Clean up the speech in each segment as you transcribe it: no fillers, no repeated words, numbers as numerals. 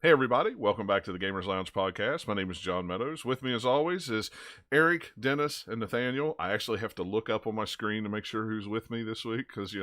Hey everybody, welcome back to the Gamers Lounge podcast. My name is John Meadows. With me as always is Eric, Dennis, and Nathaniel. I actually have to look up on my screen to make sure who's with me this week because,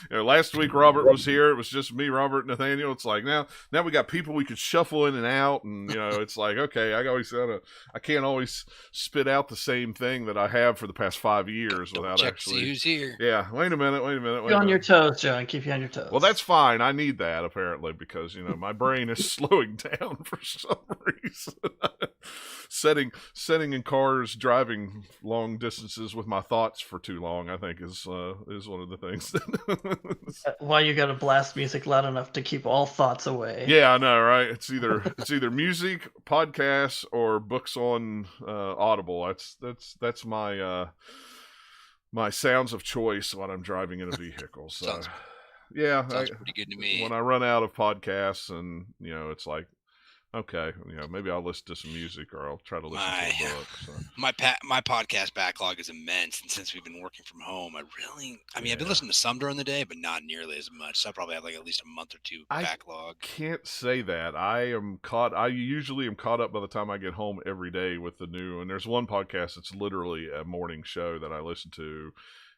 last week Robert was here. It was just me, Robert, and Nathaniel. It's like now we got people we could shuffle in and out, and it's like, okay, I can't always spit out the same thing that I have for the past 5 years without check actually. To see who's here. Yeah, wait a minute. Keep you on your toes, John. Keep you on your toes. Well, that's fine. I need that apparently because my brain is slowing down for some reason. Sitting in cars, driving long distances with my thoughts for too long, I think is one of the things. Why you gotta blast music loud enough to keep all thoughts away? Yeah, I know, right? It's either music, podcasts, or books on Audible. That's my my sounds of choice when I'm driving in a vehicle. So. Sounds pretty good to me. When I run out of podcasts and, it's like, okay, maybe I'll listen to some music or I'll try to listen to a book. So. My podcast backlog is immense. And since we've been working from home, I've been listening to some during the day, but not nearly as much. So I probably have at least a month or two backlog. I can't say that. I usually am caught up by the time I get home every day with the new, and there's one podcast that's literally a morning show that I listen to.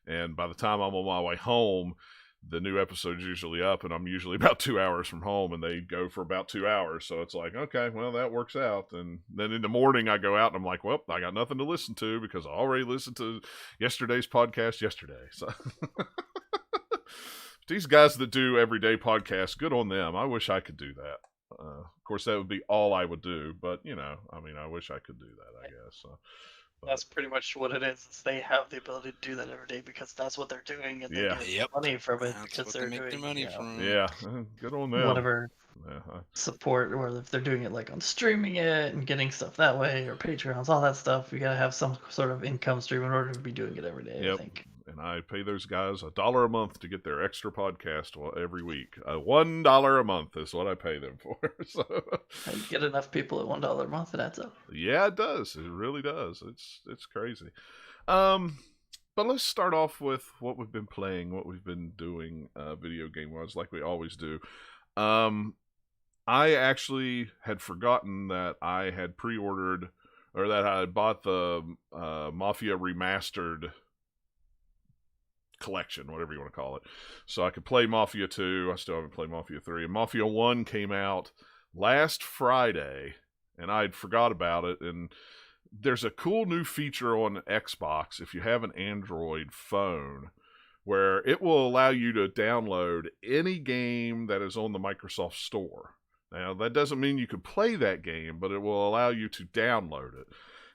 And by the time I'm on my way home, the new episode's usually up, and I'm usually about 2 hours from home, and they go for about 2 hours. So it's like, okay, well, that works out. And then in the morning, I go out, and I'm like, well, I got nothing to listen to because I already listened to yesterday's podcast yesterday. So these guys that do everyday podcasts, good on them. I wish I could do that. Of course, that would be all I would do, but, I wish I could do that, I guess. So. That's pretty much what it is. They have the ability to do that every day because that's what they're doing, and they get money from it because they're making doing money from. Yeah, good on them. Whatever support, or if they're doing it like on streaming it and getting stuff that way, or Patreons, all that stuff. You gotta have some sort of income stream in order to be doing it every day. Yep. I think. And I pay those guys $1 a month to get their extra podcast every week. $1 a month is what I pay them for. So you get enough people at $1 a month, and that's up. Yeah, it does. It really does. It's crazy. But let's start off with what we've been playing, what we've been doing, video game wise, like we always do. I actually had forgotten that I had pre-ordered, or that I had bought the Mafia Remastered collection, whatever you want to call it, so I could play Mafia 2. I still haven't played Mafia 3, and Mafia 1 came out last Friday, and I'd forgot about it. And there's a cool new feature on Xbox if you have an Android phone, where it will allow you to download any game that is on the Microsoft Store. Now, that doesn't mean you can play that game, but it will allow you to download it.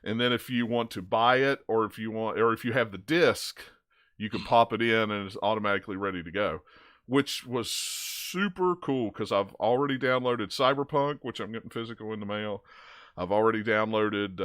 And then if you want to buy it, or if you have the disc, you can pop it in and it's automatically ready to go, which was super cool because I've already downloaded Cyberpunk, which I'm getting physical in the mail. I've already downloaded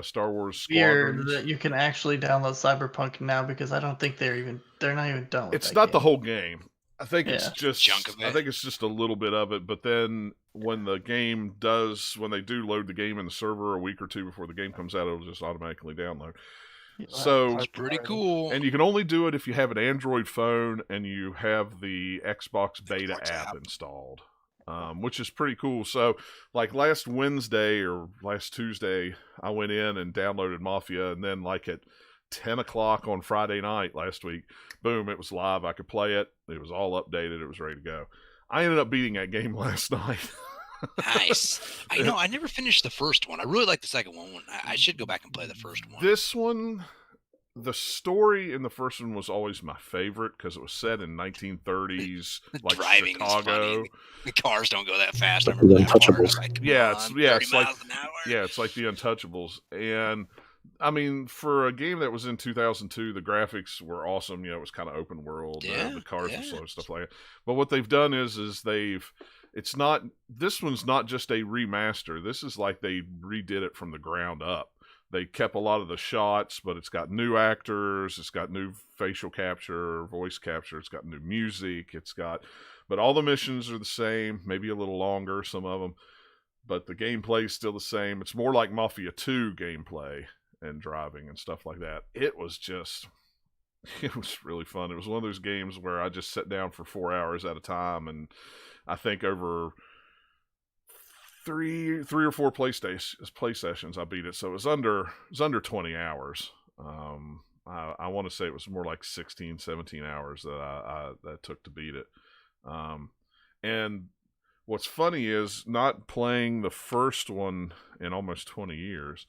Star Wars Squadrons. Weird that you can actually download Cyberpunk now, because I don't think they're not even done with It's that not game. the whole game. I think it's just chunk of it. I think it's just a little bit of it. But then when they do load the game in the server a week or two before the game comes out, it'll just automatically download. So it's pretty cool. And you can only do it if you have an Android phone and you have the Xbox Beta app installed, which is pretty cool. So, like last Wednesday or last Tuesday, I went in and downloaded Mafia, and then like at 10 o'clock on Friday night last week, boom, it was live. I could play it. It was all updated. It was ready to go. I ended up beating that game last night. Nice. I never finished the first one. I really like the second one. I should go back and play the first one. This one, the story in the first one was always my favorite because it was set in 1930s, like driving Chicago. The cars don't go that fast. The Untouchables. It's like the Untouchables. And I mean, for a game that was in 2002, the graphics were awesome. It was kind of open world. The cars were slow, stuff like that. But what they've done is this one's not just a remaster. This is like they redid it from the ground up. They kept a lot of the shots, but it's got new actors, it's got new facial capture, voice capture, it's got new music, but all the missions are the same, maybe a little longer, some of them, but the gameplay is still the same. It's more like Mafia 2 gameplay and driving and stuff like that. It was just It was really fun. It was one of those games where I just sat down for 4 hours at a time, and I think over three or four play sessions I beat it. So it was under 20 hours. I want to say it was more like 16, 17 hours that took to beat it. And what's funny is, not playing the first one in almost 20 years,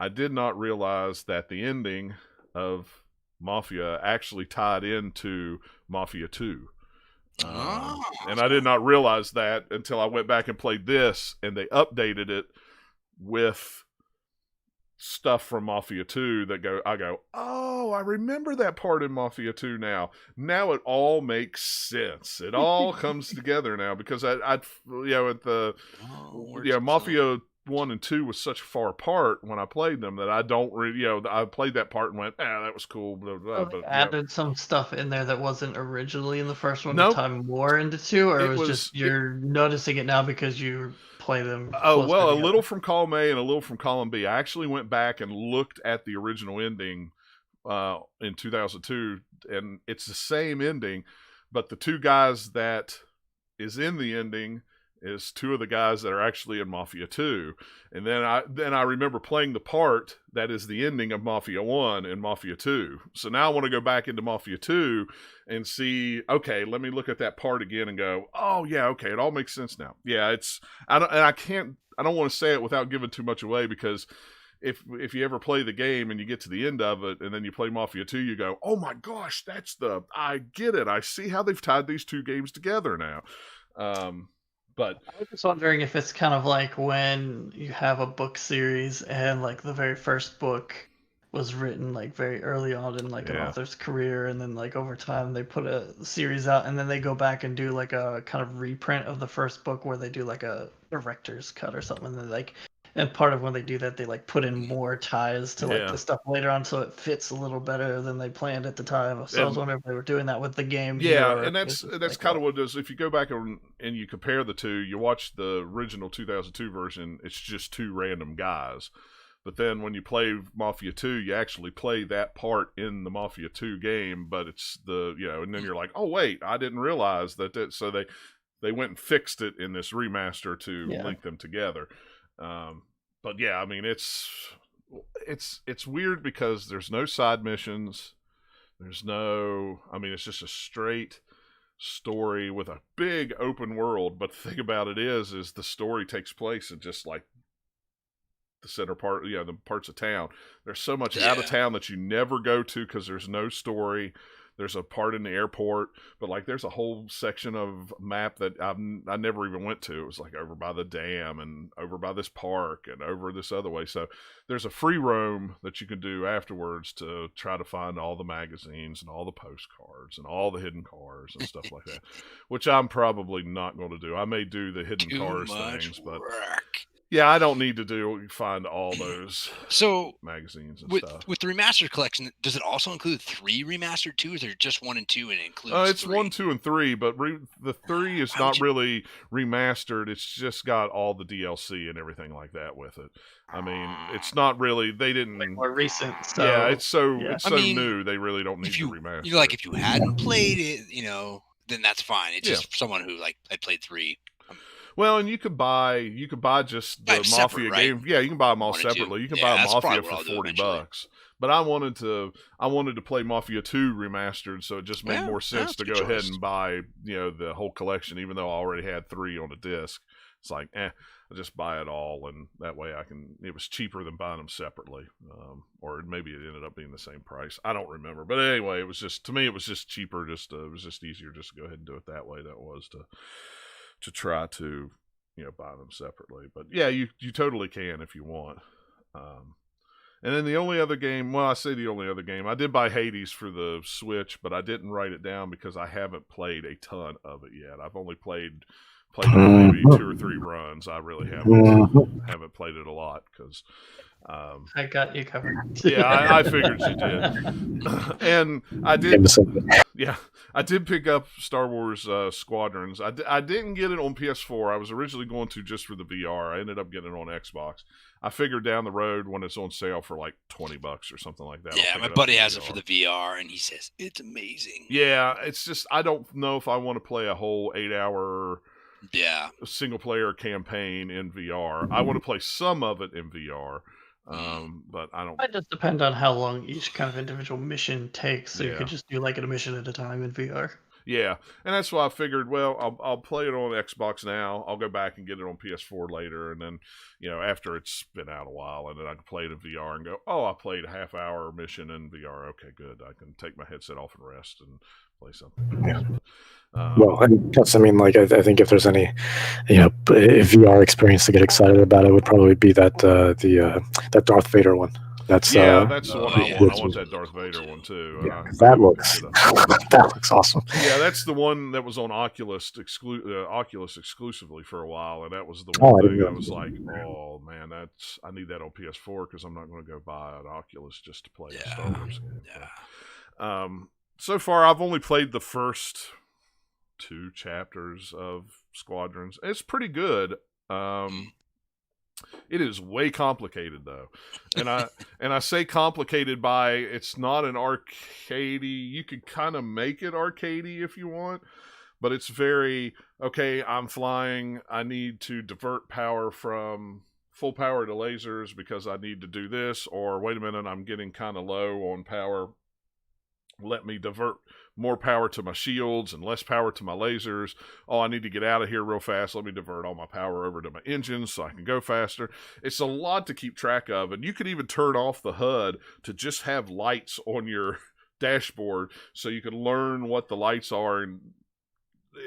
I did not realize that the ending of Mafia actually tied into Mafia 2. And I did not realize that until I went back and played this, and they updated it with stuff from Mafia 2 I go, oh, I remember that part in Mafia 2 now. Now it all makes sense. It all comes together now, because Mafia 1 and 2 was such far apart when I played them that I don't really, I played that part and went, that was cool. Blah, blah, They added some stuff in there that wasn't originally in the first one to Nope. tie more into 2, or It it was just you're noticing it now because you play them. Oh, well, a little from column A and a little from column B. I actually went back and looked at the original ending in 2002, and it's the same ending, but the two guys that is in the ending is two of the guys that are actually in Mafia 2. And then I remember playing the part that is the ending of Mafia 1 and Mafia 2. So now I want to go back into Mafia 2 and see, okay, let me look at that part again and go, oh yeah, okay, it all makes sense now. Yeah, I don't want to say it without giving too much away, because if you ever play the game and you get to the end of it and then you play Mafia 2, you go, oh my gosh, I get it. I see how they've tied these two games together now. But I was just wondering if it's kind of like when you have a book series and like the very first book was written like very early on in like an author's career, and then like over time they put a series out, and then they go back and do like a kind of reprint of the first book where they do like a director's cut or something, and then like, and part of when they do that, they like put in more ties to like the stuff later on, so it fits a little better than they planned at the time. So I was wondering if they were doing that with the game. Yeah, and that's kind of what it is. If you go back and you compare the two, you watch the original 2002 version, it's just two random guys. But then when you play Mafia 2, you actually play that part in the Mafia 2 game, but it's and then you're like, oh wait, I didn't realize that. So they went and fixed it in this remaster to link them together. But yeah, I mean, it's weird because there's no side missions. It's just a straight story with a big open world. But the thing about it is the story takes place in just like the center part, the parts of town. There's so much out of town that you never go to because there's no story. There's a part in the airport, but like there's a whole section of map that I never even went to. It was like over by the dam and over by this park and over this other way. So there's a free roam that you can do afterwards to try to find all the magazines and all the postcards and all the hidden cars and stuff like that, which I'm probably not going to do. I may do the hidden cars things, but yeah, I don't need to find all those magazines and stuff. With the remastered collection, does it also include 3 remastered 2s, or just 1 and 2 and it includes it's 3? 1, 2, and 3, but the 3 is not really remastered. It's just got all the DLC and everything like that with it. I mean, it's not really, they didn't... Like more recent. So, yeah, it's so new, they really don't need to remaster it. If you hadn't played it, then that's fine. It's just someone who had played 3. Well, and you could buy just the Mafia game. Yeah, you can buy them all separately. You can buy Mafia for $40. But I wanted to play Mafia 2 remastered, so it just made more sense to go ahead and buy the whole collection, even though I already had 3 on a disc. It's like, I'll just buy it all, and that way it was cheaper than buying them separately. Or maybe it ended up being the same price. I don't remember. But anyway, it was just cheaper. It was just easier just to go ahead and do it that way. That was to try to buy them separately. But yeah, you totally can if you want. And then the only other game, I did buy Hades for the Switch, but I didn't write it down because I haven't played a ton of it yet. I've only played maybe 2 or 3 runs. I really haven't played it a lot because I got you covered. Yeah, I figured you did. And I did. Yeah, I did pick up Star Wars Squadrons. I didn't get it on PS4. I was originally going to just for the VR. I ended up getting it on Xbox. I figured down the road when it's on sale for like $20 or something like that. Yeah, my buddy has it for the VR, and he says it's amazing. Yeah, it's just I don't know if I want to play a whole 8-hour single player campaign in VR. I want to play some of it in VR. But I don't. It just depend on how long each kind of individual mission takes. So you could just do like a mission at a time in VR. Yeah, and that's why I figured. Well, I'll play it on Xbox now. I'll go back and get it on PS4 later, and then after it's been out a while, and then I can play it in VR and go, oh, I played a half-hour mission in VR. Okay, good. I can take my headset off and rest and play something. Yeah. Well, and plus, I mean, like, I think if there's any, VR experience to get excited about, it would probably be that that Darth Vader one. That's that's the one I want. I want that Darth Vader one too. Yeah, that looks awesome. Yeah, that's the one that was on Oculus exclusively for a while, and that was the one thing I was like, oh man, I need that on PS4 because I'm not going to go buy an Oculus just to play a Star Wars game. Yeah. So far, I've only played the first 2 chapters of Squadrons. It's pretty good. It is way complicated though, and I say complicated by it's not an arcadey. You could kind of make it arcadey if you want, but it's very okay. I'm flying. I need to divert power from full power to lasers because I need to do this. Or wait a minute, I'm getting kind of low on power. Let me divert more power to my shields and less power to my lasers. Oh, I need to get out of here real fast. Let me divert all my power over to my engines so I can go faster. It's a lot to keep track of. And you could even turn off the HUD to just have lights on your dashboard so you can learn what the lights are and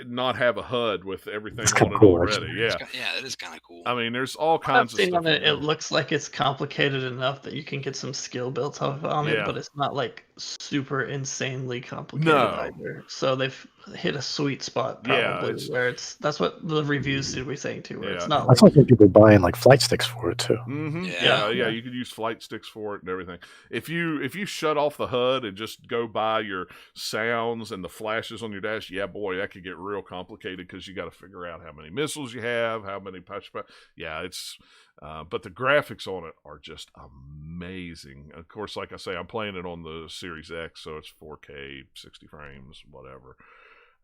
not have a HUD with everything on it already. Yeah, that is kind of cool. I mean, there's all kinds of stuff. It looks like it's complicated enough that you can get some skill built up on it, but it's not like super insanely complicated either. So they've hit a sweet spot probably where that's what the reviews seem to be saying too. Where it's not. That's like people buying like flight sticks for it too. Mm-hmm. Yeah. You could use flight sticks for it and everything. If you shut off the HUD and just go by your sounds and the flashes on your dash, boy, that could get real complicated because you got to figure out how many missiles you have, how many patch. It's. But the graphics on it are just amazing. Of course, like I say, I'm playing it on the Series X, so it's 4K, 60 frames, whatever.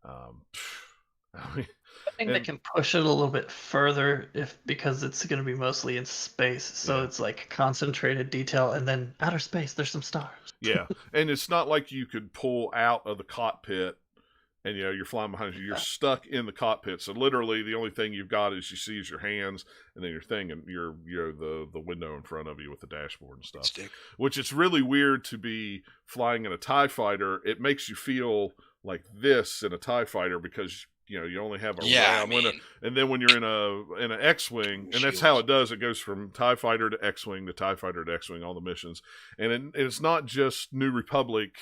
I think they can push it a little bit further because it's going to be mostly in space, so it's like concentrated detail, and then outer space, there's some stars. Yeah, and it's not like you could pull out of the cockpit and you're flying behind you. You're stuck in the cockpit, so literally the only thing you've got is your hands, and then your thing, and you're the window in front of you with the dashboard and stuff. Which it's really weird to be flying in a TIE fighter. It makes you feel like this in a TIE fighter because you only have a round window, and then when you're in an X-wing, and that's how it does. It goes from TIE fighter to X-wing to TIE fighter to X-wing, all the missions, and it's not just New Republic.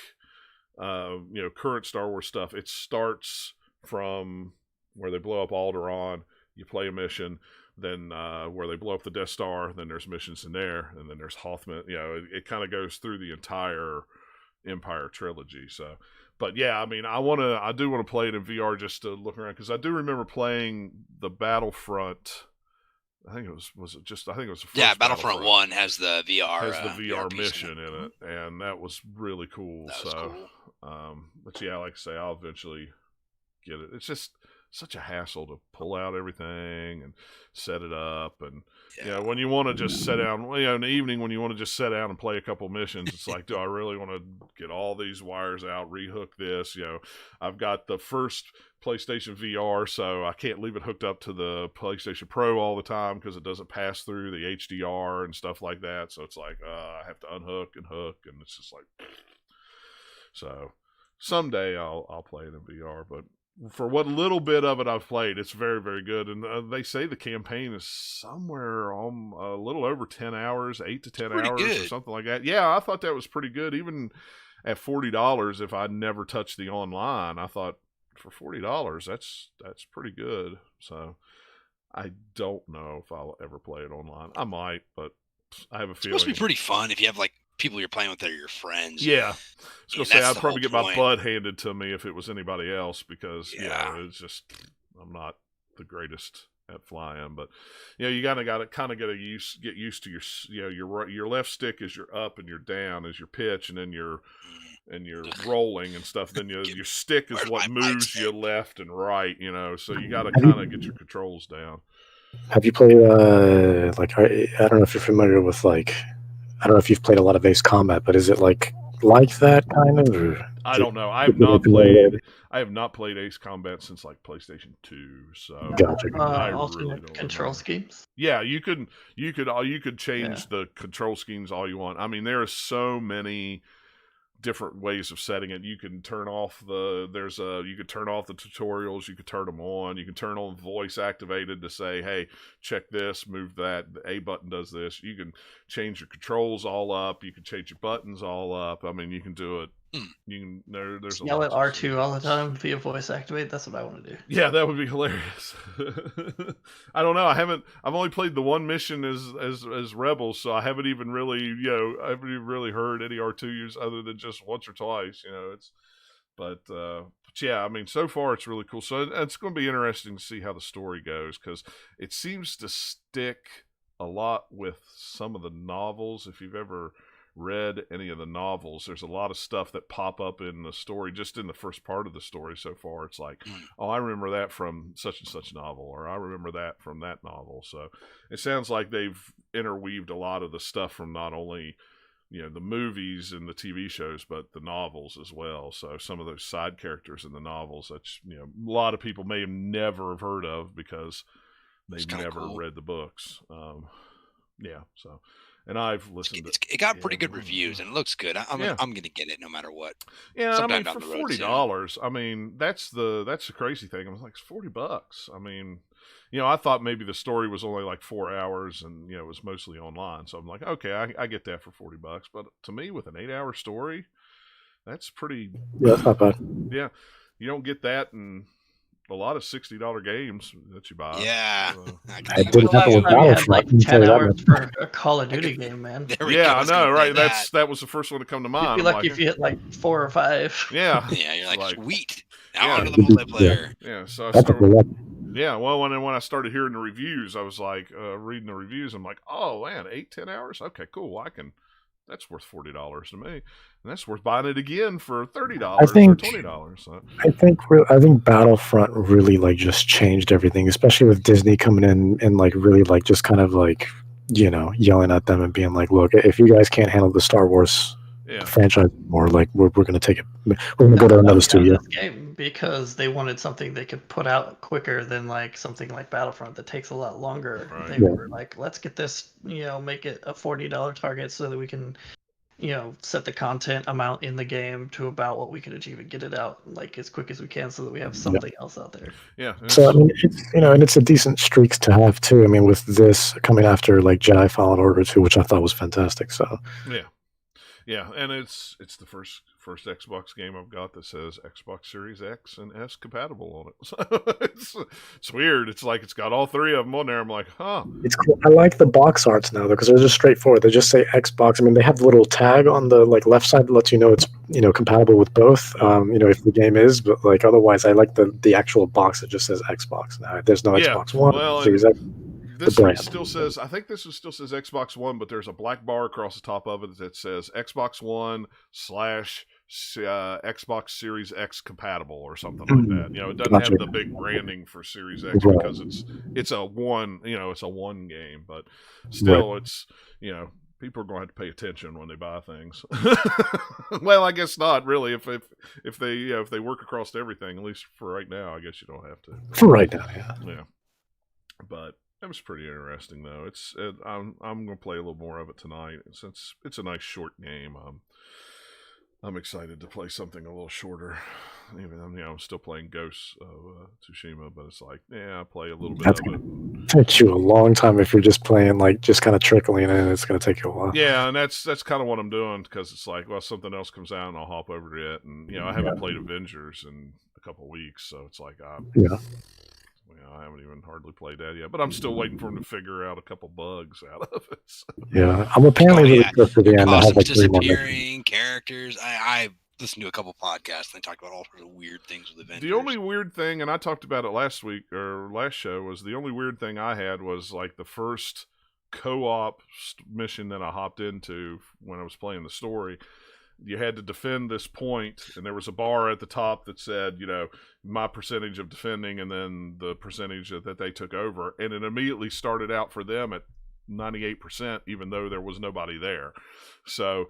Current Star Wars stuff. It starts from where they blow up Alderaan. You play a mission, then where they blow up the Death Star. Then there's missions in there, and then there's Hothman. It kind of goes through the entire Empire trilogy. So, but yeah, I mean, I do want to play it in VR just to look around because I do remember playing the Battlefront. I think it was the first Battlefront 1 has the VR VR mission in it, and that was really cool. That was cool. But yeah, like I say, I'll eventually get it. It's just such a hassle to pull out everything and set it up, and when you want to just sit down, in the evening when you want to just sit down and play a couple missions, it's like, do I really want to get all these wires out, rehook this? I've got the first PlayStation VR, so I can't leave it hooked up to the PlayStation Pro all the time because it doesn't pass through the HDR and stuff like that. So it's like I have to unhook and hook, and it's just like. So someday I'll play it in VR, but for what little bit of it I've played, it's very, very good. And they say the campaign is somewhere on a little over 10 hours, 8 to 10 hours or something like that. Yeah, I thought that was pretty good. Even at $40, if I never touched the online, I thought for $40, that's pretty good. So I don't know if I'll ever play it online. I might, but I have a It's feeling supposed to be pretty fun if you have like people you're playing with that are your friends. Yeah, I was gonna say that's I'd the probably whole get my point. butt handed to me if it was anybody else because Yeah. it's just I'm not the greatest at flying, but you got to get used to your your left stick is your up and your down is your pitch, and then your rolling and stuff. Then your stick is Where's what my moves stick? you left and right. So you got to kind of get your controls down. Have you played like I don't know if you're familiar with like I don't know if you've played a lot of Ace Combat, but is it like that kind of? Or I don't know. I have not played Ace Combat since like PlayStation 2. So Gotcha. I Alternate really don't control remember. schemes. Yeah, you could change the control schemes all you want. I mean, there are so many different ways of setting it. You can turn off you could turn off the tutorials, you could turn them on, you can turn on voice activated to say, hey, check this, move that, the A button does this. You can change your controls all up, you can change your buttons all up. I mean, you can do it. You can there's yell at R2 all the time via voice activate. That's what I want to do. Yeah, that would be hilarious. I don't know. I've only played the one mission as Rebels, so I haven't even really heard any R2 use other than just once or twice. But yeah, I mean, so far it's really cool. So it's going to be interesting to see how the story goes because it seems to stick a lot with some of the novels. If you've ever read any of the novels, there's a lot of stuff that pop up in the story just in the first part of the story. So far it's like, oh, I remember that from such and such novel, or I remember that from that novel. So it sounds like they've interweaved a lot of the stuff from not only the movies and the TV shows, but the novels as well. So some of those side characters in the novels that a lot of people may have never have heard of because they've never read the books. So and I've listened to it. Got pretty good reviews and it looks good. I'm going to get it no matter what. Yeah, sometime I mean, for $40, I mean, that's the crazy thing. I was like, it's $40. I mean, I thought maybe the story was only like 4 hours and it was mostly online. So I'm like, okay, I get that for $40. But to me, with an 8-hour story, that's pretty. Yeah, that's not bad. Yeah, you don't get that in a lot of $60 games that you buy. Yeah, I didn't have to had like 10 hours for a Call of Duty game, man. I know, right? That was the first one to come to mind. You'd be lucky if you hit like 4 or 5. Yeah, yeah, you're like sweet. Now onto the multiplayer. Yeah, so I started. Yeah, well, when I started hearing the reviews, I was like reading the reviews. I'm like, oh man, 8-10 hours. Okay, cool. That's worth $40 to me, and that's worth buying it again for $30 or $20. So. I think Battlefront really like just changed everything, especially with Disney coming in and like really like just kind of like yelling at them and being like, look, if you guys can't handle the Star Wars franchise more, like we're going to take it. We're going to go to another studio. Game because they wanted something they could put out quicker than like something like Battlefront that takes a lot longer. Right. They were like, let's get this, make it a $40 target so that we can, set the content amount in the game to about what we can achieve and get it out like as quick as we can so that we have something else out there. Yeah. So I mean, it's and it's a decent streak to have too. I mean, with this coming after like Jedi Fallen Order 2, which I thought was fantastic. So yeah, and it's the first Xbox game I've got that says Xbox Series X and S compatible on it. So it's weird. It's like it's got all three of them on there. I'm like, huh. It's cool. I like the box arts now because they're just straightforward. They just say Xbox. I mean, they have the little tag on the like left side that lets you know it's compatible with both. If the game is, but like otherwise, I like the actual box that just says Xbox. Now there's no Xbox One, Series X. This one still says, I think this one still says Xbox One, but there's a black bar across the top of it that says Xbox One / Xbox Series X compatible or something like that. It doesn't have the big branding for Series X because it's a one, it's a one game, but still it's, people are going to have to pay attention when they buy things. Well, I guess not really. If they work across everything, at least for right now, I guess you don't have to. For right now, yeah. But it was pretty interesting, though. I'm going to play a little more of it tonight since it's a nice short game. I'm excited to play something a little shorter. Even I'm still playing Ghosts of Tsushima, but it's like, I play a little bit of it. Take you a long time if you're just playing like just kind of trickling in. It's going to take you a while. Yeah, and that's kind of what I'm doing because it's like, well, something else comes out and I'll hop over to it, and I haven't played Avengers in a couple of weeks, so it's like, I haven't even hardly played that yet, but I'm still waiting for him to figure out a couple bugs out of it. So. Yeah, I'm apparently really close to the end. I have Costumes like 3 more missions. disappearing, characters. I listened to a couple podcasts and they talked about all sorts of weird things with Avengers. The only weird thing, and I talked about it last week or last show, was the only weird thing I had was like the first co-op mission that I hopped into when I was playing the story. You had to defend this point, and there was a bar at the top that said, my percentage of defending, and then the percentage that they took over, and it immediately started out for them at 98%, even though there was nobody there. So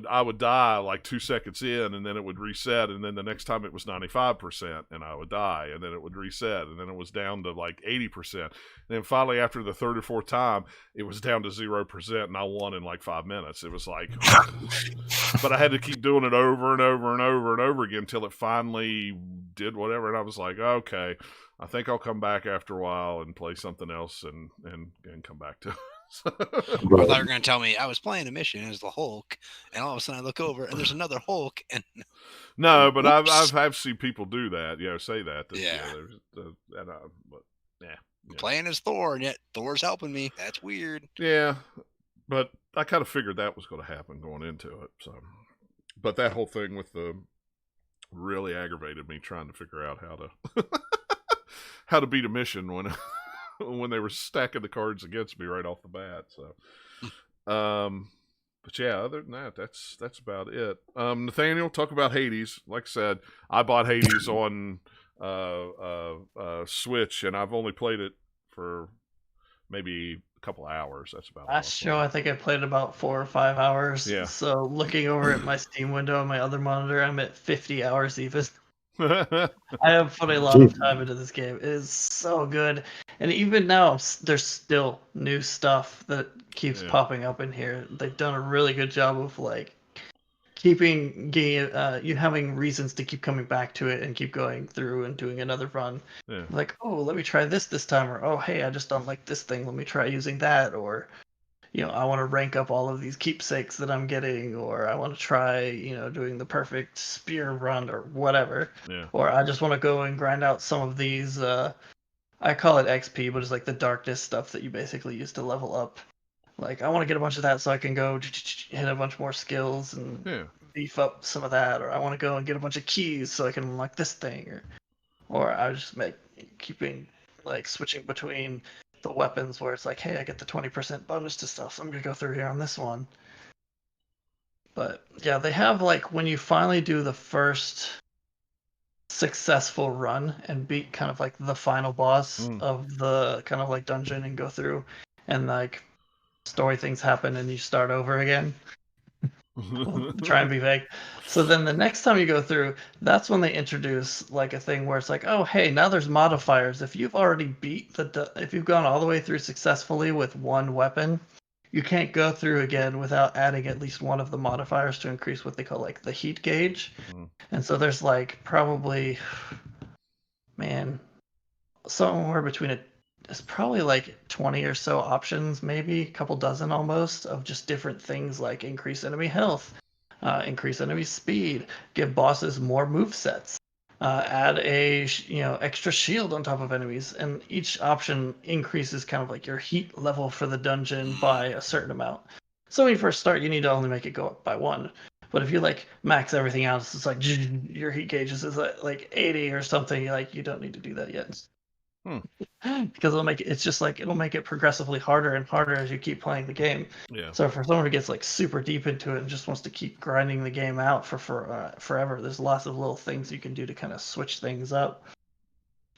I would die like 2 seconds in, and then it would reset, and then the next time it was 95%, and I would die, and then it would reset, and then it was down to like 80%. And then finally, after the third or fourth time, it was down to 0%, and I won in like 5 minutes. It was like, but I had to keep doing it over and over and over and over again until it finally did whatever, and I was like, okay, I think I'll come back after a while and play something else and come back to it. I thought you were going to tell me I was playing a mission as the Hulk, and all of a sudden I look over and there's another Hulk. And no, but I've seen people do that. Say that. I'm playing as Thor, and yet Thor's helping me. That's weird. Yeah, but I kind of figured that was going to happen going into it. So, but that whole thing with really aggravated me trying to figure out how to beat a mission when they were stacking the cards against me right off the bat. So, but yeah, other than that, that's about it. Nathaniel, talk about Hades. Like I said, I bought Hades on Switch, and I've only played it for maybe a couple hours. That's about last show. I think I played about 4 or 5 hours. Yeah. So looking over at my Steam window on my other monitor, I'm at 50 hours even. I have put a lot of time into this game. It is so good. And even now, there's still new stuff that keeps popping up in here. They've done a really good job of like keeping you having reasons to keep coming back to it and keep going through and doing another run. Yeah. Like, oh, let me try this time, or oh, hey, I just don't like this thing. Let me try using that, or I want to rank up all of these keepsakes that I'm getting, or I want to try, doing the perfect spear run or whatever. Yeah. Or I just want to go and grind out some of these, I call it XP, but it's like the darkness stuff that you basically use to level up. Like, I want to get a bunch of that so I can go hit a bunch more skills and beef up some of that. Or I want to go and get a bunch of keys so I can unlock this thing. Or I just keeping, like, switching between the weapons where it's like, hey, I get the 20% bonus to stuff, so I'm going to go through here on this one. But, yeah, they have, like, when you finally do the first successful run and beat kind of, like, the final boss of the kind of, like, dungeon and go through, and, like, story things happen and you start over again. Try and be vague. So then the next time you go through, that's when they introduce like a thing where it's like, oh, hey, now there's modifiers. If you've already if you've gone all the way through successfully with one weapon, you can't go through again without adding at least one of the modifiers to increase what they call like the heat gauge. And so there's like probably, somewhere between it's probably like 20 or so options, maybe a couple dozen almost, of just different things like increase enemy health, increase enemy speed, give bosses more movesets, add a extra shield on top of enemies, and each option increases kind of like your heat level for the dungeon by a certain amount. So when you first start, you need to only make it go up by 1. But if you like max everything out, it's like your heat gauges is like 80 or something. You don't need to do that yet. Because it'll make it progressively harder and harder as you keep playing the game. Yeah. So for someone who gets like super deep into it and just wants to keep grinding the game out for forever, there's lots of little things you can do to kind of switch things up.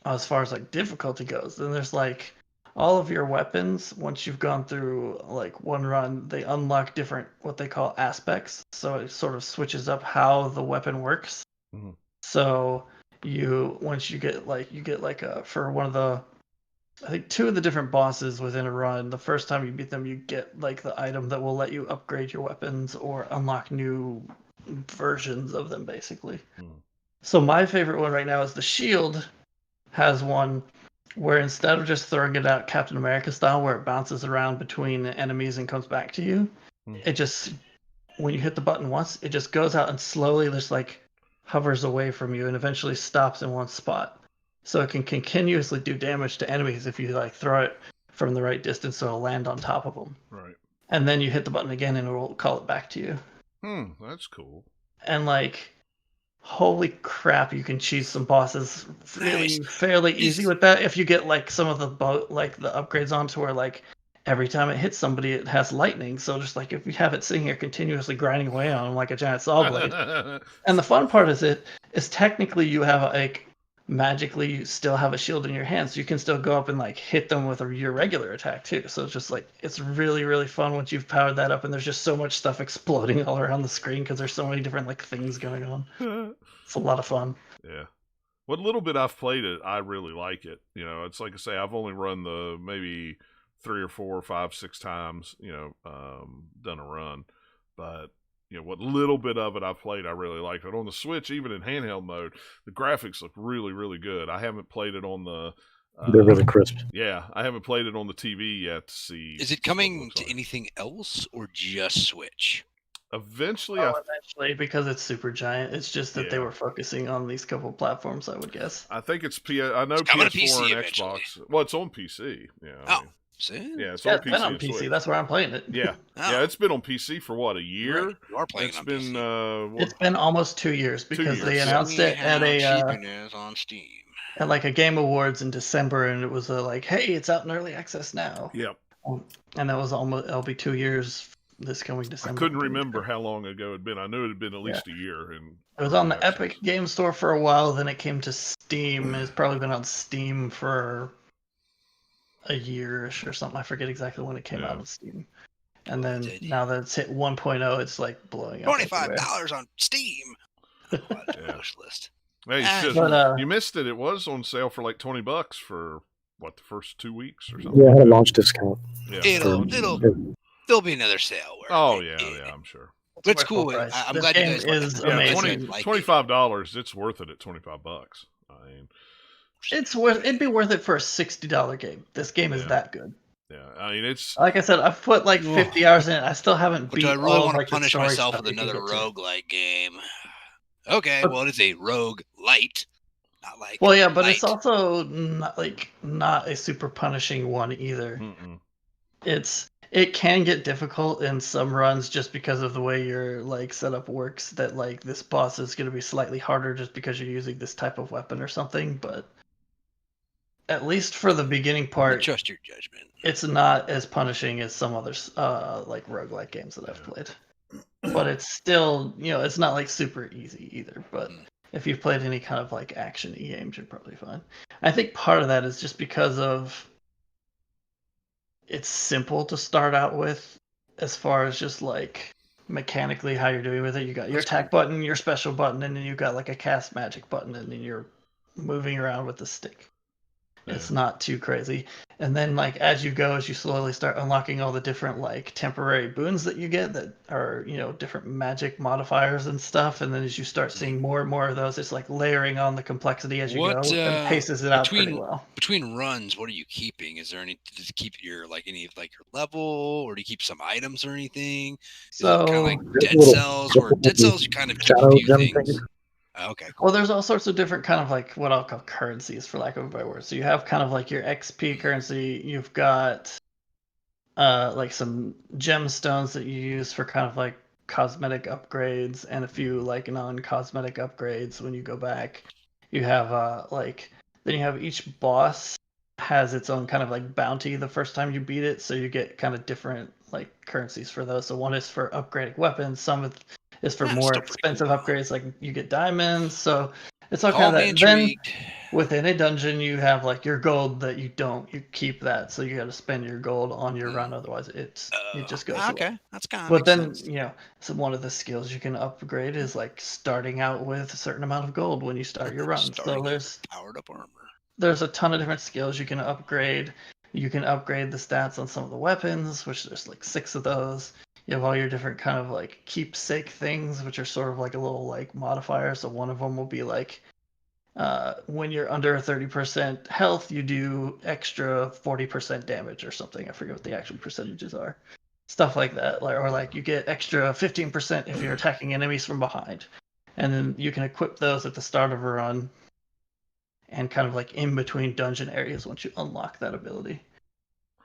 As far as like difficulty goes, then there's like all of your weapons. Once you've gone through like one run, they unlock different what they call aspects. So it sort of switches up how the weapon works. So once you get for one of the, I think 2 of the different bosses within a run, the first time you beat them, you get like the item that will let you upgrade your weapons or unlock new versions of them, basically. So my favorite one right now is the shield. Has one where instead of just throwing it out Captain America style, where it bounces around between enemies and comes back to you, it just, when you hit the button once, it just goes out and slowly just like hovers away from you and eventually stops in one spot. so it can continuously do damage to enemies if you like throw it from the right distance, so it'll land on top of them. Right. And then you hit the button again, and it will call it back to you. That's cool. And like, holy crap, you can cheese some bosses fairly easy with that if you get like some of the upgrades onto where like every time it hits somebody it has lightning. So just like if you have it sitting here continuously grinding away on them like a giant saw blade. And the fun part is technically you have like magically you still have a shield in your hand, so you can still go up and like hit them with your regular attack too. So it's just like it's really, really fun once you've powered that up, and there's just so much stuff exploding all around the screen because there's so many different like things going on. It's a lot of fun. Yeah. What little bit I've played it, I really like it. You know, it's like I say, I've only run the maybe 3 or 4 or 5, 6 times, done a run. But, what little bit of it I've played, I really like it. On the Switch, even in handheld mode, the graphics look really, really good. I haven't played it on the... They're really crisp. Yeah, I haven't played it on the TV yet to see... Is it coming to anything else or just Switch? Eventually, eventually, because it's super giant. It's just that they were focusing on these couple platforms, I would guess. I think it's I know PS4 and Xbox. Well, it's on PC. Yeah. It's on PC. It's been on PC. That's where I'm playing it. Yeah, yeah. It's been on PC for what, a year? Right. You are playing it's on been, PC. It's been almost 2 years because they announced it at on Steam. At like a Game Awards in December, and it was like, hey, it's out in early access now. Yep. And that was it'll be 2 years this coming December. I couldn't remember how long ago it had been. I knew it had been at least a year. And it was on the Epic Game Store for a while, then it came to Steam. It's probably been on Steam for a year-ish or something. I forget exactly when it came out on Steam. And then now that it's hit 1.0, it's like blowing up. $25 on Steam. Push list. Hey, you missed it. It was on sale for like $20 for what, the first 2 weeks or something. Yeah, it had a launch discount. Yeah. There'll be another sale. I'm sure. But it's cool. I'm glad you guys is amazing. $25. It's worth it at $25. I mean, it'd be worth it for a $60 game. This game is that good. Yeah, I mean, it's like I said, I've put like 50 hours in it. I still haven't beat. Do I really want to like, punish myself with another roguelike game? Okay, well, it is a rogue light. Not like but it's also not a super punishing one either. It can get difficult in some runs just because of the way your like setup works. That like this boss is going to be slightly harder just because you're using this type of weapon or something. But at least for the beginning part, trust your judgment. It's not as punishing as some other like roguelike games that I've played. But it's still, it's not like super easy either. But if you've played any kind of like action-y games, you're probably fine. I think part of that is just because of it's simple to start out with as far as just like mechanically how you're doing with it. You got your attack button, your special button, and then you got like a cast magic button, and then you're moving around with the stick. It's not too crazy. And then like as you slowly start unlocking all the different like temporary boons that you get that are, different magic modifiers and stuff. And then as you start seeing more and more of those, it's like layering on the complexity as you go and paces it out pretty well. Between runs, what are you keeping? Is there any to keep your like any of like your level, or do you keep some items or anything? So kind of like Dead Cells, where Dead Cells you kind of keep a few things. Okay. Cool. Well, there's all sorts of different kind of like what I'll call currencies, for lack of a better word. So you have kind of like your XP currency. You've got like some gemstones that you use for kind of like cosmetic upgrades, and a few like non-cosmetic upgrades when you go back. You have then you have each boss has its own kind of like bounty the first time you beat it, so you get kind of different like currencies for those. So one is for upgrading weapons, some is for more expensive upgrades, like you get diamonds. So it's all kind of that. Then within a dungeon, you have like your gold that you keep that. So you got to spend your gold on your run, otherwise it just goes okay away. That's kind of but then sense. So one of the skills you can upgrade is like starting out with a certain amount of gold when you start your run. So there's powered up armor. There's a ton of different skills you can upgrade. You can upgrade the stats on some of the weapons, which there's like 6 of those. You have all your different kind of like keepsake things, which are sort of like a little like modifier. So one of them will be like when you're under 30% health, you do extra 40% damage or something. I forget what the actual percentages are. Stuff like that. Or like you get extra 15% if you're attacking enemies from behind. And then you can equip those at the start of a run. and kind of like in between dungeon areas once you unlock that ability.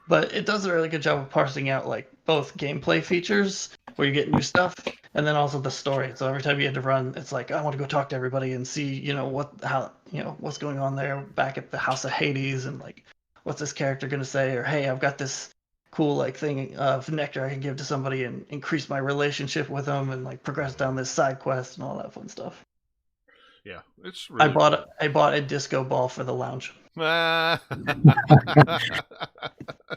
But it does a really good job of parsing out like both gameplay features where you get new stuff and then also the story. So every time you had to run, it's like I want to go talk to everybody and see, what's going on there back at the House of Hades, and like what's this character gonna say, or hey, I've got this cool like thing of nectar I can give to somebody and increase my relationship with them and like progress down this side quest and all that fun stuff. Yeah, it's really cool. I bought a disco ball for the lounge.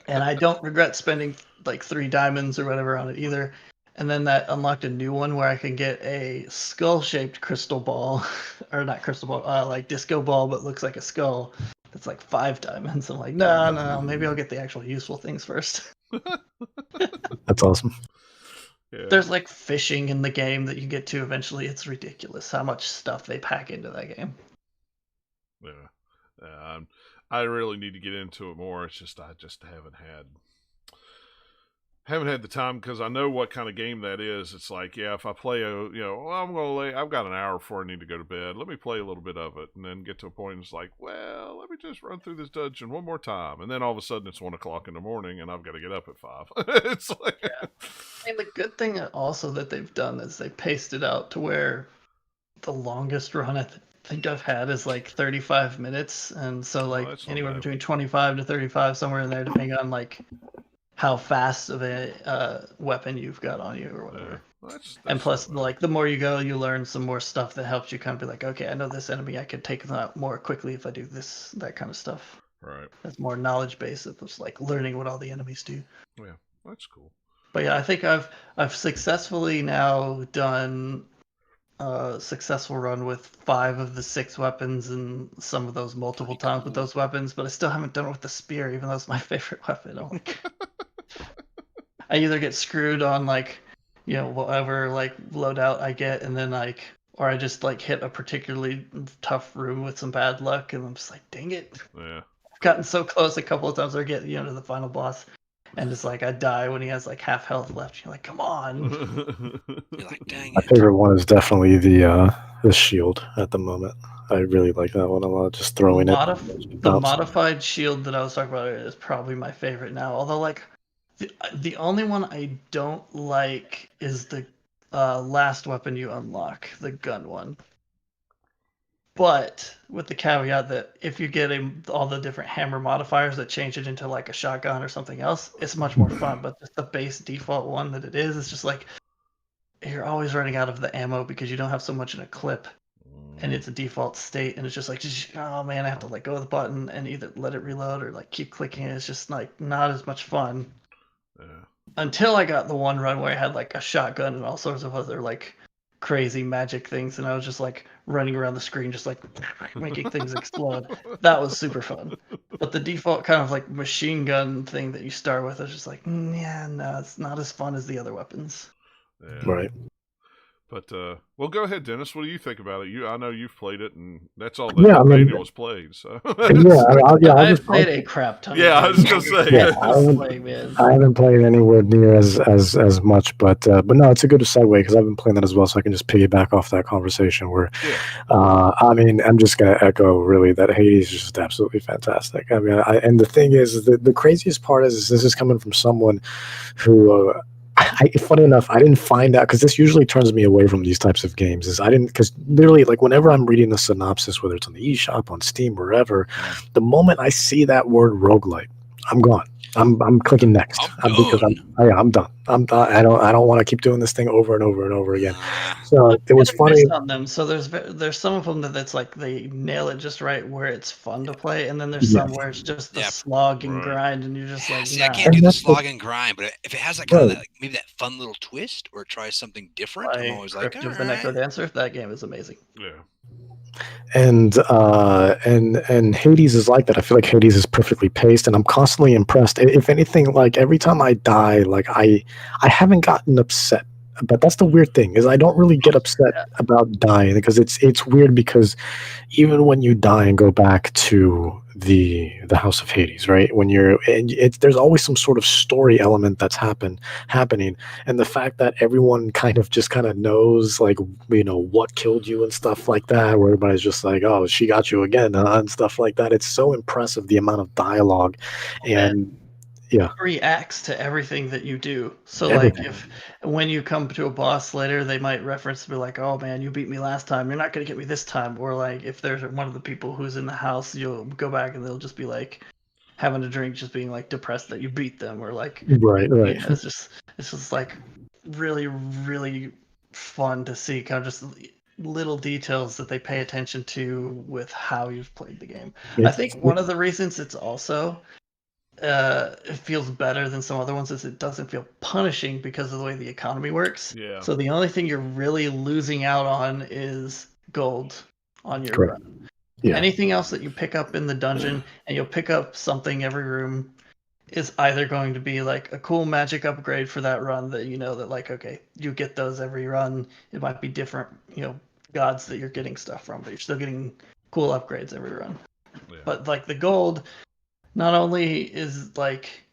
And I don't regret spending like 3 diamonds or whatever on it either. And then that unlocked a new one where I can get a skull-shaped crystal ball, or not crystal ball, like disco ball, but looks like a skull. It's like 5 diamonds. I'm like, no, maybe I'll get the actual useful things first. That's awesome. Yeah. There's like fishing in the game that you get to eventually. It's ridiculous how much stuff they pack into that game. Yeah. I really need to get into it more. It's just I just haven't had the time, because I know what kind of game that is. It's like, yeah, if I play I've got an hour before I need to go to bed. Let me play a little bit of it, and then get to a point and it's like, well, let me just run through this dungeon one more time, and then all of a sudden it's 1:00 in the morning and I've got to get up at 5. It's like, yeah. And the good thing also that they've done is they paced it out to where the longest run I think I've had is like 35 minutes, and so like anywhere between 25 to 35, somewhere in there, depending on like how fast of a weapon you've got on you or whatever. Yeah, that's and plus, like the more you go, you learn some more stuff that helps you kind of be like, okay, I know this enemy, I could take them out more quickly if I do this, that kind of stuff. Right. That's more knowledge base of just like learning what all the enemies do. Yeah, that's cool. But yeah, I think I've successfully now done a successful run with 5 of the 6 weapons, and some of those multiple times with those weapons, but I still haven't done it with the spear, even though it's my favorite weapon. I'm like, I either get screwed on like, whatever like loadout I get, and then like, or I just like hit a particularly tough room with some bad luck, and I'm just like, dang it. Yeah. I've gotten so close a couple of times where I get, to the final boss, and it's like I die when he has like half health left. You're like, come on. You're like, dang it. My favorite one is definitely the shield at the moment. I really like that one a lot. Just throwing the modified shield that I was talking about is probably my favorite now. Although like the only one I don't like is the last weapon you unlock, the gun one. But with the caveat that if you get all the different hammer modifiers that change it into like a shotgun or something else, it's much more fun. But just the base default one that it is, it's just like you're always running out of the ammo because you don't have so much in a clip, and it's a default state, and it's just like, oh man, I have to like go to the button and either let it reload or like keep clicking it. It's just like not as much fun. Yeah. Until I got the one run where I had like a shotgun and all sorts of other like crazy magic things, and I was just like running around the screen just like making things explode. That was super fun. But the default kind of like machine gun thing that you start with, I was just like, it's not as fun as the other weapons. Yeah. Right. But well, go ahead, Dennis. What do you think about it? I know you've played it, and that's all that Daniel has played. So I played a crap ton. Yeah, I was gonna say. I haven't played anywhere near as much, but no, it's a good segue because I've been playing that as well, so I can just piggyback off that conversation. Where, I mean, I'm just gonna echo really that Hades is just absolutely fantastic. I mean, and the thing is, the craziest part is this is coming from someone who. Funny enough, I didn't find out, because this usually turns me away from these types of games. Because literally, like whenever I'm reading the synopsis, whether it's on the eShop, on Steam, wherever, the moment I see that word roguelite, I'm gone. I'm clicking next because I'm done. I don't want to keep doing this thing over and over and over again. So it was funny. On them. So there's some of them that's like they nail it just right where it's fun to play, and then there's some where it's just the slog and grind, and you're just like, see, I can't do the slog and grind, but if it has like kind of that, maybe that fun little twist or tries something different, I'm always like, the Necro Dancer. That game is amazing. Yeah. And Hades is like that. I feel like Hades is perfectly paced, and I'm constantly impressed. If anything, like every time I die, like I haven't gotten upset. But that's the weird thing, is I don't really get upset about dying, because it's weird, because even when you die and go back to the House of Hades, right? When there's always some sort of story element that's happening, and the fact that everyone kind of knows, like, what killed you and stuff like that, where everybody's just like, oh, she got you again, and stuff like that. It's so impressive, the amount of dialogue, and yeah, reacts to everything that you do. So everything. like when you come to a boss later, they might reference to be like, oh man, you beat me last time, you're not gonna get me this time. Or like if there's one of the people who's in the house, you'll go back and they'll just be like having a drink, just being like depressed that you beat them, or like Right. yeah, it's just like really, really fun to see kind of just little details that they pay attention to with how you've played the game. I think one of the reasons it's also it feels better than some other ones is it doesn't feel punishing because of the way the economy works. Yeah. So the only thing you're really losing out on is gold on your Correct. run. Yeah. Anything else that you pick up in the dungeon, and you'll pick up something every room, is either going to be like a cool magic upgrade for that run that that like, okay, you get those every run. It might be different, gods that you're getting stuff from, but you're still getting cool upgrades every run. Yeah. But like the gold, not only is like,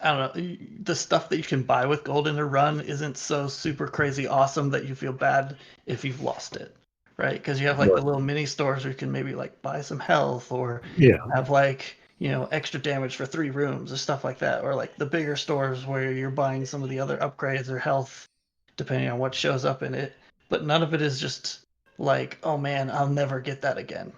I don't know, the stuff that you can buy with gold in a run isn't so super crazy awesome that you feel bad if you've lost it, right? Because you have like the little mini stores where you can maybe like buy some health, or have like extra damage for 3 rooms or stuff like that, or like the bigger stores where you're buying some of the other upgrades or health depending on what shows up in it. But none of it is just like, oh man, I'll never get that again.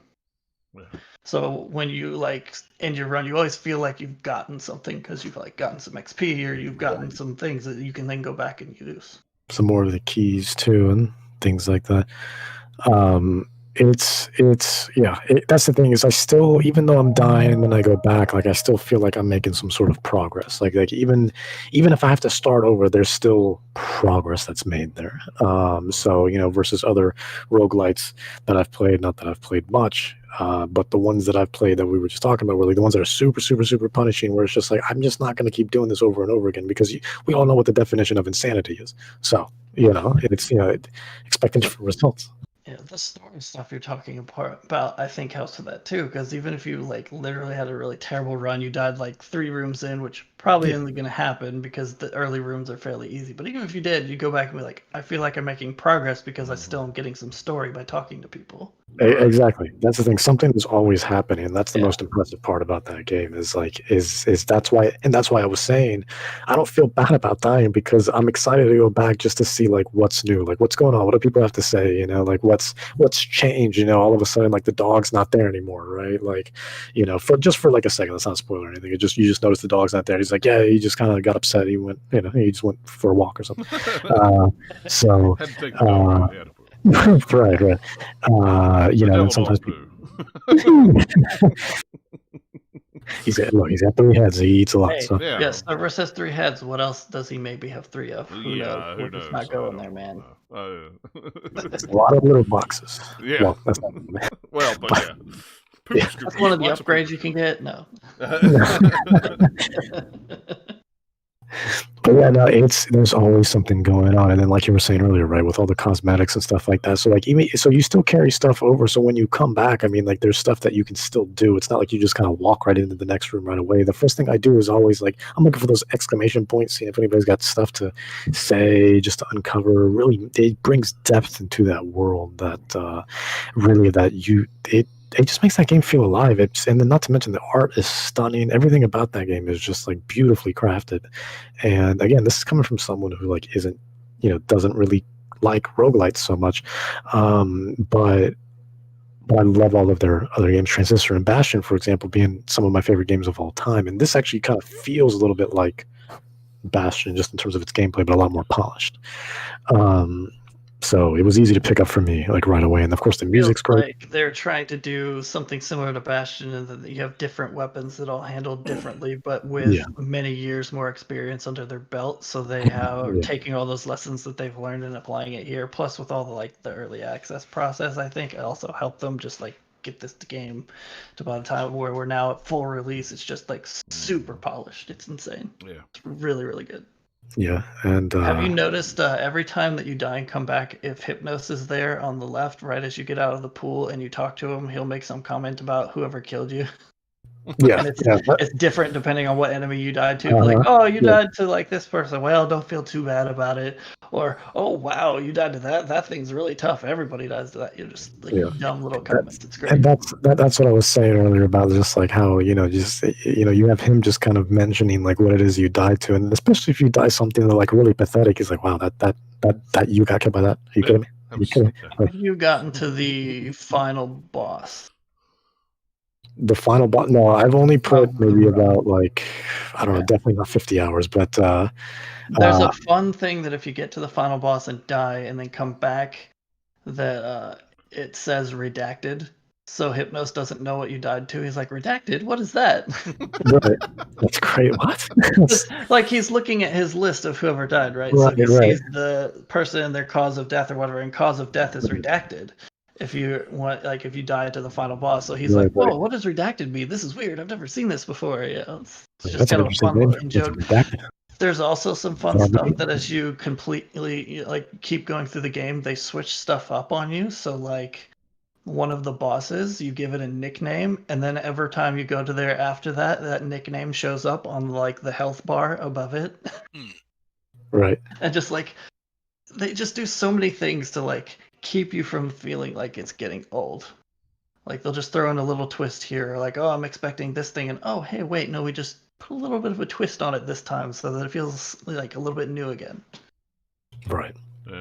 Yeah. So when you like end your run, you always feel like you've gotten something because you've like gotten some XP, or you've gotten some things that you can then go back and use. Some more of the keys too, and things like that. It's that's the thing, is I still, even though I'm dying and then I go back, like I still feel like I'm making some sort of progress. Like even if I have to start over, there's still progress that's made there. So versus other roguelites that I've played, not that I've played much, but the ones that I've played that we were just talking about were like the ones that are super, super, super punishing, where it's just like, I'm just not going to keep doing this over and over again, because we all know what the definition of insanity is. So, it's, expecting different results. Yeah, the story stuff you're talking about, I think helps with that too, because even if you like literally had a really terrible run, you died like 3 rooms in, which probably isn't going to happen because the early rooms are fairly easy. But even if you did, you go back and be like, I feel like I'm making progress because I still am getting some story by talking to people. Exactly. That's the thing. Something is always happening. And that's the most impressive part about that game, is like, is that's why I was saying I don't feel bad about dying, because I'm excited to go back just to see like what's new, like what's going on, what do people have to say, like what's changed, all of a sudden, like the dog's not there anymore, right? Like, for like a second, that's not a spoiler or anything. You just notice the dog's not there. He's like, yeah, he just kind of got upset. He went, he just went for a walk or something. So had to take the dog. right. And sometimes he's got 3 heads. He eats a lot. Hey, so yes, Cerberus has 3 heads. What else does he maybe have 3 of? Who knows? Who We're knows? just not going there, man. It's a lot of little boxes. Yeah. Well, that's not, but yeah. That's one of the upgrades you can get. No. But yeah, no, there's always something going on, and then like you were saying earlier, right, with all the cosmetics and stuff like that. So like so you still carry stuff over. So when you come back, I mean, like there's stuff that you can still do. It's not like you just kind of walk right into the next room right away. The first thing I do is always like, I'm looking for those exclamation points, seeing if anybody's got stuff to say, just to uncover. Really, it brings depth into that world that really it just makes that game feel alive. And then not to mention the art is stunning. Everything about that game is just like beautifully crafted. And again, this is coming from someone who like isn't, doesn't really like roguelites so much. But I love all of their other games, Transistor and Bastion, for example, being some of my favorite games of all time. And this actually kind of feels a little bit like Bastion, just in terms of its gameplay, but a lot more polished. So it was easy to pick up for me, like right away. And of course, the music's great. Like they're trying to do something similar to Bastion, and that you have different weapons that all handle differently, but with many years more experience under their belt. So they have taking all those lessons that they've learned and applying it here. Plus, with all the early access process, I think it also helped them just like get this game to by the time where we're now at full release. It's just like super polished. It's insane. Yeah, it's really, really good. Yeah, and have you noticed every time that you die and come back, if Hypnos is there on the left, right as you get out of the pool and you talk to him, he'll make some comment about whoever killed you. yeah, And it's yeah, it's different depending on what enemy you died to. Like, oh, you died to like this person. Well, don't feel too bad about it. Or, oh wow, you died to that. That thing's really tough. Everybody dies to that. You're just like dumb little comments. It's great. And that's what I was saying earlier about just like how just you have him just kind of mentioning like what it is you died to, and especially if you die something like really pathetic, he's like, wow, that you got killed by that. Are you kidding me? Are you kidding me? Have you gotten to the final boss? The final boss? No, I've only put maybe about like I don't know, definitely not 50 hours, but there's a fun thing that if you get to the final boss and die and then come back, that it says redacted. So Hypnos doesn't know what you died to. He's like, redacted? What is that? Right. That's great. What? Like he's looking at his list of whoever died, right? Right, So he right. sees the person and their cause of death or whatever, and cause of death is redacted. If you want, like, if you die to the final boss, so he's like, "Whoa, what does redacted mean? This is weird. I've never seen this before." Yeah, it's just kind of a fun looking joke. There's also some fun stuff that as you completely like keep going through the game, they switch stuff up on you. So like one of the bosses, you give it a nickname, and then every time you go to there after that, that nickname shows up on like the health bar above it. Right. And just like they just do so many things to like keep you from feeling like it's getting old. Like they'll just throw in a little twist here, like, oh, I'm expecting this thing, and oh, hey, wait, no, we just put a little bit of a twist on it this time so that it feels like a little bit new again. Right.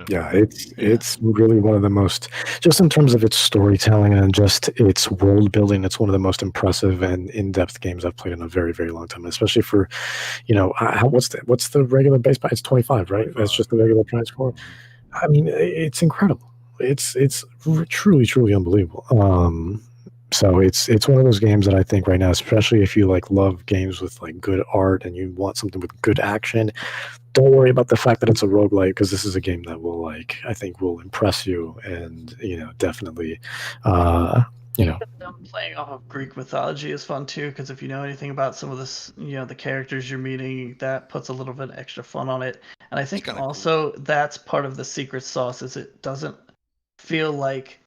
Yeah, it's really one of the most, just in terms of its storytelling and just its world building, it's one of the most impressive and in-depth games I've played in a very, very long time, especially for, what's the regular base price? It's 25, right? 25. That's just the regular price for it. I mean, it's incredible. It's truly, truly unbelievable. So it's one of those games that I think right now, especially if you like love games with like good art and you want something with good action, don't worry about the fact that it's a roguelike, because this is a game that will I think will impress you and definitely Them playing off of Greek mythology is fun too, because if you know anything about some of this, the characters you're meeting, that puts a little bit extra fun on it. And I think also that's part of the secret sauce, is it doesn't feel like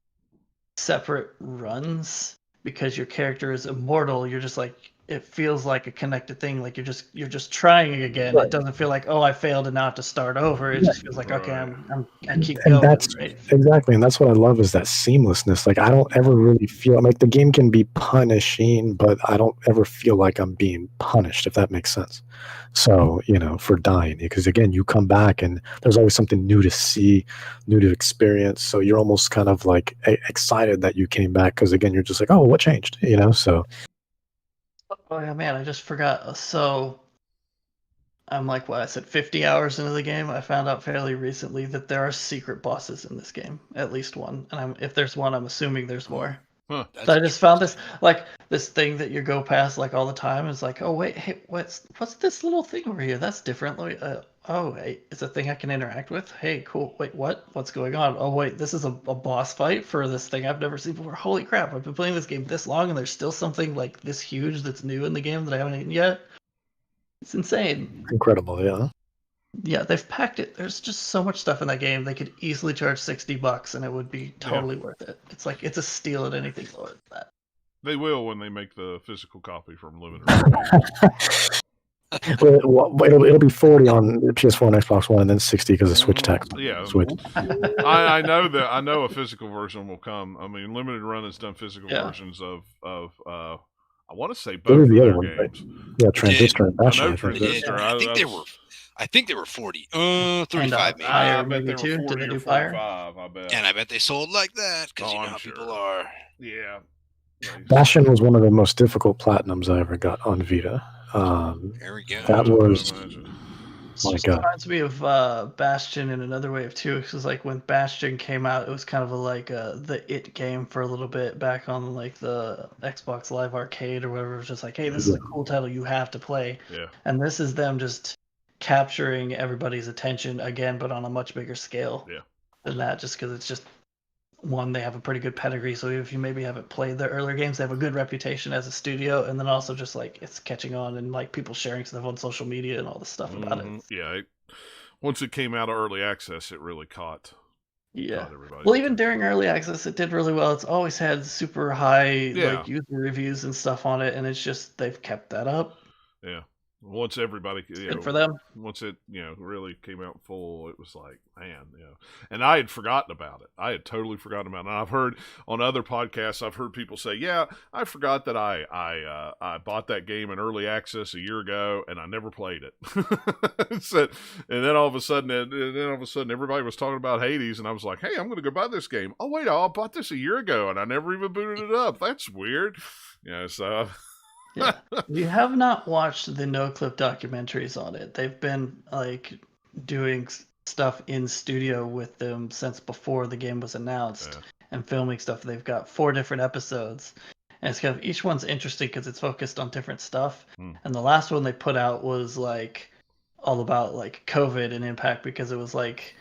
separate runs because your character is immortal. You're just like, it feels like a connected thing. Like you're just trying again. Right. It doesn't feel like, oh, I failed and now I have to start over. It just feels like, okay, I keep going. That's right? Exactly, and that's what I love, is that seamlessness. Like I don't ever really feel like the game can be punishing, but I don't ever feel like I'm being punished, if that makes sense. So for dying, because again, you come back and there's always something new to see, new to experience. So you're almost kind of like excited that you came back, because again, you're just like, oh, what changed? So. Oh yeah, man, I just forgot. So I'm like, what I said, 50 hours into the game. I found out fairly recently that there are secret bosses in this game, at least one. And if there's one, I'm assuming there's more. Huh. So I just found this thing that you go past like all the time. Is like, oh wait, hey, what's this little thing over here? That's different. Oh wait, it's a thing I can interact with. Hey, cool. Wait, what's going on? Oh wait, this is a boss fight for this thing I've never seen before. Holy crap! I've been playing this game this long, and there's still something like this huge that's new in the game that I haven't eaten yet. It's insane. Incredible, yeah. Yeah, they've packed it. There's just so much stuff in that game. They could easily charge $60 and it would be totally worth it. It's like, it's a steal at anything lower than that. They will when they make the physical copy from Limited. It'll be 40 on PS4 and Xbox One, and then 60 because of Switch tax. Yeah, Switch. I know that. I know a physical version will come. I mean, Limited Run has done physical versions of I want to say both of their games. Right? Yeah, Transistor and Bastion. I know Transistor. I think they were 40. 35 maybe. I bet they were 40 or 45. I bet. And I bet they sold like that because how people are. Yeah. Bastion was one of the most difficult platinums I ever got on Vita. There we go. That was. It reminds me of Bastion in another way of too, because like when Bastion came out, it was kind of the it game for a little bit back on like the Xbox Live Arcade or whatever. It was just like, hey, this is a cool title you have to play. Yeah. And this is them just capturing everybody's attention again, but on a much bigger scale. Yeah. Than that, just because it's just one, they have a pretty good pedigree. So if you maybe haven't played their earlier games, they have a good reputation as a studio. And then also just like it's catching on and like people sharing stuff on social media and all this stuff about it. Yeah. Once it came out of early access, it really caught everybody. Well, even during early access, it did really well. It's always had super high like user reviews and stuff on it. And it's just they've kept that up. Yeah. Once everybody, good for them. Once it, really came out full, it was like, man, And I had forgotten about it. I had totally forgotten about it. And I've heard on other podcasts, I've heard people say, "Yeah, I forgot that I bought that game in early access a year ago, and I never played it." And then all of a sudden, everybody was talking about Hades, and I was like, "Hey, I'm going to go buy this game." Oh wait, I bought this a year ago, and I never even booted it up. That's weird. So. Yeah. You have not watched the No Clip documentaries on it. They've been like doing stuff in studio with them since before the game was announced and filming stuff. They've got 4 different episodes, and it's kind of each one's interesting because it's focused on different stuff. And the last one they put out was like all about like COVID and impact because it was like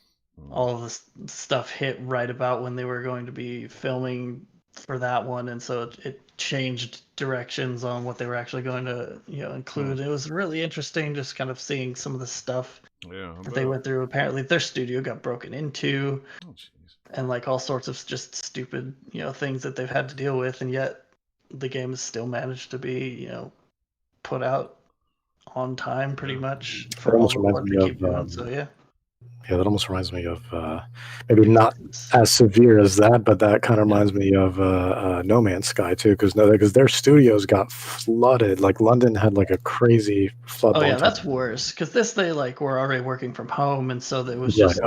all of this stuff hit right about when they were going to be filming for that one, and so it changed directions on what they were actually going to include. It was really interesting just kind of seeing some of the stuff that they went through. Apparently their studio got broken into and like all sorts of just stupid things that they've had to deal with, and yet the game has still managed to be put out on time pretty much for all the work they keep doing. So yeah, that almost reminds me of maybe not as severe as that, but that kind of reminds me of No Man's Sky too, because their studios got flooded. Like London had like a crazy flood. Oh yeah, that's worse because they like were already working from home, and so it was just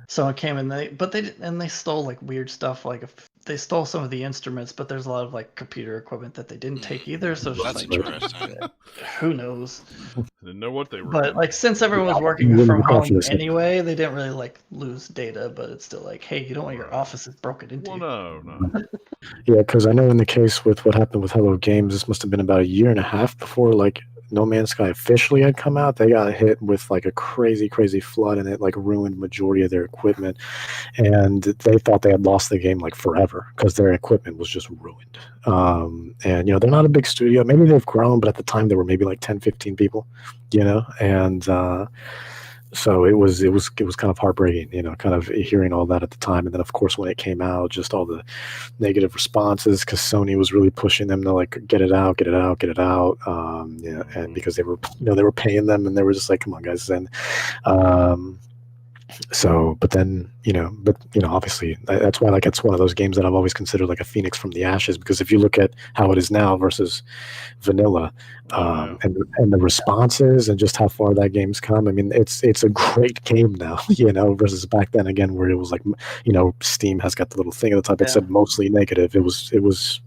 someone came and they stole like weird stuff. Like they stole some of the instruments, but there's a lot of like computer equipment that they didn't take either. So that's interesting. Who knows? Didn't know what they were. But like since everyone was working from home anyway, they didn't really like lose data. But it's still like, hey, you don't want your offices broken into. Well, no. Yeah, because I know in the case with what happened with Hello Games, this must have been about 1.5 years before like No Man's Sky officially had come out. They got hit with like a crazy flood, and it like ruined majority of their equipment, and they thought they had lost the game like forever because their equipment was just ruined. And they're not a big studio. Maybe they've grown, but at the time they were maybe like 10-15 people, and so it was kind of heartbreaking, kind of hearing all that at the time. And then of course when it came out, just all the negative responses because Sony was really pushing them to like get it out. And because they were paying them, and they were just like, come on guys. And but then obviously that's why like it's one of those games that I've always considered like a phoenix from the ashes, because if you look at how it is now versus vanilla, and the responses and just how far that game's come, I mean it's a great game now, versus back then again where it was like Steam has got the little thing at the top. It said mostly negative. It was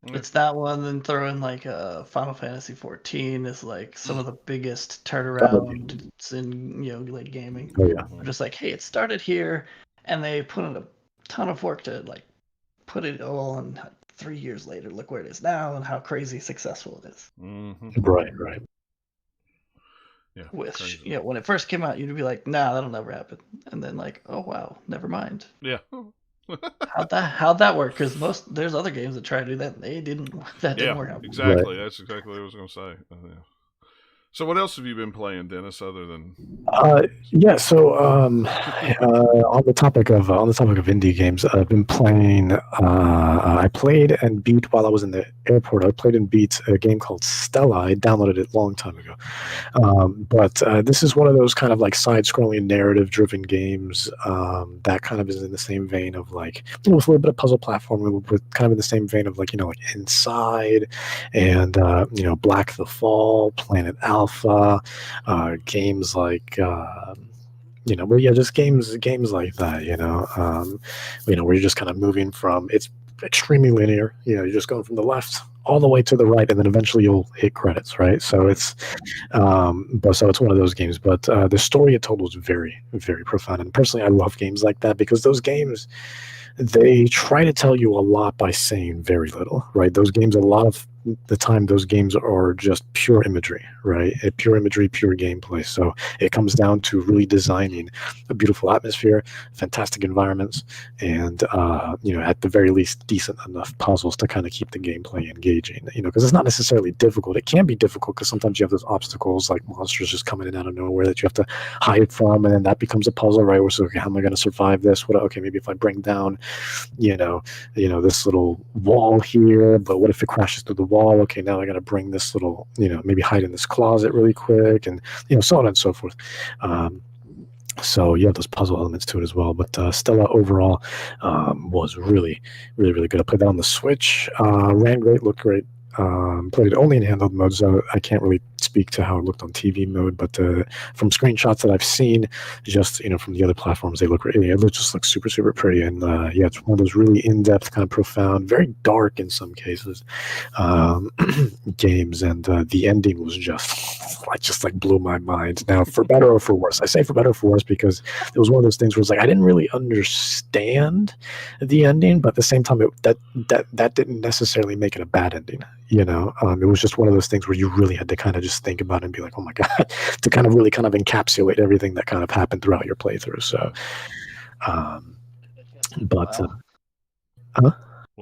It's that one, then throw in like Final Fantasy 14 is like some of the biggest turnarounds in like gaming. Oh yeah. Just like, hey, it started here, and they put in a ton of work to like put it all, and 3 years later, look where it is now and how crazy successful it is. Right. Yeah. Which when it first came out, you'd be like, nah, that'll never happen, and then like, oh wow, never mind. Yeah. How'd that work? Because there's other games that try to do that, and didn't work out. Exactly. Right. That's exactly what I was going to say. So what else have you been playing, Dennis, other than? So on the topic of indie games, I've been playing. I played and beat while I was in the airport. I played and beat a game called Stella. I downloaded it a long time ago, but this is one of those kind of like side-scrolling, narrative-driven games that kind of is in the same vein of like with a little bit of puzzle platforming, with kind of in the same vein of like like Inside and Black the Fall, Planet Alpha. Games like just games like that, where you're just kind of moving from, it's extremely linear, you're just going from the left all the way to the right, and then eventually you'll hit credits, right? So it's it's one of those games, but the story it told was very, very profound, and personally I love games like that because those games, they try to tell you a lot by saying very little, right? Those games, a lot of the time those games are just pure imagery, right? Pure imagery, pure gameplay. So it comes down to really designing a beautiful atmosphere, fantastic environments, and at the very least, decent enough puzzles to kind of keep the gameplay engaging. Because it's not necessarily difficult. It can be difficult because sometimes you have those obstacles like monsters just coming in out of nowhere that you have to hide from, and then that becomes a puzzle, right? Where so, okay, how am I going to survive this? Okay, maybe if I bring down, this little wall here, but what if it crashes through the wall? Okay, now I got to bring this little, maybe hide in this closet really quick, and so on and so forth. So you have those puzzle elements to it as well. But Stella overall was really, really, really good. I played that on the Switch. Ran great, looked great. Played it only in handheld mode, so I can't really speak to how it looked on TV mode. But from screenshots that I've seen, just from the other platforms, they look really. It just looks super, super pretty. And it's one of those really in-depth, kind of profound, very dark in some cases games. And the ending was just blew my mind. Now, for better or for worse, I say for better or for worse because it was one of those things where it's like I didn't really understand the ending, but at the same time, that didn't necessarily make it a bad ending. It was just one of those things where you really had to kind of just think about it and be like, oh my God, to kind of really kind of encapsulate everything that kind of happened throughout your playthrough. So,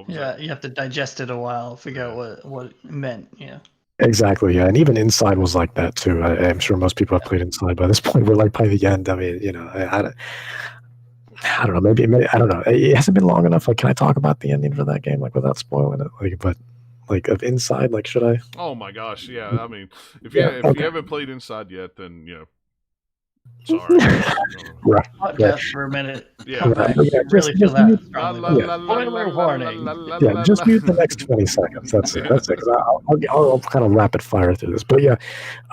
yeah, you have to digest it a while, figure out what it meant. Yeah. Exactly, yeah, and even Inside was like that too. I'm sure most people have played Inside by this point. We're like by the end. I mean, I don't know. Maybe I don't know. It hasn't been long enough. Like, can I talk about the ending for that game, like without spoiling it? Of Inside, like, should I? Oh my gosh, yeah. I mean, if you haven't played Inside yet, then sorry. Right. Podcast for a minute. Yeah. Come back. Really feel that strongly. Spoiler warning. Yeah, just mute the next 20 seconds. That's it. That's it. 'Cause I'll kind of rapid fire through this. But yeah,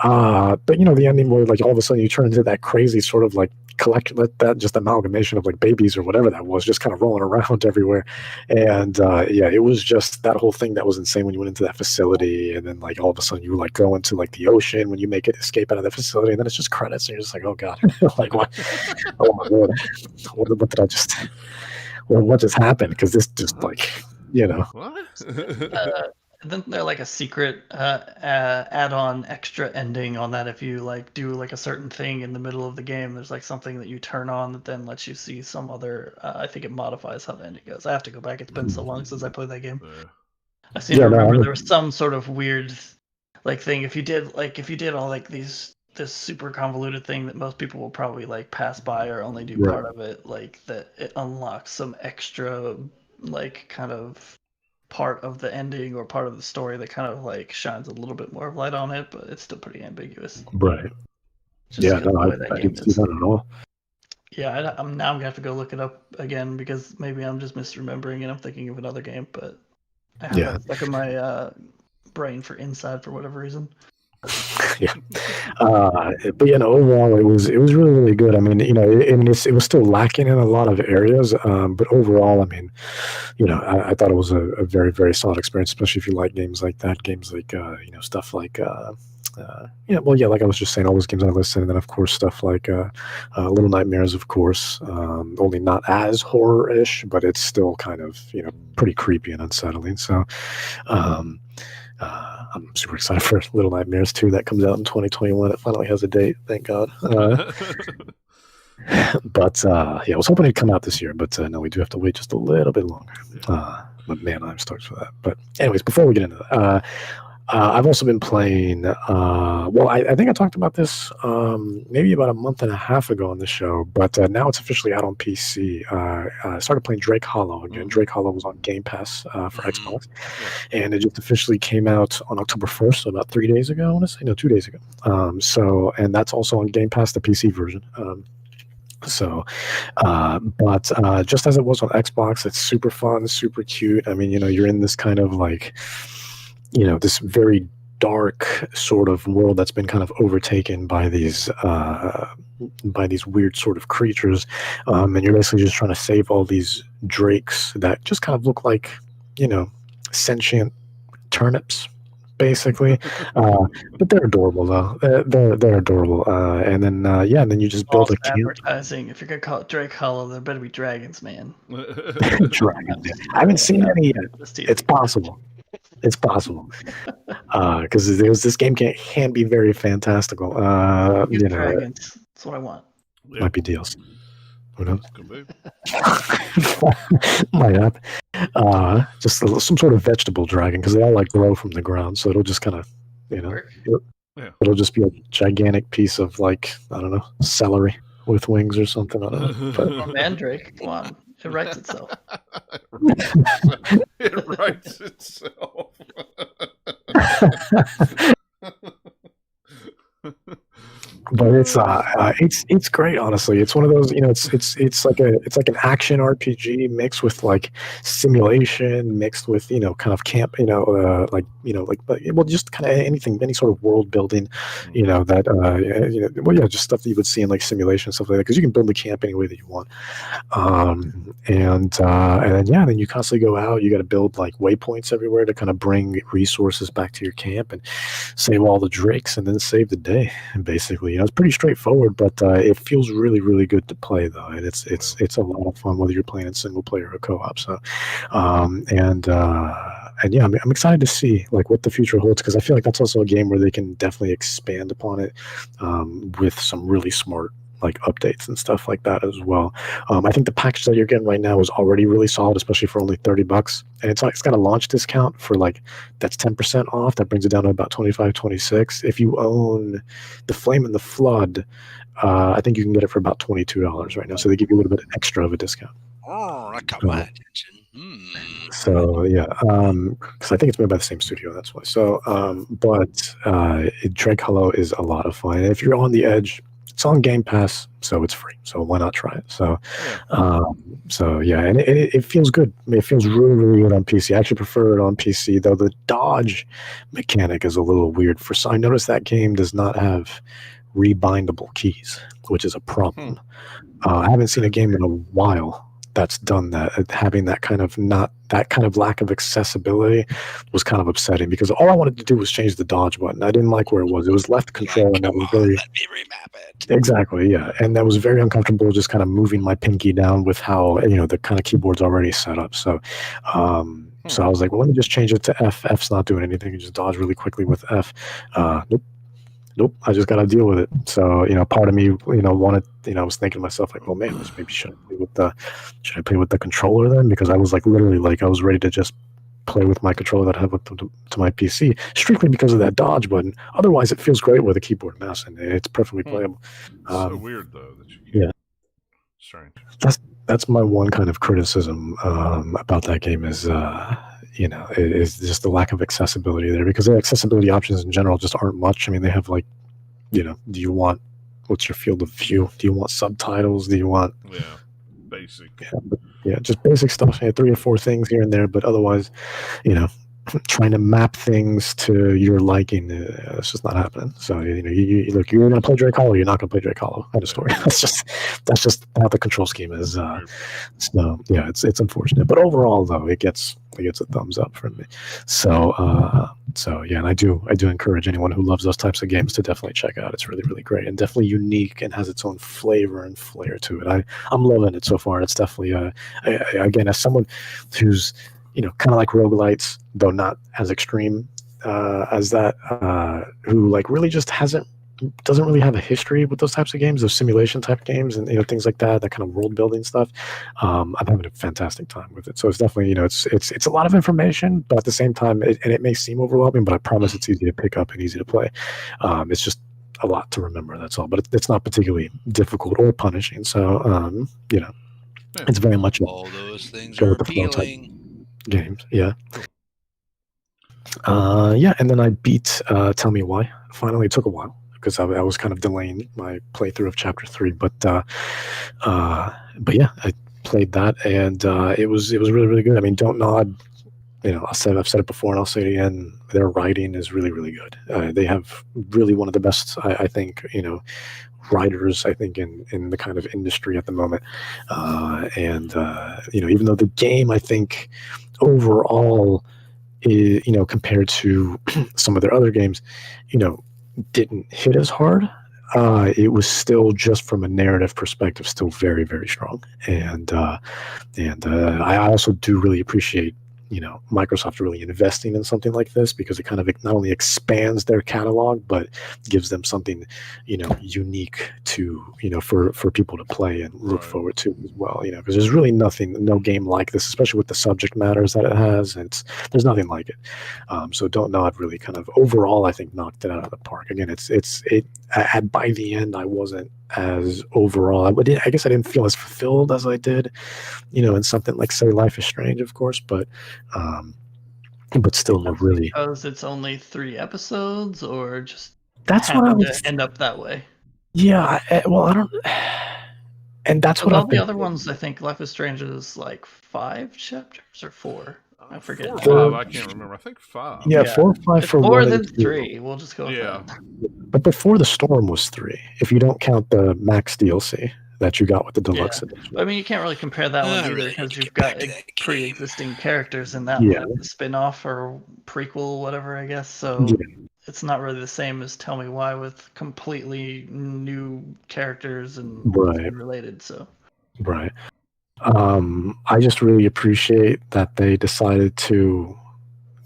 the ending where like all of a sudden you turn into that crazy sort of like that just amalgamation of like babies or whatever that was, just kind of rolling around everywhere. And it was just that whole thing that was insane when you went into that facility, and then like all of a sudden you like go into like the ocean when you make it escape out of the facility, and then it's just credits, and you're just like, oh God, like what? Oh my Lord, what did I just? What just happened? Because this just like What? Isn't there like a secret add-on extra ending on that if you like do like a certain thing in the middle of the game? There's like something that you turn on that then lets you see some other. I think it modifies how the ending goes. I have to go back. It's been so long since I played that game. I seem to remember there was some sort of weird like thing. If you did all like this super convoluted thing that most people will probably like pass by or only do part of it, like that it unlocks some extra like kind of part of the ending or part of the story that kind of like shines a little bit more of light on it, but it's still pretty ambiguous. Right. I didn't see that at all. Yeah, I'm gonna have to go look it up again because maybe I'm just misremembering and I'm thinking of another game, but I have that stuck in my brain for Inside for whatever reason. Yeah, but overall it was really, really good. I mean, it was still lacking in a lot of areas, but overall, I mean, I thought it was a very, very solid experience, especially if you like games like that, games like stuff like like I was just saying, all those games I listed, and then of course stuff like Little Nightmares, of course, only not as horror-ish, but it's still kind of pretty creepy and unsettling. So. I'm super excited for Little Nightmares 2 that comes out in 2021. It finally has a date, thank God. But I was hoping it'd come out this year, but no, we do have to wait just a little bit longer. But man, I'm stoked for that. But anyways, before we get into that, I've also been playing. I think I talked about this maybe about a month and a half ago on the show, but now it's officially out on PC. I started playing Drake Hollow again. Mm-hmm. Drake Hollow was on Game Pass for Xbox, and it just officially came out on October 1st, so about 3 days ago. I want to say 2 days ago. And that's also on Game Pass, the PC version. But just as it was on Xbox, it's super fun, super cute. I mean, you're in this kind of like. This very dark sort of world that's been kind of overtaken by these weird sort of creatures, and you're basically just trying to save all these drakes that just kind of look like sentient turnips, basically. But they're adorable though. They're adorable. And then you just build a camp. Advertising. If you're gonna call it Drake Hollow, there better be dragons, man. Dragons. I haven't seen any yet. It's possible. It's possible. Because this game can be very fantastical. Dragons. That's what I want. Yeah. Might be deals. Who knows? Could be. Might happen. Just some sort of vegetable dragon, because they all like grow from the ground, so it'll just kind of, it'll just be a gigantic piece of, like, I don't know, celery with wings or something. I don't know. But, Or Mandrake. Come on. It writes itself. It writes itself. But it's great, honestly. It's one of those, it's like an action RPG mixed with like simulation, mixed with kind of camp, just kind of anything, any sort of world building, just stuff that you would see in like simulation, stuff like that, because you can build the camp any way that you want. And then you constantly go out. You got to build like waypoints everywhere to kind of bring resources back to your camp and save all the drakes and then save the day. And basically, it's pretty straightforward, but it feels really, really good to play though, and it's a lot of fun whether you're playing in single player or co-op. So, I'm excited to see like what the future holds, because I feel like that's also a game where they can definitely expand upon it with some really smart like updates and stuff like that as well. I think the package that you're getting right now is already really solid, especially for only $30, and it's got a launch discount for like that's 10% off. That brings it down to about 25, 26. If you own the Flame and the Flood, I think you can get it for about $22 right now. So they give you a little bit extra of a discount. Oh, that caught my attention. So yeah, because I think it's made by the same studio. That's why. So, Drake Hollow is a lot of fun. And if you're on the edge, it's on Game Pass, so it's free. So why not try it? So, and it feels good. It feels really, really good on PC. I actually prefer it on PC, though the dodge mechanic is a little weird. I noticed that game does not have rebindable keys, which is a problem. I haven't seen a game in a while that's done that. Having that kind of lack of accessibility was kind of upsetting, because all I wanted to do was change the dodge button. I didn't like where it was. It was left control, and that was very. Let me remap it. Exactly, yeah, and that was very uncomfortable. Just kind of moving my pinky down with how the kind of keyboard's already set up. So, so I was like, well, let me just change it to F. F's not doing anything. You just dodge really quickly with F. Nope. I just got to deal with it. So, part of me, wanted, I was thinking to myself, like, well, man, maybe should I play with the controller then? Because I was like, literally, like, I was ready to just play with my controller that I have to my PC, strictly because of that dodge button. Otherwise, it feels great with a keyboard and mouse, and it's perfectly playable. So weird though that you. Yeah. Strange. That's my one kind of criticism about that game is. Is just the lack of accessibility there, because the accessibility options in general just aren't much. I mean, they have like, what's your field of view? Do you want subtitles? Do you want basic? Just basic stuff. 3 or 4 things here and there, but otherwise, trying to map things to your liking, it's just not happening. So you look, you're going to play Drake Hollow, you're not going to play Drake Hollow. End of story. That's just how the control scheme is. So yeah, it's unfortunate, but overall though, it gets a thumbs up from me. So yeah, and I do encourage anyone who loves those types of games to definitely check it out. It's really, really great and definitely unique and has its own flavor and flair to it. I'm loving it so far. It's definitely again, as someone who's kind of like roguelites, though not as extreme as that, who like really just doesn't really have a history with those types of games, those simulation type games, and things like that kind of world building stuff. I'm having a fantastic time with it. So it's definitely it's a lot of information, but at the same time, it may seem overwhelming, but I promise it's easy to pick up and easy to play. It's just a lot to remember. That's all, but it's not particularly difficult or punishing. So it's very much all those things are appealing. Games, yeah. And then I beat Tell Me Why. Finally, it took a while because I was kind of delaying my playthrough of Chapter 3, but yeah, I played that, and it was really, really good. I mean, don't nod. I've said it before, and I'll say it again. Their writing is really, really good. They have really one of the best, I think, writers, I think, in the kind of industry at the moment. Even though the game, I think, overall, compared to some of their other games, didn't hit as hard. It was still, just from a narrative perspective, still very, very strong. And I also do really appreciate Microsoft really investing in something like this, because it kind of not only expands their catalog, but gives them something, unique to, for people to play and look forward to as well, because there's really no game like this, especially with the subject matters that it has. There's nothing like it. So Don't Nod really kind of overall, I think, knocked it out of the park. Again, by the end, I wasn't as overall. I guess I didn't feel as fulfilled as I did, in something like, say, Life is Strange, of course, but still, really. Because it's only 3 episodes, or just that's what I would end up that way. Yeah, well, I don't. And that's what all the other ones. I think Life is Strange is like 5 chapters or 4. I forget. 4 or 5. I can't remember. I think 5. Yeah, 4 or 5 it's for 4 one than and 2. 3. We'll just go with that. But Before the Storm was 3, if you don't count the Max DLC that you got with the deluxe edition. I mean, you can't really compare that one either, because you've got pre-existing characters in that one, spin-off or prequel, whatever, I guess. So it's not really the same as Tell Me Why, with completely new characters and related. So right. I just really appreciate that they decided to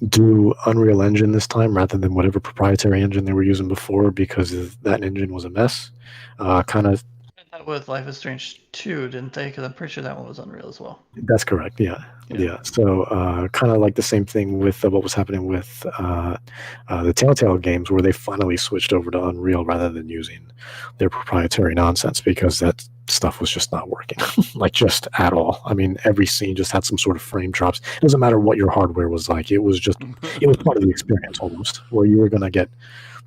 do Unreal Engine this time rather than whatever proprietary engine they were using before, because that engine was a mess. Kind of. With Life is Strange 2, didn't they? Because I'm pretty sure that one was Unreal as well. That's correct. Yeah. So kind of like the same thing with what was happening with the Telltale games, where they finally switched over to Unreal rather than using their proprietary nonsense, because that stuff was just not working, like, just at all. I mean, every scene just had some sort of frame drops. It doesn't matter what your hardware was like. It was part of the experience almost, where you were going to get,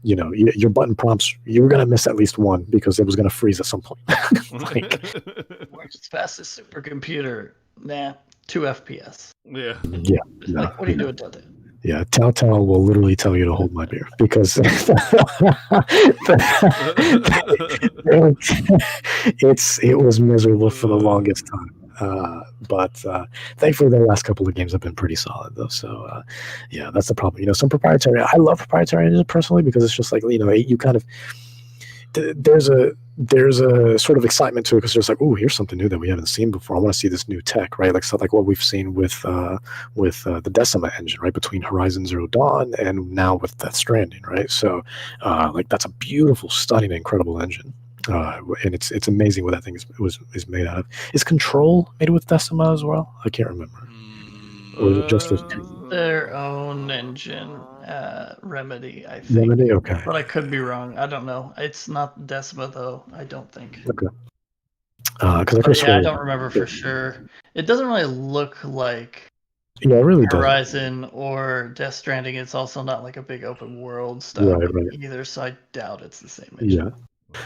your button prompts, you were going to miss at least one because it was going to freeze at some point. Works as fast as supercomputer. Nah, 2 FPS. Yeah. Like, what are you doing, Telltale? Yeah, Telltale will literally tell you to hold my beer, because it was miserable for the longest time. But thankfully, the last couple of games have been pretty solid, though. So that's the problem. Some proprietary. I love proprietary engines personally, because it's just like, you kind of, there's a sort of excitement to it, because there's like, oh, here's something new that we haven't seen before. I want to see this new tech, right? Like what we've seen with the Decima engine, right, between Horizon Zero Dawn and now with Death Stranding, right? So that's a beautiful, stunning, incredible engine. And it's amazing what that thing is made out of. Is Control made with Decima as well? I can't remember. Or is it just those two? Their own engine, Remedy, I think. Remedy, okay. But I could be wrong. I don't know. It's not Decima, though. I don't think. Okay. Because I don't remember for sure. It doesn't really look like it really Horizon or Death Stranding. It's also not like a big open world style either, so I doubt it's the same engine. Yeah.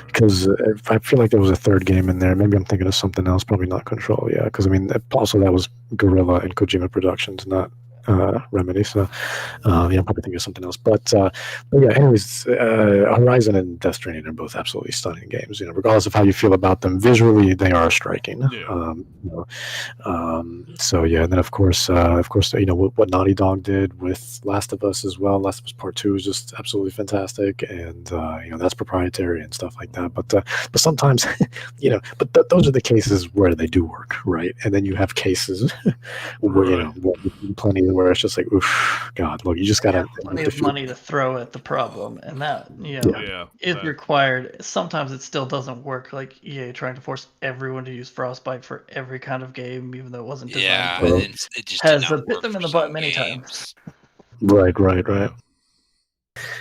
Because I feel like there was a third game in there. Maybe I'm thinking of something else. Probably not Control. Yeah, because I mean, also that was Guerrilla and Kojima Productions, not Remedy. So I'm probably thinking of something else. But yeah. Anyways, Horizon and Death Stranding are both absolutely stunning games. Regardless of how you feel about them, visually they are striking. Yeah. So yeah, and then of course, what Naughty Dog did with Last of Us as well. Last of Us Part 2 is just absolutely fantastic, and that's proprietary and stuff like that. But sometimes, those are the cases where they do work, right? And then you have cases where plenty where it's just like, oof, God, look, you just gotta plenty of money to throw at the problem, and that is required. Sometimes it still doesn't work, like EA trying to force everyone to use Frostbite for every kind of game, even though it wasn't designed. Yeah, and it just has bit them in the butt many times. Right.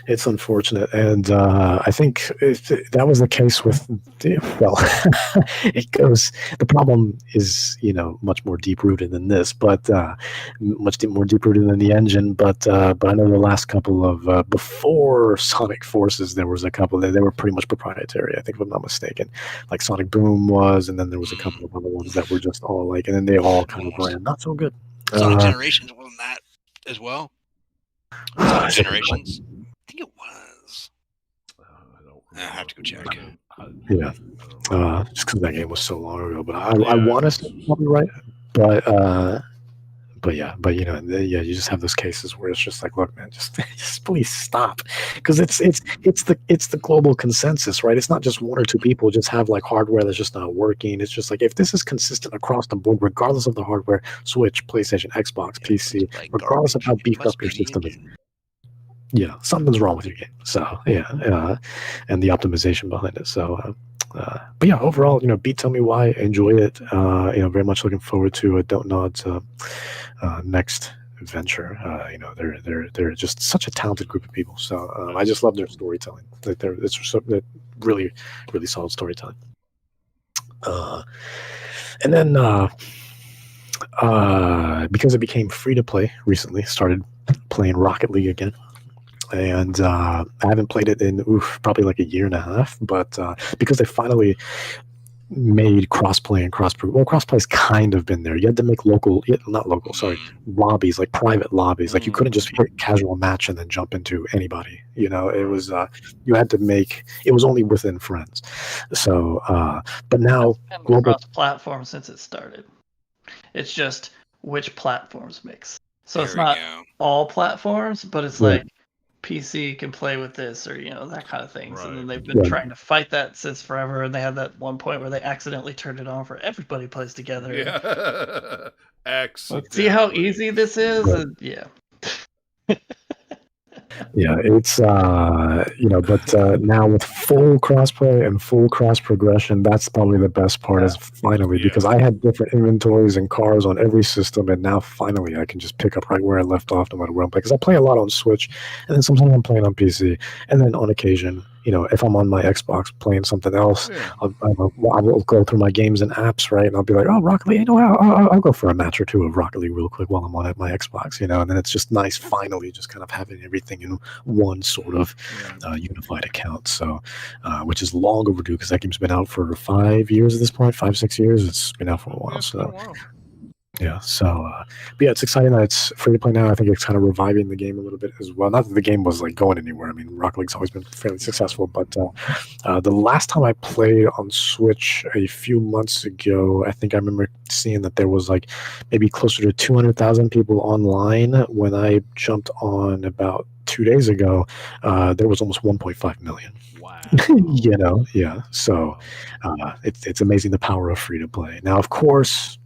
It's unfortunate, and I think that was the case with. Well, it goes. The problem is, much more deep rooted than this, but much more deep rooted than the engine. But I know the last couple of before Sonic Forces, there was a couple that they were pretty much proprietary. I think, if I'm not mistaken, like Sonic Boom was, and then there was a couple of other ones that were just all like, and then they all kind of ran not so good. Sonic Generations wasn't that as well? Sonic Generations. I think it was. I have to go check. Yeah, just because that game was so long ago. But I want to say probably right. But you just have those cases where it's just like, look, man, just please stop, because it's the global consensus, right? It's not just one or two people just have like hardware that's just not working. It's just like, if this is consistent across the board, regardless of the hardware, Switch, PlayStation, Xbox, PC, regardless of how beefed up your system is, something's wrong with your game. So and the optimization behind it. So. But yeah, overall, Beat Tell Me Why, enjoy it. Very much looking forward to Don't Nod's next venture. They're just such a talented group of people. So I just love their storytelling. They're really, really solid storytelling. And then because it became free to play recently, started playing Rocket League again. And I haven't played it in probably like a year and a half, but because they finally made crossplay and crossplay's kind of been there. You had to make lobbies, like private lobbies. Like you couldn't just hit casual match and then jump into anybody. It was you had to make. It was only within friends. So, but now global cross-platform since it started. It's just which platforms mix. So it's not all platforms, but it's like PC can play with this, or that kind of things. Right. And then they've been trying to fight that since forever, and they had that one point where they accidentally turned it on for everybody plays together. Yeah. Accidentally. See how easy this is? Right. And, yeah. Yeah, it's but now with full crossplay and full cross progression, that's probably the best part. Is finally, because I had different inventories and cars on every system, and now finally I can just pick up right where I left off, no matter where I'm playing. Because I play a lot on Switch, and then sometimes I'm playing on PC, and then on occasion, if I'm on my Xbox playing something else, I will go through my games and apps, right? And I'll be like, oh, Rocket League, I'll go for a match or two of Rocket League real quick while I'm on my Xbox, and then it's just nice finally just kind of having everything in one sort of unified account. So, which is long overdue, because that game's been out for 5 years at this point, 5-6 years. It's been out for a while. Yeah, so but yeah, it's exciting that it's free to play now. I think it's kind of reviving the game a little bit as well. Not that the game was like going anywhere. I mean, Rocket League's always been fairly successful, but the last time I played on Switch a few months ago, I think I remember seeing that there was like maybe closer to 200,000 people online. When I jumped on about 2 days ago, there was almost 1.5 million. Wow. Yeah. So it's amazing the power of free to play. Now, of course,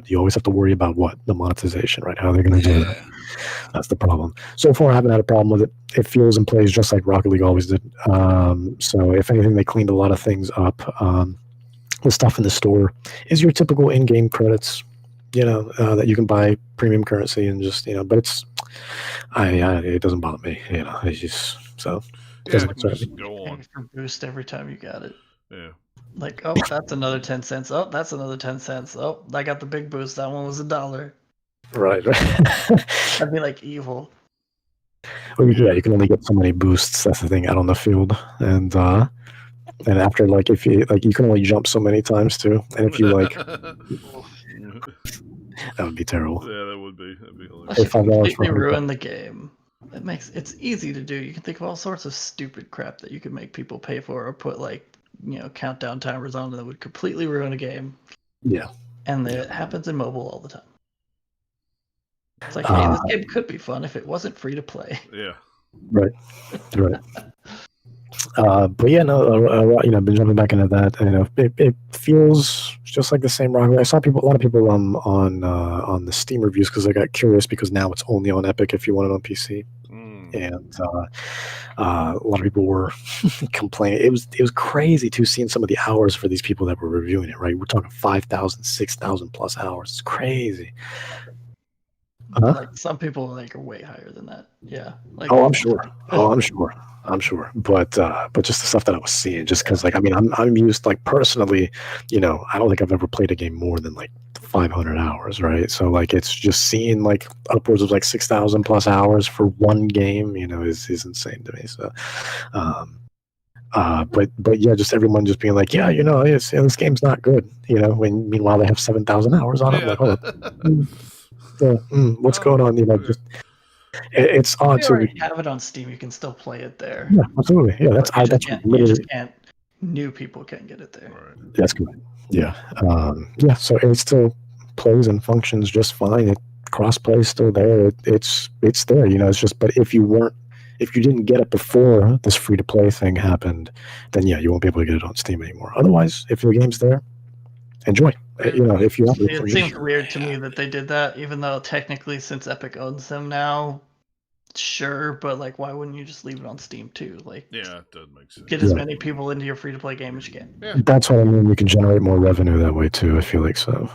you always have to worry about the monetization, right? How they're going to do that. That's the problem. So far, I haven't had a problem with it. It feels and plays just like Rocket League always did. So if anything, they cleaned a lot of things up. The stuff in the store is your typical in-game credits, that you can buy premium currency and just, but it's, it doesn't bother me, it's just, so. Just go on. For boost every time you got it. Yeah. Like, oh, that's another 10 cents. Oh, that's another 10 cents. Oh, I got the big boost. That one was $1. Right. That'd be like evil. Well, you can only get so many boosts. That's the thing out on the field, and after, like, if you you can only jump so many times too. And if you that would be terrible. Yeah, that would be. That'd be hilarious. If completely ruin the game. It's easy to do. You can think of all sorts of stupid crap that you could make people pay for, or put countdown timers on that would completely ruin a game. Yeah. And it happens in mobile all the time. It's like, hey, this game could be fun if it wasn't free to play. Yeah. Right. But yeah, I've been jumping back into that. It feels just like the same Rocket. I saw a lot of people on the Steam reviews, because I got curious, because now it's only on Epic if you want it on PC. And a lot of people were complaining. It was crazy too, seeing some of the hours for these people that were reviewing it. Right, we're talking 5,000, 6,000 plus hours. It's crazy. Like some people are way higher than that. Yeah. I'm sure. But just the stuff that I was seeing, just because I'm used, personally, I don't think I've ever played a game more than 500 hours, right? So it's just seeing upwards of 6,000 plus hours for one game, is insane to me. So, but yeah, just everyone just being this game's not good, when meanwhile they have 7,000 hours on it. Hold up. What's going on? Just it's odd. If you already have it on Steam, you can still play it there. Yeah, absolutely. Yeah, you just can't. New people can't get it there. Right. That's good. Yeah. So it still plays and functions just fine. It crossplay is still there. It's there. It's just, but if you didn't get it before this free to play thing happened, then yeah, you won't be able to get it on Steam anymore. Otherwise, if the game's there, enjoy. If you have it seems weird to me that they did that, even though technically, since Epic owns them now, sure, but like, why wouldn't you just leave it on Steam too? Like, yeah, it does make sense. Get as many people into your free to play game as you can. Yeah. That's what I mean. You can generate more revenue that way too. I feel like so,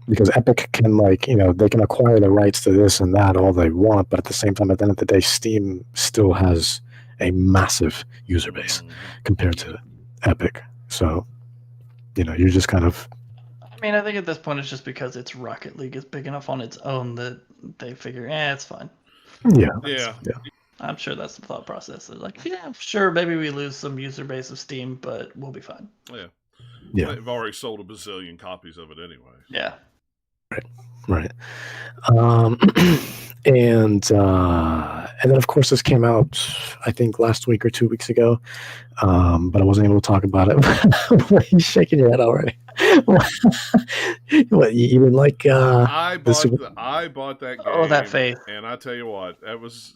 because Epic can they can acquire the rights to this and that all they want, but at the same time, at the end of the day, Steam still has a massive user base compared to Epic. So, you're just kind of. I mean, I think at this point it's just because it's Rocket League is big enough on its own that they figure, it's fine. Yeah. I'm sure that's the thought process. They're like, yeah, sure, maybe we lose some user base of Steam, but we'll be fine. Yeah. They've already sold a bazillion copies of it anyway. Yeah. Right. And then of course this came out, I think last week or 2 weeks ago, but I wasn't able to talk about it. Why are you shaking your head already? What, you even like? I bought that game. Oh, that faith! And I tell you what, that was.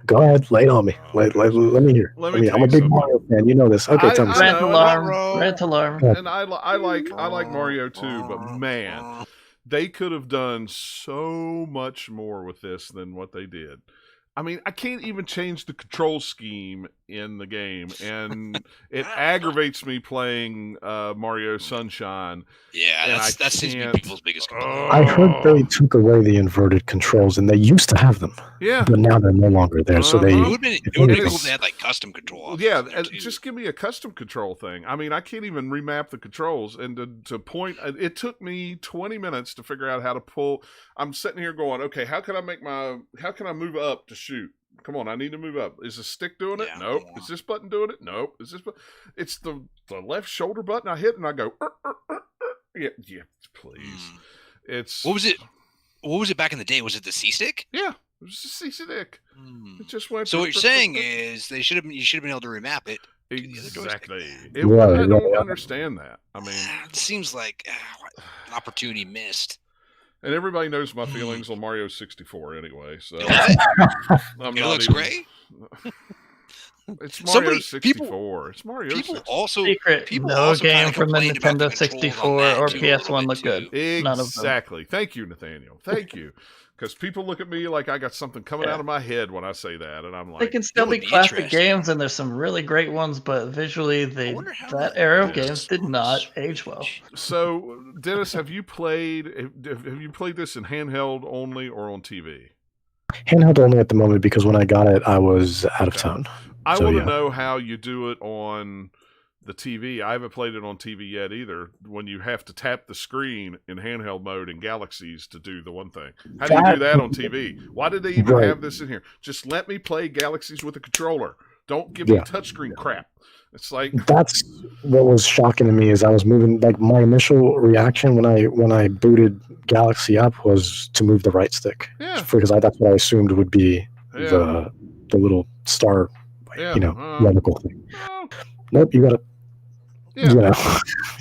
Go ahead, lay it on me. Let me hear. I'm a big Mario fan. You know this. Okay, tell me. Rant alarm. And I like Mario too, but man, they could have done so much more with this than what they did. I mean, I can't even change the control scheme in the game, and it aggravates me playing Mario Sunshine. Yeah, that seems to be people's biggest complaint. I heard they took away the inverted controls, and they used to have them. Yeah, but now they're no longer there. So they. It would have been cool if they had like custom control. Yeah, just give me a custom control thing. I mean, I can't even remap the controls, and to point, it took me 20 minutes to figure out how to pull. I'm sitting here going, okay, how can I move up to shoot? Come on, I need to move up. Is the stick doing it? Nope. Is this button doing it? Nope. Is this? It's the left shoulder button I hit, and I go. Yeah, please. It's what was it? What was it back in the day? Was it the C stick? Yeah, it was the C stick. It just went. So what you're saying is you should have been able to remap it. Exactly. I don't understand that. I mean, it seems like an opportunity missed. And everybody knows my feelings on Mario 64 anyway, so it looks great. It's Mario 64. It's Mario 64. No game from the Nintendo 64 or PS1 look good. Exactly. Thank you, Nathaniel. Thank you. Because people look at me like I got something coming out of my head when I say that, and I'm like, they can still be classic games, and there's some really great ones, but visually, that era of games did not age well. So, Dennis, have you played this in handheld only or on TV? Handheld only at the moment, because when I got it, I was out of town. I want to know how you do it on the TV. I haven't played it on TV yet either, when you have to tap the screen in handheld mode in Galaxies to do the one thing. How do you do that on TV? Why did they even have this in here? Just let me play Galaxies with a controller. Don't give me touchscreen crap. It's like, that's what was shocking to me, is I was moving, like my initial reaction when I booted Galaxy up was to move the right stick. Yeah. Because that's what I assumed would be the little star reticle thing. Nope, you gotta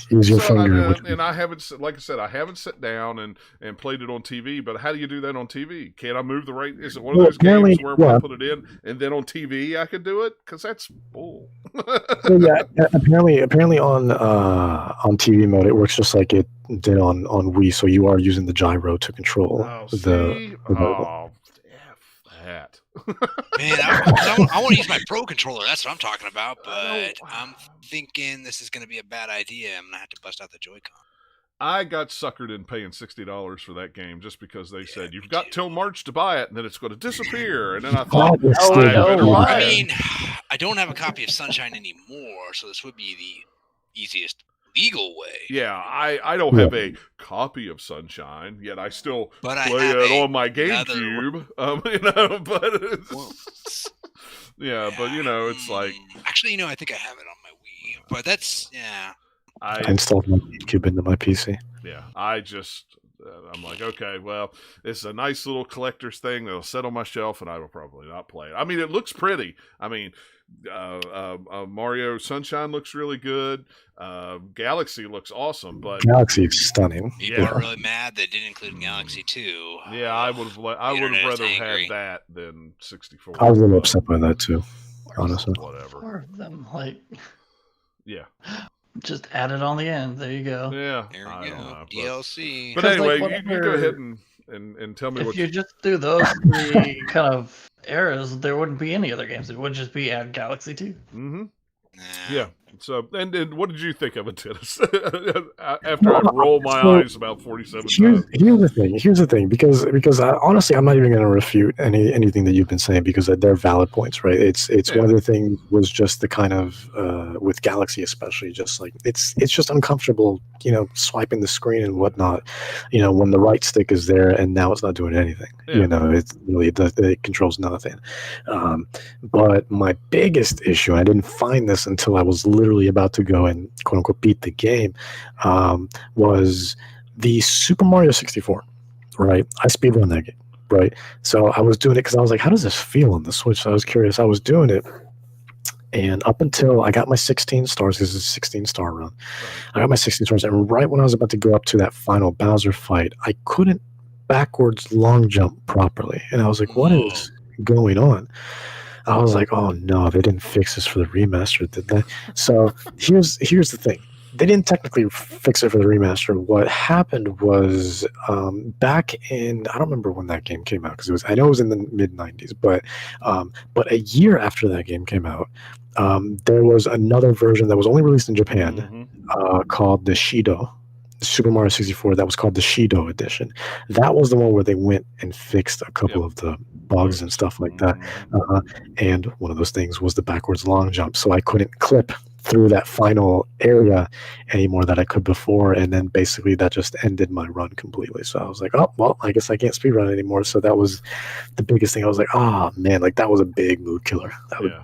use your finger. And I haven't, like I said, I haven't sat down and played it on TV, but how do you do that on TV? Can't I move the right? Is it one of those games where I put it in and then on TV I could do it? Because that's bull. Apparently on TV mode it works just like it did on Wii, so you are using the gyro to control the that. Man, I want to use my Pro controller. That's what I'm talking about. But I'm thinking this is going to be a bad idea. I'm going to have to bust out the Joy-Con. I got suckered in paying $60 for that game just because they said you've got till March to buy it, and then it's going to disappear. And then I thought, I mean, I don't have a copy of Sunshine anymore, so this would be the easiest legal way. Yeah, I don't have a copy of Sunshine yet. I still play it on my GameCube. It's like, actually, I think I have it on my Wii, but that's I installed my GameCube into my PC. Yeah, I just I'm like, okay, well, it's a nice little collector's thing that'll sit on my shelf, and I will probably not play it. I mean, it looks pretty. I mean, Mario Sunshine looks really good. Galaxy looks awesome, but Galaxy is stunning. People are really mad they didn't include Galaxy 2. Yeah, I would have rather had that than 64. I was a little upset by that too, honestly. Whatever. Four of them, like, yeah, just add it on the end. There you go. Yeah, there I we don't go. know, DLC. But anyway, like, you go ahead and tell me if what you just do those 3 kind of eras, there wouldn't be any other games. It would just be add Galaxy 2. Mm-hmm. Nah. Yeah. So, and what did you think of it, Dennis? After I roll my eyes about 47 times. Here's the thing, because honestly, I'm not even going to refute anything that you've been saying, because they're valid points, right? It's one of the things was just the kind of with Galaxy especially, just like it's just uncomfortable, swiping the screen and whatnot, when the right stick is there and now it's not doing anything. Yeah. It's really it controls nothing. But my biggest issue, I didn't find this until I was literally about to go and quote unquote beat the game, was the Super Mario 64, right? I speedrun that game, right? So I was doing it because I was like, how does this feel on the Switch? So I was curious. I was doing it, and up until I got my 16 stars, this is a 16-star run. I got my 16 stars, and right when I was about to go up to that final Bowser fight, I couldn't backwards long jump properly. And I was like, what is going on? I was like, oh no, they didn't fix this for the remaster, did they? So here's the thing. They didn't technically fix it for the remaster. What happened was back in, I don't remember when that game came out, because I know it was in the mid-90s, but a year after that game came out, there was another version that was only released in Japan, called the Shido. Super Mario 64, that was called the Shido edition. That was the one where they went and fixed a couple of the bugs and stuff like that. And one of those things was the backwards long jump. So I couldn't clip through that final area anymore that I could before, and then basically that just ended my run completely. So I was like, oh well, I guess I can't speedrun anymore. So that was the biggest thing. I was like, oh man, like that was a big mood killer. That was a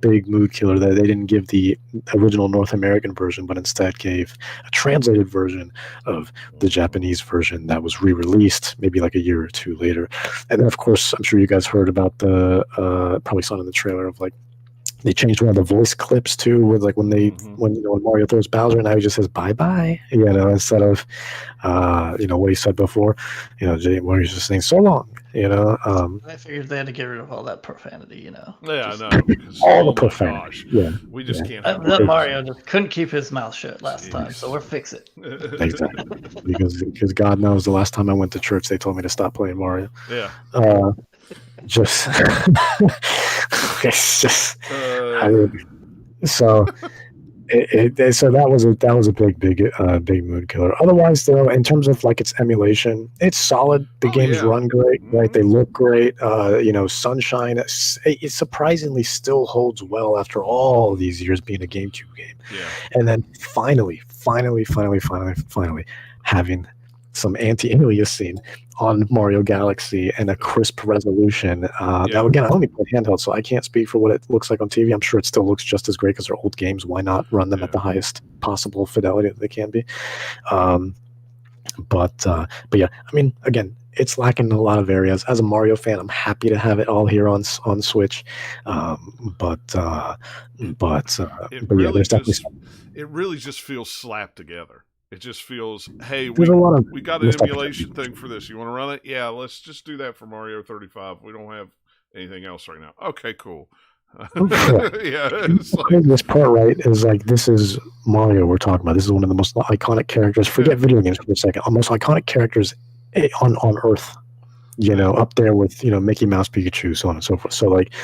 big mood killer, that they didn't give the original North American version, but instead gave a translated version of the Japanese version that was re-released maybe like a year or two later. And then of course, I'm sure you guys heard about the probably saw it in the trailer of like, they changed one of the voice clips too, with like when when Mario throws Bowser, and now he just says bye bye, instead of what he said before, Mario's just saying so long, I figured they had to get rid of all that profanity, Yeah, I know. All the profanity. Gosh, yeah, we just can't. That Mario just couldn't keep his mouth shut last time, so we'll fix it. Exactly. because God knows the last time I went to church, they told me to stop playing Mario. Yeah. Just it's just so that was a big mood killer. Otherwise, though, in terms of like its emulation, it's solid. The games run great, right? They look great. Sunshine, it surprisingly still holds well after all these years being a GameCube game. Yeah. And then finally having some anti-aliasing on Mario Galaxy and a crisp resolution. Now, again, I only played handheld, so I can't speak for what it looks like on TV. I'm sure it still looks just as great because they're old games. Why not run them at the highest possible fidelity that they can be? But yeah, I mean, again, it's lacking in a lot of areas. As a Mario fan, I'm happy to have it all here on Switch. But yeah, there's definitely it really just feels slapped together. It just feels, hey, we got an emulation thing for this. You want to run it? Yeah, let's just do that for Mario 35. We don't have anything else right now. Okay, cool. This part, right, is like, this is Mario we're talking about. This is one of the most iconic characters. Forget video games for a second. The most iconic characters on Earth. Up there with Mickey Mouse, Pikachu, so on and so forth. So like,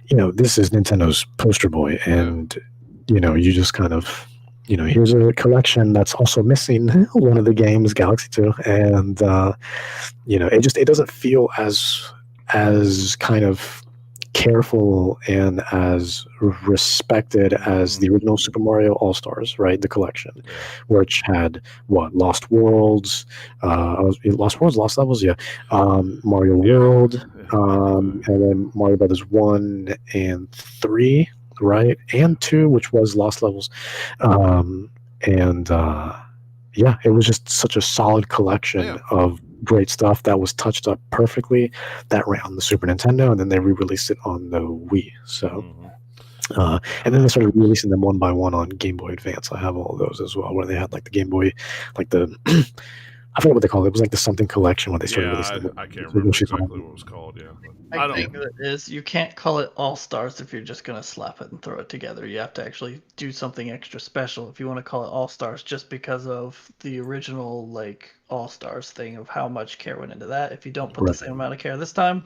this is Nintendo's poster boy, and you just kind of. Here's a collection that's also missing one of the games, Galaxy 2, and it doesn't feel as kind of careful and as respected as the original Super Mario All-Stars, right? The collection, which had Lost Worlds, Lost Levels, Mario World, and then Mario Brothers 1 and 3. Right, and 2, which was Lost Levels, and yeah, it was just such a solid collection of great stuff that was touched up perfectly. That ran on the Super Nintendo, and then they re-released it on the Wii. So, and then they started releasing them one by one on Game Boy Advance. I have all of those as well, where they had like the Game Boy, like the I forget what they called it. It was like the something collection when they started releasing them. I can't remember exactly what it was called. Yeah, but I think it is. You can't call it All Stars if you're just gonna slap it and throw it together. You have to actually do something extra special if you want to call it All Stars, just because of the original like All Stars thing of how much care went into that. If you don't put the same amount of care this time,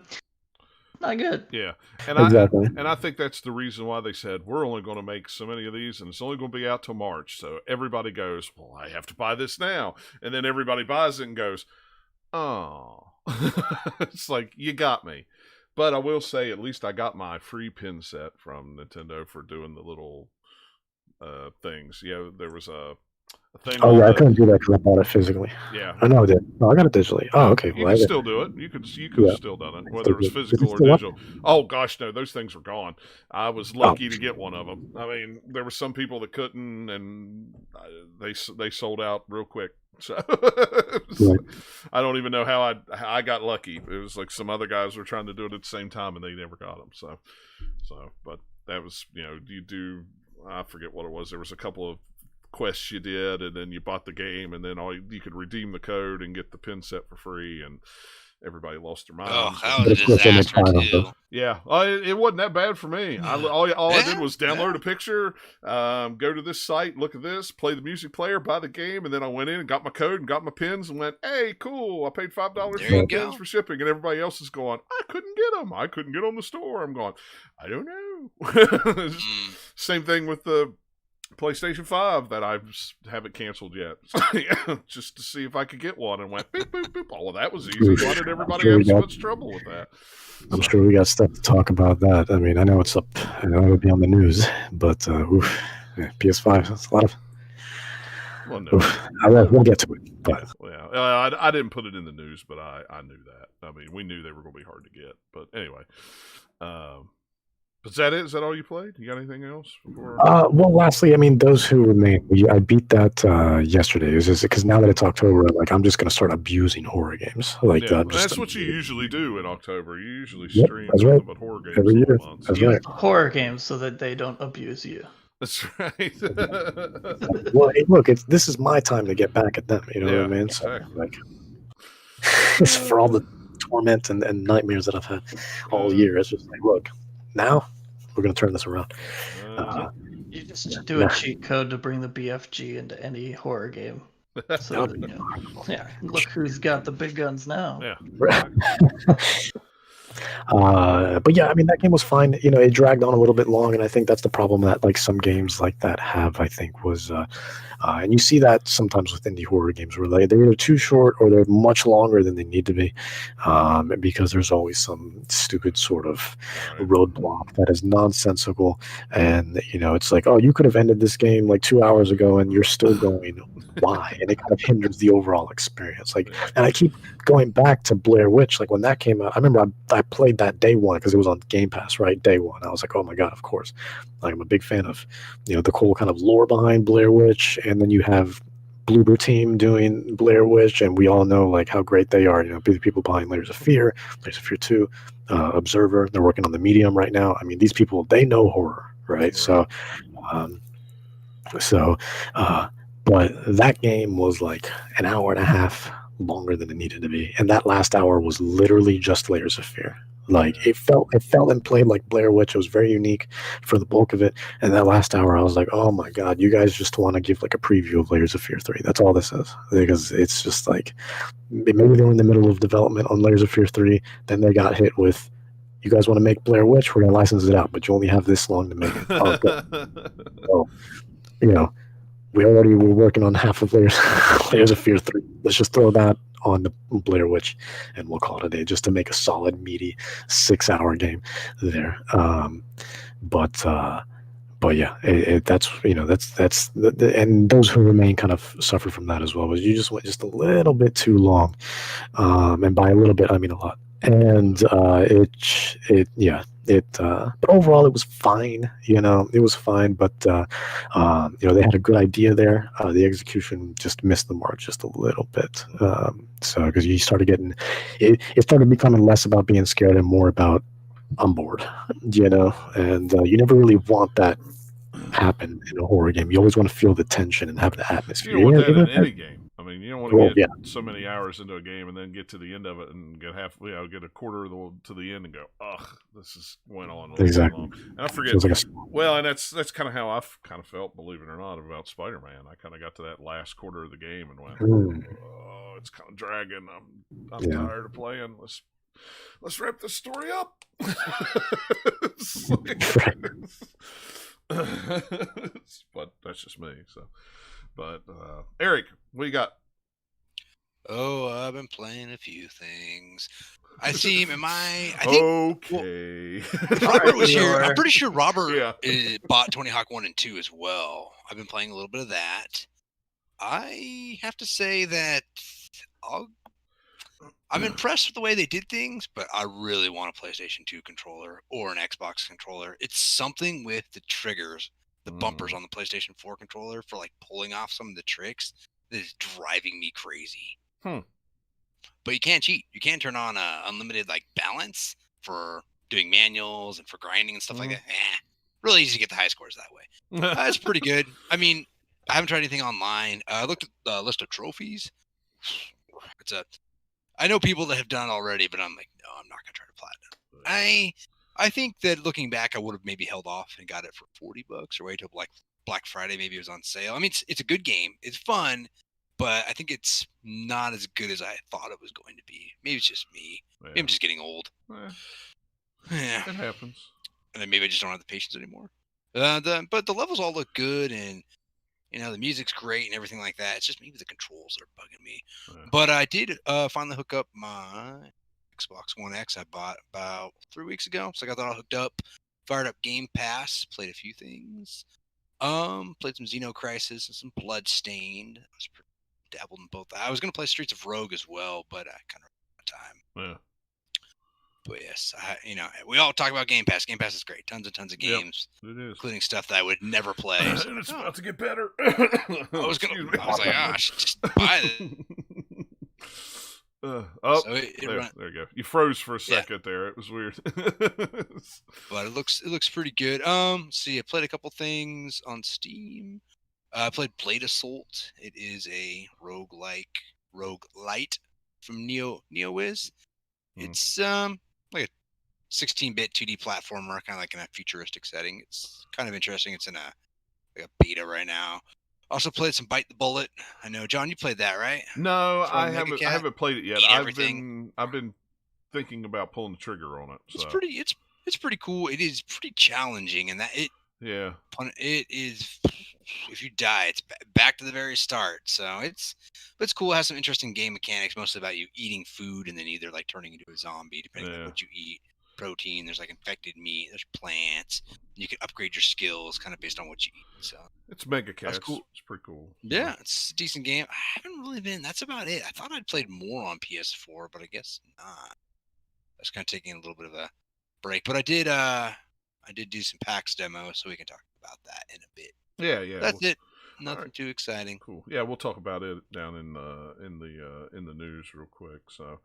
not good. Yeah, and exactly. I think that's the reason why they said we're only going to make so many of these, and it's only going to be out till March. So everybody goes, well, I have to buy this now, and then everybody buys it and goes, oh, it's like you got me. But I will say, at least I got my free pin set from Nintendo for doing the little things. Yeah, there was a thing. Oh yeah, I couldn't do that because I bought it physically. Yeah, I know I did. No, I got it digitally. Oh, okay. You can still do it. You could have still done it, whether it was physical or digital. Oh gosh, no, those things were gone. I was lucky to get one of them. I mean, there were some people that couldn't, and they sold out real quick. So I don't even know how I got lucky. It was like some other guys were trying to do it at the same time, and they never got them. So, but that was, you do. I forget what it was. There was a couple of quests you did, and then you bought the game, and then you could redeem the code and get the pin set for free, and everybody lost their mind. Oh, that was a disaster too. Yeah, it wasn't that bad for me. All I did was download a picture, go to this site, look at this, play the music player, buy the game, and then I went in and got my code and got my pins and went, hey, cool, I paid $5 for the pins for shipping, and everybody else is going, I couldn't get them. I couldn't get on the store. I'm going, I don't know. Same thing with the PlayStation 5 that I haven't canceled yet. Just to see if I could get one, and went boop, boop, boop. All of that was easy. Why did everybody have so much trouble with that? I'm sure we got stuff to talk about that. I mean, I know it's up. I know it'll be on the news, but PS5, that's a lot of. Well, no, we'll get to it. But I didn't put it in the news, but I knew that. I mean, we knew they were going to be hard to get. But anyway, is that it? Is that all you played? You got anything else? Well, lastly, I mean, those who remain. I beat that yesterday. Is because now that it's October, I'm just going to start abusing horror games. That's what you usually do in October. You usually stream nothing but horror games every year. That's right. Horror games so that they don't abuse you. That's right. Well, hey, look, this is my time to get back at them. You know what I mean? Exactly. So, for all the torment and nightmares that I've had all year, it's just like, look, now we're going to turn this around. You just do a cheat code to bring the BFG into any horror game. So that, look who's got the big guns now. Yeah. But yeah, I mean, that game was fine. It dragged on a little bit long, and I think that's the problem that some games like that have. I think was, and you see that sometimes with indie horror games where they're either too short or they're much longer than they need to be, because there's always some stupid sort of roadblock that is nonsensical, and it's like, oh, you could have ended this game like 2 hours ago, and you're still going. Why? And it kind of hinders the overall experience. And I keep going back to Blair Witch. Like when that came out, I remember I played that day one because it was on Game Pass, right? Day one. I was like, oh my God, of course. I'm a big fan of, the whole kind of lore behind Blair Witch. And then you have Bloober Team doing Blair Witch, and we all know how great they are. The people behind Layers of Fear 2, Observer. They're working on the Medium right now. I mean, these people, they know horror, right? So, but that game was like an hour and a half longer than it needed to be, and that last hour was literally just Layers of Fear. It felt and played like Blair Witch. It was very unique for the bulk of it, and that last hour I was like, oh my God, you guys just want to give a preview of Layers of Fear 3. That's all this is, because it's just maybe they were in the middle of development on Layers of Fear 3, then they got hit with, you guys want to make Blair Witch, we're going to license it out, but you only have this long to make it. So, we already were working on half of Layers of Fear 3. Let's just throw that on the Blair Witch, and we'll call it a day, just to make a solid, meaty 6-hour game there. But yeah, that's and those who remain kind of suffer from that as well. Was you just went just a little bit too long, and by a little bit I mean a lot. and but overall it was fine. It was fine, but they had a good idea there. The execution just missed the mark just a little bit. So because you started getting it started becoming less about being scared and more about I'm bored, and you never really want that happen in a horror game. You always want to feel the tension and have the atmosphere. You don't want that in any game. I mean, you don't want to get so many hours into a game and then get to the end of it and get get a quarter to the end and go, ugh, this went on a little too long. And I forget. And that's kind of how I've kind of felt, believe it or not, about Spider-Man. I kind of got to that last quarter of the game and went, oh, it's kind of dragging. I'm tired of playing. Let's wrap this story up. But that's just me. So, but Eric, what you got? Oh, I've been playing a few things. I think okay. If Robert was here, I'm pretty sure Robert bought Tony Hawk 1 and 2 as well. I've been playing a little bit of that. I have to say that I'm impressed with the way they did things, but I really want a PlayStation 2 controller or an Xbox controller. It's something with the triggers, the bumpers on the PlayStation 4 controller for like pulling off some of the tricks that is driving me crazy. But you can't cheat. You can't turn on unlimited like balance for doing manuals and for grinding and stuff like that. Really easy to get the high scores that way. It's pretty good. I mean, I haven't tried anything online. I looked at the list of trophies. I know people that have done it already, but I'm like, no, I'm not going to try to platinum. I think that looking back, I would have maybe held off and got it for $40 or wait till like Black Friday. Maybe it was on sale. I mean, it's a good game. It's fun, but I think it's not as good as I thought it was going to be. Maybe it's just me. Maybe I'm just getting old. It happens. And then maybe I just don't have the patience anymore. But the levels all look good, and the music's great and everything like that. It's just maybe the controls that are bugging me. But I did finally hook up my Xbox One X I bought about 3 weeks ago. So I got that all hooked up, fired up Game Pass, played a few things. Played some Xeno Crisis and some Bloodstained. I was dabbled in both. I was going to play Streets of Rogue as well, but I kind of ran out of time. Yeah. But yes, we all talk about Game Pass. Game Pass is great. Tons and tons of games, it is. including stuff that I would never play. So and it's about to get better. I was like, I should just buy it. There you go. You froze for a second there. It was weird. But it looks pretty good. See, I played a couple things on Steam. I played Blade Assault. It is a roguelite from NeoWiz. It's like a 16-bit 2D platformer, kind of like in a futuristic setting. It's kind of interesting. It's in a beta right now. Also played some Bite the Bullet. I know, John, you played that, right? No, I haven't played it yet. I've been thinking about pulling the trigger on it. So. It's pretty cool. It is pretty challenging, and it is. If you die, it's back to the very start. So it's cool. It has some interesting game mechanics, mostly about you eating food and then either like turning into a zombie, depending on what you eat. Protein, there's like infected meat, there's plants. You can upgrade your skills kind of based on what you eat. So it's Mega Cats. That's cool. It's pretty cool. Yeah, it's a decent game. I haven't really been. That's about it. I thought I'd played more on PS4, but I guess not. I was kind of taking a little bit of a break, but I did do some PAX demos, so we can talk about that in a bit. Yeah. That's it. Nothing too exciting. Cool. Yeah, we'll talk about it down in the news real quick. So,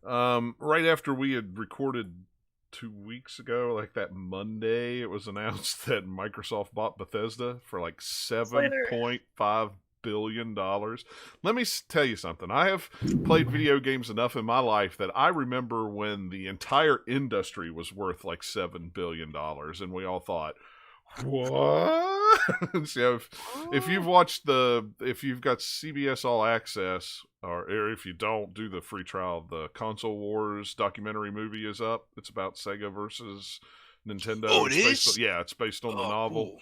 right after we had recorded 2 weeks ago, like that Monday, it was announced that Microsoft bought Bethesda for like $7.5 billion. Let me tell you something. I have played video games enough in my life that I remember when the entire industry was worth like $7 billion, and we all thought, what? So if you've got CBS All Access, or if you don't, do the free trial. The Console Wars documentary movie is up. It's about Sega versus Nintendo. Oh, it is? It's based on the novel.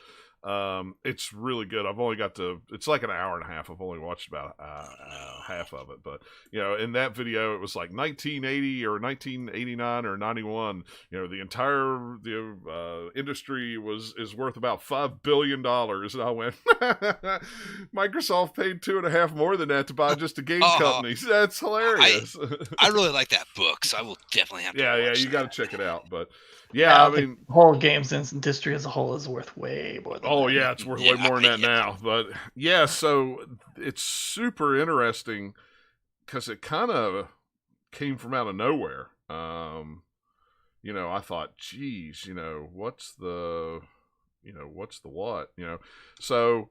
It's really good. I've only got it's like an hour and a half. I've only watched about half of it, but in that video, it was like 1980 or 1989 or 91. The entire industry is worth about $5 billion, and I went, Microsoft paid 2.5 more than that to buy just a game company. That's hilarious. I really like that book, so I will definitely have to watch you that. got to check it out. But I mean, the whole games industry as a whole is worth way more than that. It's worth way more than that now. But so it's super interesting because it kind of came from out of nowhere. I thought, geez, what's the what? So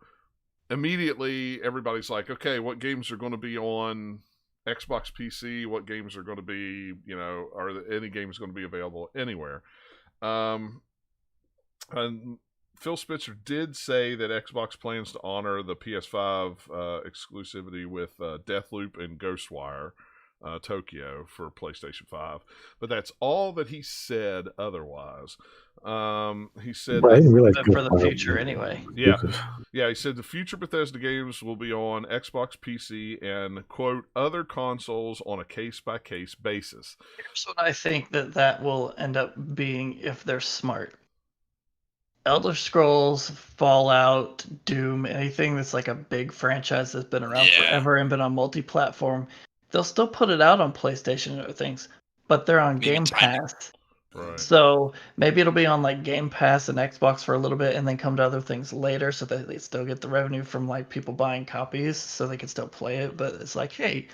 immediately everybody's like, okay, what games are going to be on Xbox PC? What games are going to be, are any games going to be available anywhere? And Phil Spencer did say that Xbox plans to honor the PS5 exclusivity with Deathloop and Ghostwire Tokyo for PlayStation 5. But that's all that he said otherwise. He said I didn't realize for the future anyway. Yeah, he said the future Bethesda games will be on Xbox PC and, quote, other consoles on a case-by-case basis. Here's what I think that will end up being if they're smart. Elder Scrolls, Fallout, Doom, anything that's like a big franchise that's been around forever and been on multi-platform, they'll still put it out on PlayStation or things, but they're on Game Pass. Right. So maybe it'll be on like Game Pass and Xbox for a little bit and then come to other things later so that they still get the revenue from like people buying copies so they can still play it. But it's like, hey,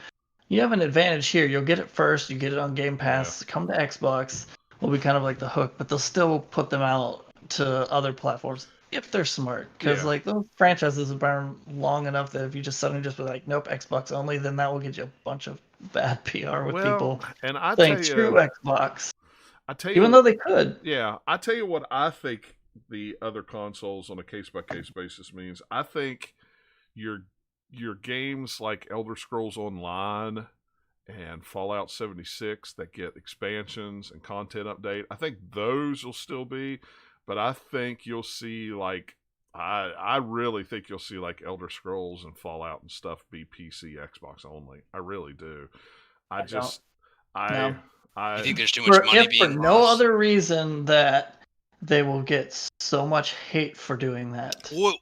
you have an advantage here. You'll get it first. You get it on Game Pass. Come to Xbox. Will be kind of like the hook, but they'll still put them out to other platforms if they're smart. Because like those franchises have been long enough that if you just suddenly just be like, nope, Xbox only, then that will get you a bunch of bad PR with people and I saying screw Xbox. I tell you, even though they could. Yeah, I tell you what I think the other consoles on a case-by-case basis means. I think your games like Elder Scrolls Online and Fallout 76 that get expansions and content update, I think those will still be, but I think you'll see like I really think you'll see like Elder Scrolls and Fallout and stuff be PC, Xbox only. I really do. You think there's too much money being for no other reason that they will get so much hate for doing that. Well,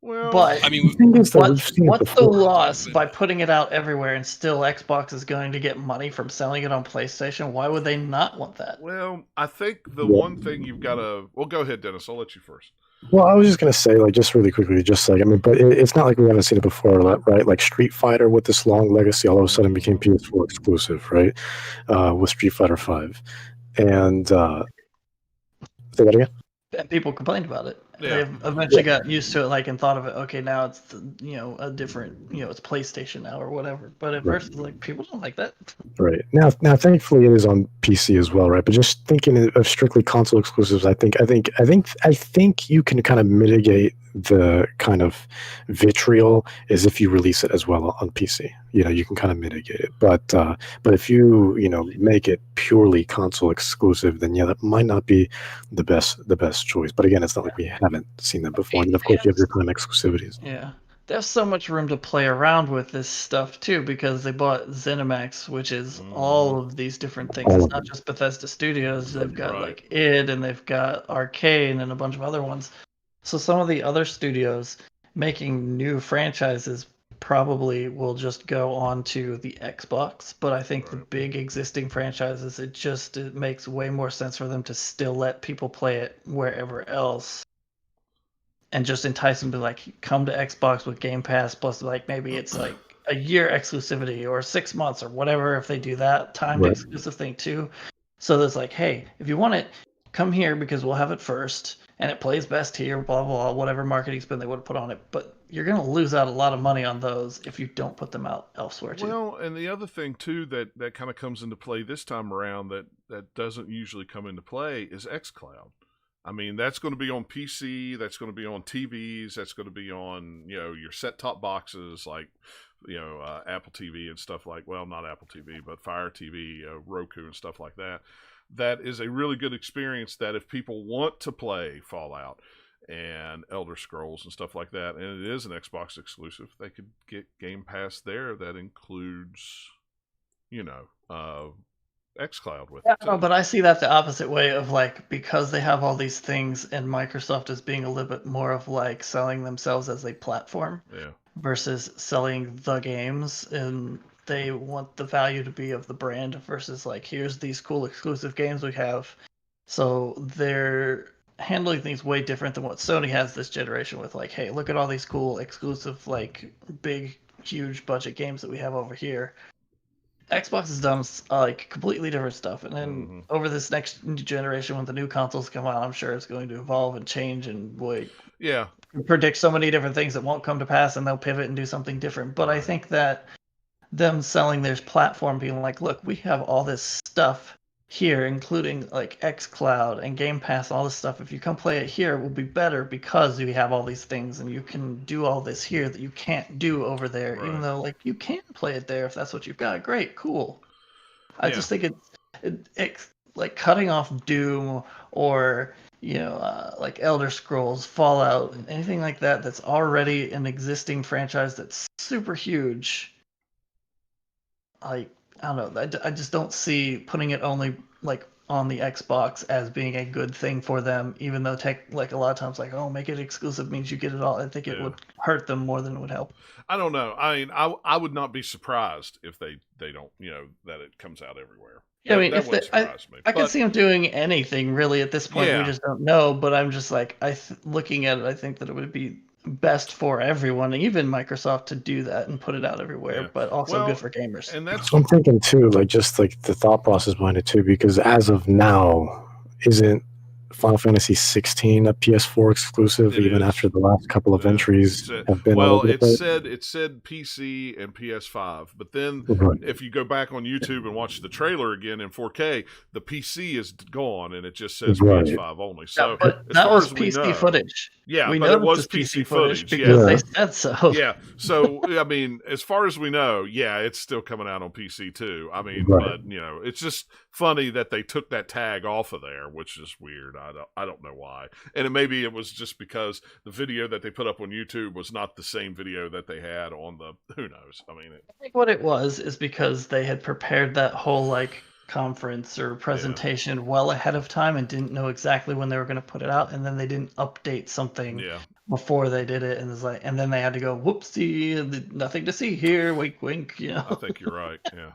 but I mean, what's the loss by putting it out everywhere and still Xbox is going to get money from selling it on PlayStation? Why would they not want that? Well, I think the one thing you've got to... Well, go ahead, Dennis. I'll let you first. Well, I was just going to say, like, just really quickly, just like, I mean, but it's not like we haven't seen it before, right? Like Street Fighter with this long legacy all of a sudden became PS4 exclusive, right? With Street Fighter 5. And, say that again? And people complained about it. Yeah. They eventually got used to it, like, and thought of it. Okay, now it's a different, it's PlayStation now or whatever. But at first, like, people don't like that. Right now, thankfully, it is on PC as well, right? But just thinking of strictly console exclusives, I think you can kind of mitigate the kind of vitriol is if you release it as well on PC. You can kind of mitigate it. But if you make it purely console exclusive, then that might not be the best choice. But again, it's not like we haven't seen that before. And of course, you have your prime exclusivities. Yeah. There's so much room to play around with this stuff too, because they bought ZeniMax, which is all of these different things. It's not just Bethesda Studios. They've got like id, and they've got Arcane, and a bunch of other ones. So some of the other studios making new franchises probably will just go on to the Xbox. But I think the big existing franchises, it makes way more sense for them to still let people play it wherever else. And just entice them to like come to Xbox with Game Pass plus like maybe it's like a year exclusivity or 6 months or whatever if they do that timed exclusive thing too. So there's like, hey, if you want it, come here because we'll have it first and it plays best here, blah blah, whatever marketing spin they would have put on it. But you're gonna lose out a lot of money on those if you don't put them out elsewhere too. Well, and the other thing too that kind of comes into play this time around that doesn't usually come into play is xCloud. I mean, that's going to be on PC, that's going to be on TVs, that's going to be on, your set-top boxes like, Apple TV and stuff like, well, not Apple TV, but Fire TV, Roku and stuff like that. That is a really good experience that if people want to play Fallout and Elder Scrolls and stuff like that, and it is an Xbox exclusive. They could get Game Pass there that includes, xCloud with it. No, but I see that the opposite way of like, because they have all these things and Microsoft is being a little bit more of like selling themselves as a platform Yeah. versus selling the games, and they want the value to be of the brand versus like, here's these cool exclusive games we have. So they're handling things way different than what Sony has this generation with like, hey, look at all these cool exclusive, like big, huge budget games that we have over here. Xbox has done like completely different stuff, and then over this next generation, when the new consoles come out, I'm sure it's going to evolve and change, and predict so many different things that won't come to pass, and they'll pivot and do something different. But I think that them selling their platform, being like, look, we have all this stuff here, including like xCloud and Game Pass, all this stuff. If you come play it here, it will be better because we have all these things, and you can do all this here that you can't do over there. Even though like you can play it there if that's what you've got. Great, cool. I just think it's like cutting off Doom or like Elder Scrolls, Fallout, anything like that that's already an existing franchise that's super huge. I don't know. I just don't see putting it only like on the Xbox as being a good thing for them, even though like a lot of times like, oh, make it exclusive means you get it all. I think it would hurt them more than it would help. I don't know. I mean, I would not be surprised if they don't, that it comes out everywhere. Yeah, I mean, if I can see them doing anything really at this point. We just don't know. But I'm just like, looking at it, I think that it would be best for everyone, even Microsoft, to do that and put it out everywhere, but also good for gamers. And that's what I'm thinking too, like just like the thought process behind it too, because as of now, isn't Final Fantasy 16 a PS4 exclusive? Even after the last couple of entries have been all over the place? It said PC and PS5, but then if you go back on YouTube and watch the trailer again in 4K, the PC is gone and it just says PS5 only. So but that was PC footage. Yeah, we but know it was PC footage because they said so. Yeah, so I mean, as far as we know, it's still coming out on PC too. I mean, but it's just funny that they took that tag off of there, which is weird. I don't know why, and maybe it was just because the video that they put up on YouTube was not the same video that they had on the. Who knows? I mean, I think what it was is because they had prepared that whole like conference or presentation well ahead of time and didn't know exactly when they were going to put it out, and then they didn't update something before they did it, and it's like, and then they had to go, whoopsie, nothing to see here, wink wink. I think you're right. Yeah,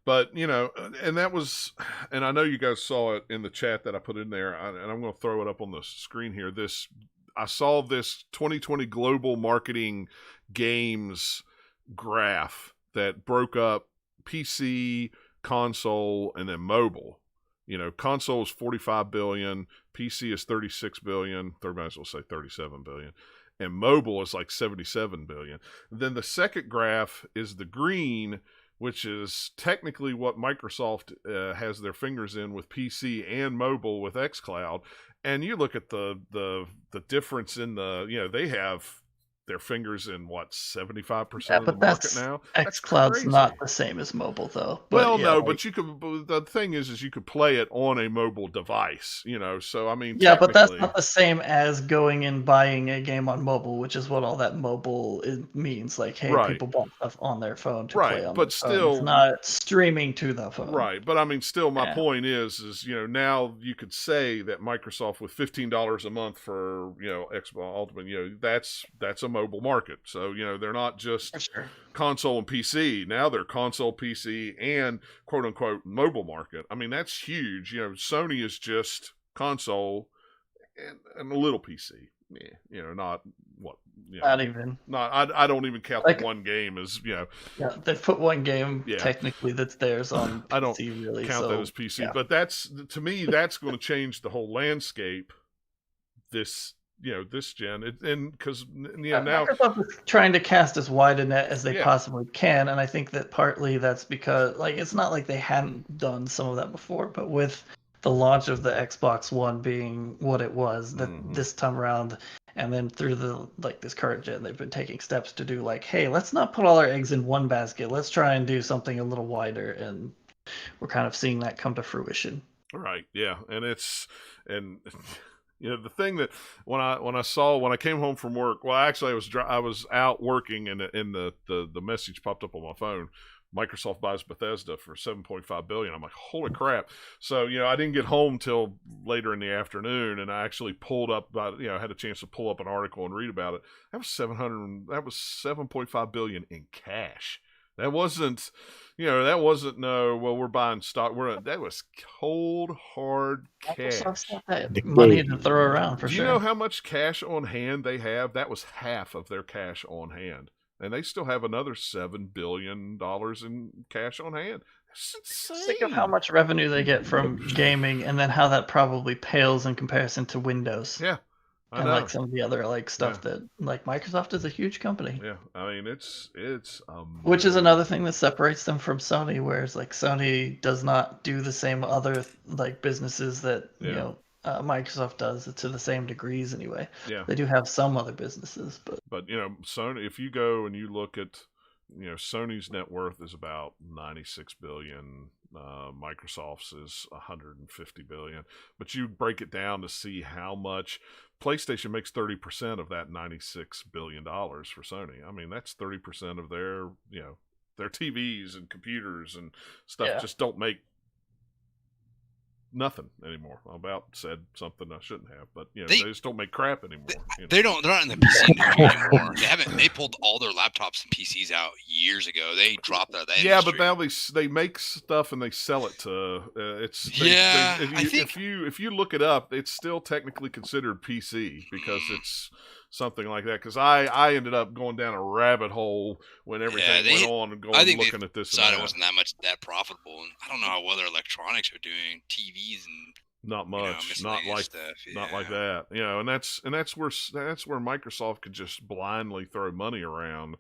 but and that was, and I know you guys saw it in the chat that I put in there, and I'm going to throw it up on the screen here. I saw this 2020 global marketing games graph that broke up PC, console, and then mobile. Console is 45 billion, PC is 36 billion, third might as well say 37 billion, and mobile is like 77 billion. Then the second graph is the green, which is technically what Microsoft has their fingers in with PC and mobile with xCloud. And you look at the difference in they have their fingers in 75% of the market now. xCloud's not the same as mobile though. But but you could. The thing is you could play it on a mobile device. So I mean, but that's not the same as going and buying a game on mobile, which is what all that mobile means. Like, hey, people bought stuff on their phone to play on. But still, it's not streaming to the phone. Right, but I mean, still, my point is now you could say that Microsoft with $15 a month for Xbox Ultimate, that's a mobile market. So they're not just console and PC. Now they're console, PC, and quote unquote mobile market. I mean, that's huge. Sony is just console and a little PC. Not what. Not even. Not. I don't even count the one game as Yeah, they put one game technically that's theirs on PC. I don't really count that as PC, but to me that's going to change the whole landscape. This gen, and because now Microsoft is trying to cast as wide a net as they possibly can, and I think that partly that's because it's not like they hadn't done some of that before, but with the launch of the Xbox One being what it was this time around, and then through this current gen, they've been taking steps to do hey, let's not put all our eggs in one basket. Let's try and do something a little wider, and we're kind of seeing that come to fruition. Right. Yeah, and The thing that when I came home from work, well, actually I was out working, and the message popped up on my phone. Microsoft buys Bethesda for $7.5 billion. I'm like, holy crap! So I didn't get home till later in the afternoon, and I actually pulled up. I had a chance to pull up an article and read about it. That was $7.5 billion in cash. That wasn't, no. Well, we're buying stock. That was cold hard cash. Microsoft's got that money to throw around for sure. Do you know how much cash on hand they have? That was half of their cash on hand. And they still have another $7 billion in cash on hand. That's insane. Think of how much revenue they get from gaming, and then how that probably pales in comparison to Windows. Yeah, I and know. Like some of the other stuff that Microsoft is a huge company. Yeah, I mean it's which is another thing that separates them from Sony, whereas Sony does not do the same other businesses that Microsoft does to the same degrees anyway. Yeah, they do have some other businesses, but Sony. If you go and you look at Sony's net worth is about $96 billion. Microsoft's is $150 billion. But you break it down to see how much PlayStation makes 30% of that $96 billion for Sony. I mean, that's 30% of their their TVs and computers and stuff just don't make nothing anymore. I about said something I shouldn't have, but they just don't make crap anymore. They're not in the PC industry anymore. They pulled all their laptops and PCs out years ago. They dropped that. Yeah, industry. But now they make stuff and they sell it to. If you look it up, it's still technically considered PC because it's something like that. Because I ended up going down a rabbit hole when everything went on and looking at this. It wasn't that profitable, and I don't know how well their electronics are doing, TVs and not much, not like that. And that's where Microsoft could just blindly throw money around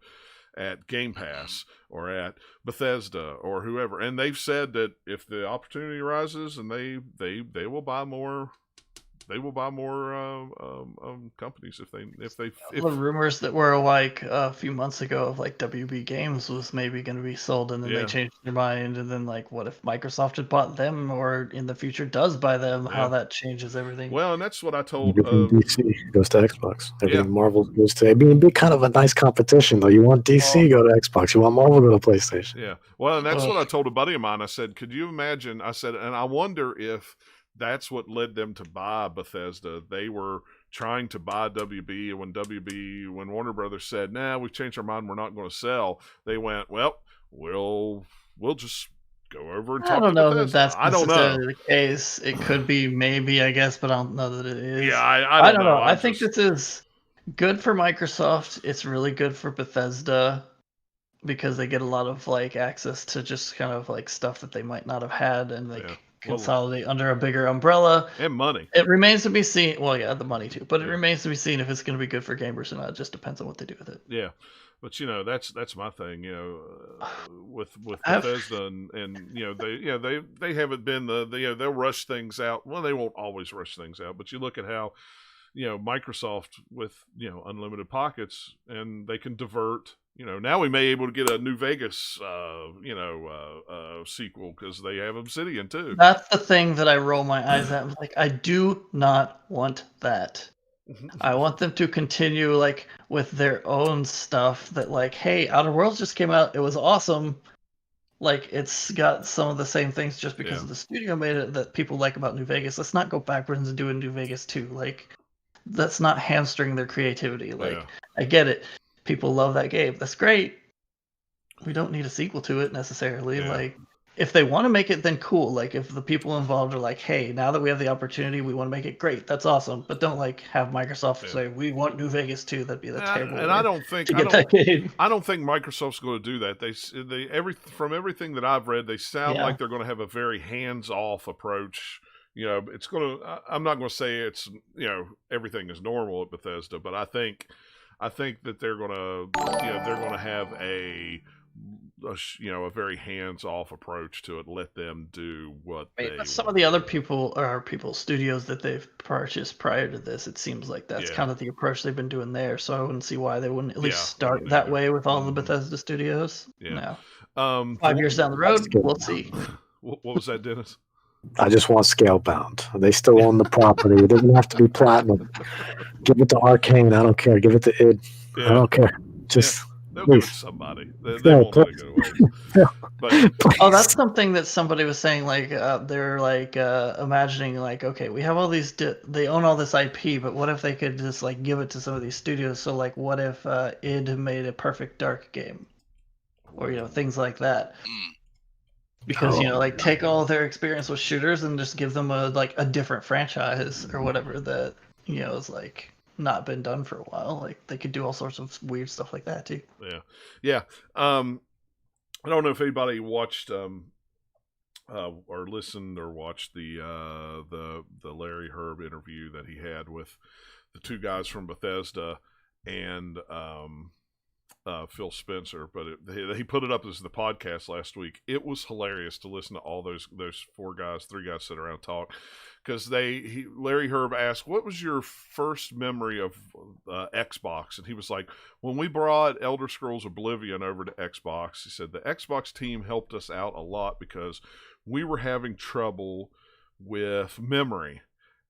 at Game Pass or at Bethesda or whoever, and they've said that if the opportunity arises, and they will buy more. They will buy more companies if the rumors that were a few months ago of WB Games was maybe going to be sold, and then they changed their mind, and then what if Microsoft had bought them, or in the future does buy them? How that changes everything. Well, and that's what I told. DC goes to Xbox. Everything Marvel goes to. It'd be kind of a nice competition, though. You want DC go to Xbox. You want Marvel go to PlayStation. Yeah. Well, and that's what I told a buddy of mine. I said, could you imagine? I said, and I wonder if that's what led them to buy Bethesda. They were trying to buy WB, and when Warner Brothers said, "Nah, we've changed our mind. We're not going to sell," they went, "Well, we'll just go over and talk." I don't know Bethesda. That's necessarily the case. It could be, maybe, I guess, but I don't know that it is. Yeah, I don't know. I think this is good for Microsoft. It's really good for Bethesda because they get a lot of access to just kind of stuff that they might not have had, and consolidate under a bigger umbrella and money. It remains to be seen. Well, the money too, but it remains to be seen if it's going to be good for gamers or not. It just depends on what they do with it. Yeah, but that's my thing. With Bethesda and they haven't been they'll rush things out. Well, they won't always rush things out, but you look at how Microsoft with unlimited pockets, and they can divert. Now we may be able to get a New Vegas, sequel because they have Obsidian too. That's the thing that I roll my eyes at. I do not want that. I want them to continue with their own stuff. That hey, Outer Worlds just came out. It was awesome. It's got some of the same things just because of the studio made it that people like about New Vegas. Let's not go backwards and do a New Vegas 2. That's not hamstring their creativity. I get it. People love that game. That's great. We don't need a sequel to it necessarily. If they want to make it, then cool. If the people involved are hey, now that we have the opportunity, we want to make it great. That's awesome. But don't have Microsoft say we want New Vegas 2. That'd be the terrible. And I don't think Microsoft's going to do that. From everything that I've read, they sound like they're going to have a very hands-off approach. It's going to. I'm not going to say it's everything is normal at Bethesda, but I think that they're gonna have a very hands-off approach to it. Let them do what some of the other studios that they've purchased prior to this. It seems like that's kind of the approach they've been doing there. So I wouldn't see why they wouldn't at least start that way with all the Bethesda studios. Yeah. No. 5 years down the road, we'll see. What was that, Dennis? I just want Scalebound. They still own the property. It doesn't have to be platinum. Give it to Arcane. I don't care. Give it to id. I don't care. Just they'll please. give it to somebody. They Yeah, won't let it go to waste. Yeah. But Oh, that's something that somebody was saying. Like they're like imagining, like, okay, we have all these. They own all this IP, but what if they could just like give it to some of these studios? So like, what if id made a Perfect Dark game, or things like that? Because like take all their experience with shooters and just give them a different franchise or whatever that is like not been done for a while. Like they could do all sorts of weird stuff like that too. Yeah. I don't know if anybody watched or listened or watched the Larry Herb interview that he had with the two guys from Bethesda and Phil Spencer, but he put it up as the podcast last week. It was hilarious to listen to all those three guys sit around and talk, because Larry Herb asked, "What was your first memory of Xbox?" And he was like, "When we brought Elder Scrolls Oblivion over to Xbox," he said, "the Xbox team helped us out a lot because we were having trouble with memory."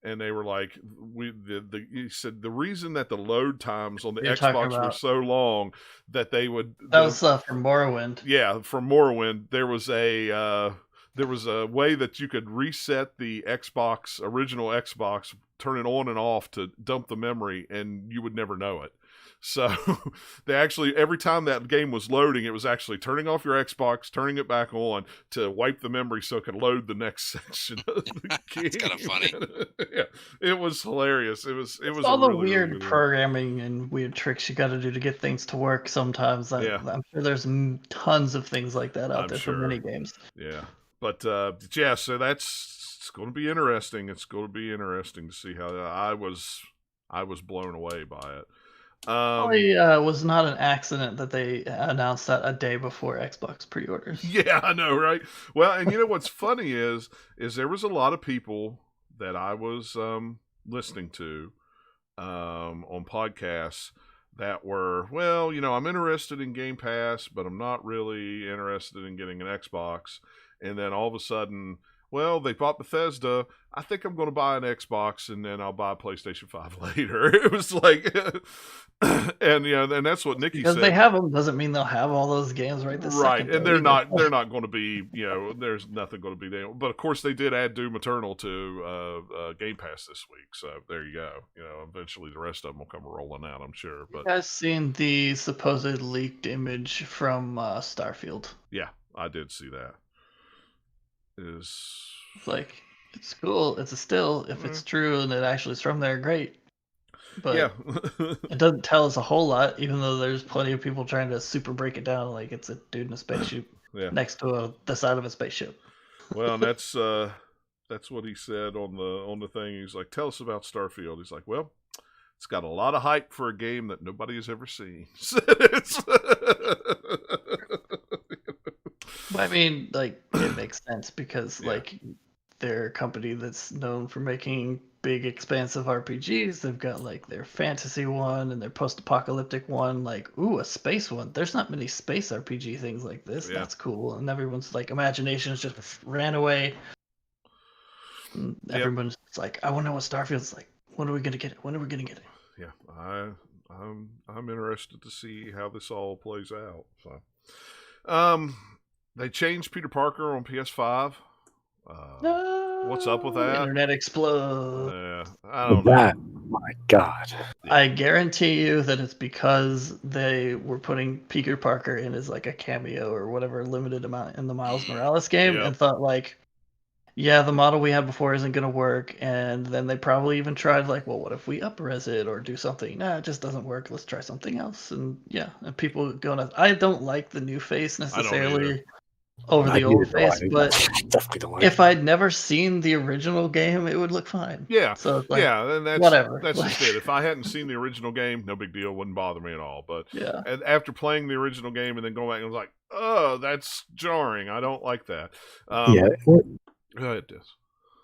And they were like, he said the reason that the load times on the Xbox were so long that they would. That was from Morrowind. Yeah, from Morrowind, there was a way that you could reset the original Xbox, turn it on and off to dump the memory, and you would never know it. So they actually, every time that game was loading, it was actually turning off your Xbox, turning it back on to wipe the memory so it could load the next section of the game. It's kind of funny. Yeah, it was hilarious. It was all the really, weird really programming and weird tricks you got to do to get things to work sometimes. I'm sure there's tons of things like that out there for many games. Yeah. But yeah, so it's going to be interesting. It's going to be interesting to see how I was blown away by it. Probably was not an accident that they announced that a day before Xbox pre-orders. Yeah, I know, right? Well, and you know what's funny is there was a lot of people that I was listening to on podcasts that were, well, I'm interested in Game Pass, but I'm not really interested in getting an Xbox. And then all of a sudden, well, they bought Bethesda. I think I'm going to buy an Xbox, and then I'll buy a PlayStation 5 later. It was like, and and that's what Nikki said. Because they have them doesn't mean they'll have all those games right this second. And they're not going to be, there's nothing going to be there. But of course, they did add Doom Eternal to Game Pass this week, so there you go. Eventually the rest of them will come rolling out, I'm sure. But you guys seen the supposed leaked image from Starfield? Yeah, I did see that. It's cool. It's a still. If it's true and it actually is from there, great. But yeah. It doesn't tell us a whole lot, even though there's plenty of people trying to super break it down like it's a dude in a spaceship next to the side of a spaceship. Well, and that's what he said on the thing. He's like, "Tell us about Starfield." He's like, "Well, it's got a lot of hype for a game that nobody has ever seen." I mean, it makes sense because they're a company that's known for making big, expansive RPGs. They've got their fantasy one and their post-apocalyptic one. A space one. There's not many space RPG things like this. Yeah. That's cool. And everyone's imaginations just ran away. And everyone's like, I want to know what Starfield's like. When are we gonna get it? When are we gonna get it? Yeah, I'm interested to see how this all plays out. So, they changed Peter Parker on PS5. What's up with that? Internet explode. Yeah, I don't know. That, my God. I guarantee you that it's because they were putting Peter Parker in as a cameo or whatever limited amount in the Miles Morales game and thought the model we had before isn't going to work. And then they probably even tried what if we up-res it or do something? Nah, it just doesn't work. Let's try something else. And and people going, I don't like the new face necessarily over the old face, but if I'd never seen the original game, it would look fine. Yeah. So it's and that's whatever. That's just it. If I hadn't seen the original game, no big deal. Wouldn't bother me at all. But and after playing the original game and then going back, I was like, oh, that's jarring. I don't like that. Go ahead, Des.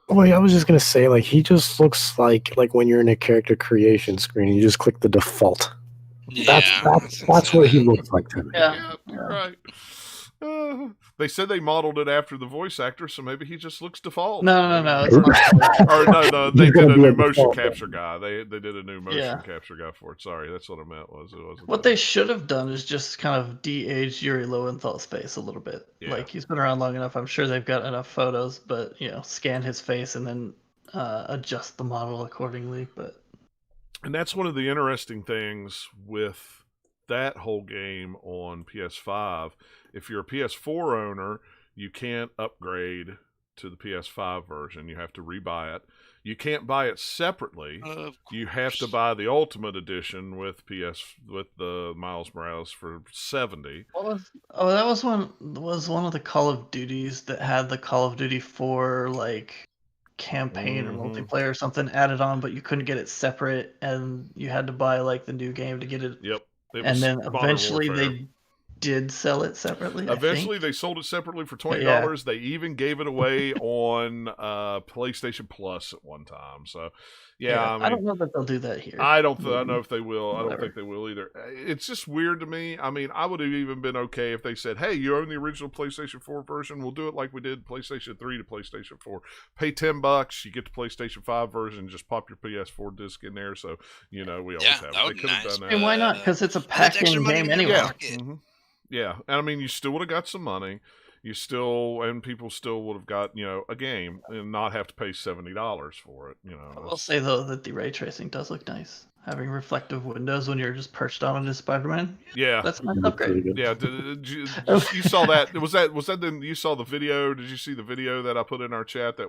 Well, I was just gonna say, he just looks like when you're in a character creation screen, you just click the default. Yeah, that's what he looks like to me. Yeah, you're right. They said they modeled it after the voice actor, so maybe he just looks default. No, it's not. Or no, they He's did gonna a be new a motion default capture guy. They did a new motion Yeah. capture guy for it. Sorry, that's what I meant. It wasn't What they should have done is just kind of de-age Yuri Lowenthal's face a little bit. Yeah. Like, he's been around long enough. I'm sure they've got enough photos, but scan his face and then adjust the model accordingly. But And that's one of the interesting things with that whole game on PS5. If you're a PS4 owner, you can't upgrade to the PS5 version. You have to rebuy it. You can't buy it separately. You have to buy the Ultimate Edition with the Miles Morales for $70. that was one of the Call of Duties that had the Call of Duty 4 like campaign or multiplayer or something added on, but you couldn't get it separate, and you had to buy like the new game to get it. Yep. And then Modern eventually Warfare. they did sell it separately. Eventually, they sold it separately for $20. They even gave it away on PlayStation Plus at one time. So, I don't know that they'll do that here. I don't know if they will. I don't Whatever. think they will either. It's just weird to me. I mean, I would have even been okay if they said, "Hey, you own the original PlayStation 4 version. We'll do it like we did PlayStation 3 to PlayStation 4. Pay $10, you get the PlayStation 5 version. Just pop your PS4 disc in there." So we always have it. That would They be could have nice. done that. And why not? Because it's a That's extra pack-in money game in your anyway. pocket. Yeah, and I mean, you still would have got some money. People still would have got a game and not have to pay $70 for it. I will say though that the ray tracing does look nice. Having reflective windows when you're just perched on it as Spider-Man. Yeah, That's a nice upgrade. yeah. You saw that? Was that then? You saw the video? Did you see the video that I put in our chat that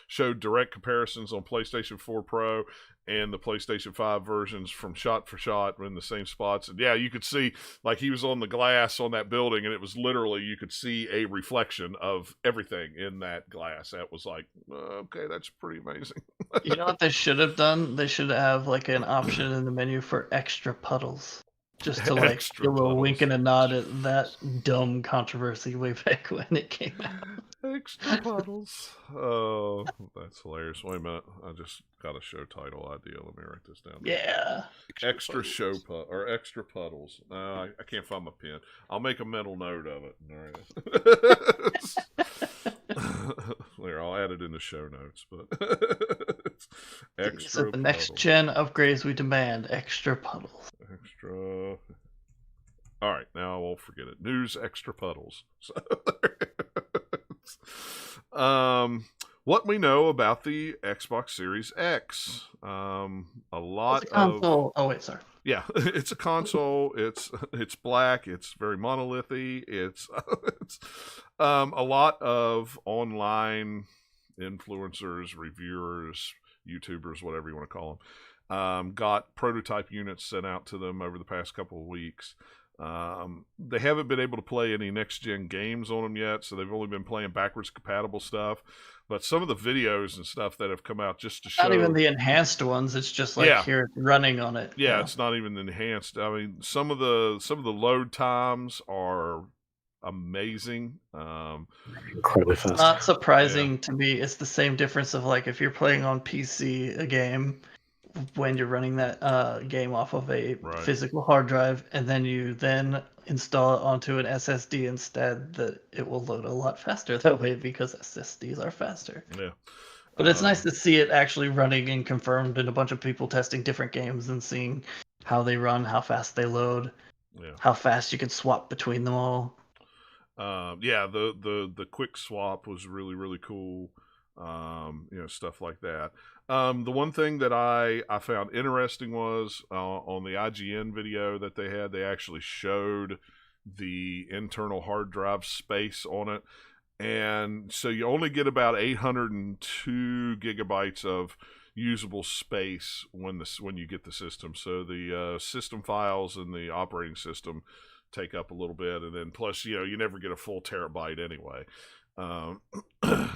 showed direct comparisons on PlayStation 4 Pro and the PlayStation 5 versions from shot for shot in the same spots? And yeah, you could see like he was on the glass on that building, and it was literally you could see a reflection of everything in that glass. That was like, okay, that's pretty amazing. You know what they should have done? They should have like an option in the menu for extra puddles. Just to like Extra give a puddles. wink and a nod at that dumb controversy way back when it came out. Extra puddles. Oh, that's hilarious. Wait a minute. I just got a show title idea. Let me write this down. Yeah. Extra or extra puddles. I can't find my pen. I'll make a mental note of it. All right. There, I'll add it in the show notes. But extra So the next puddles. gen upgrades we demand extra puddles. Extra. All right, now I won't forget it. News extra puddles. What we know about the Xbox Series X. A lot It's a console. Oh wait, sorry. Yeah, it's a console. It's black. It's very monolithy. It's a lot of online influencers, reviewers, YouTubers, whatever you want to call them, got prototype units sent out to them over the past couple of weeks. They haven't been able to play any next-gen games on them yet, so they've only been playing backwards compatible stuff. But some of the videos and stuff that have come out just to show... Not even the enhanced ones. It's just like here it's running on it. Yeah, it's not even enhanced. I mean, some of the load times are amazing. Incredibly fast. It's not surprising to me. It's the same difference of like if you're playing on PC a game when you're running that game off of a physical hard drive, and then you install it onto an SSD instead, that it will load a lot faster that way because SSDs are faster. Yeah. But it's nice to see it actually running and confirmed, and a bunch of people testing different games and seeing how they run, how fast they load, how fast you can swap between them all. The quick swap was really, really cool. Stuff like that. The one thing that I found interesting was on the IGN video that they had, they actually showed the internal hard drive space on it. And so you only get about 802 gigabytes of usable space when you get the system. So the system files and the operating system take up a little bit, and then plus you never get a full terabyte anyway.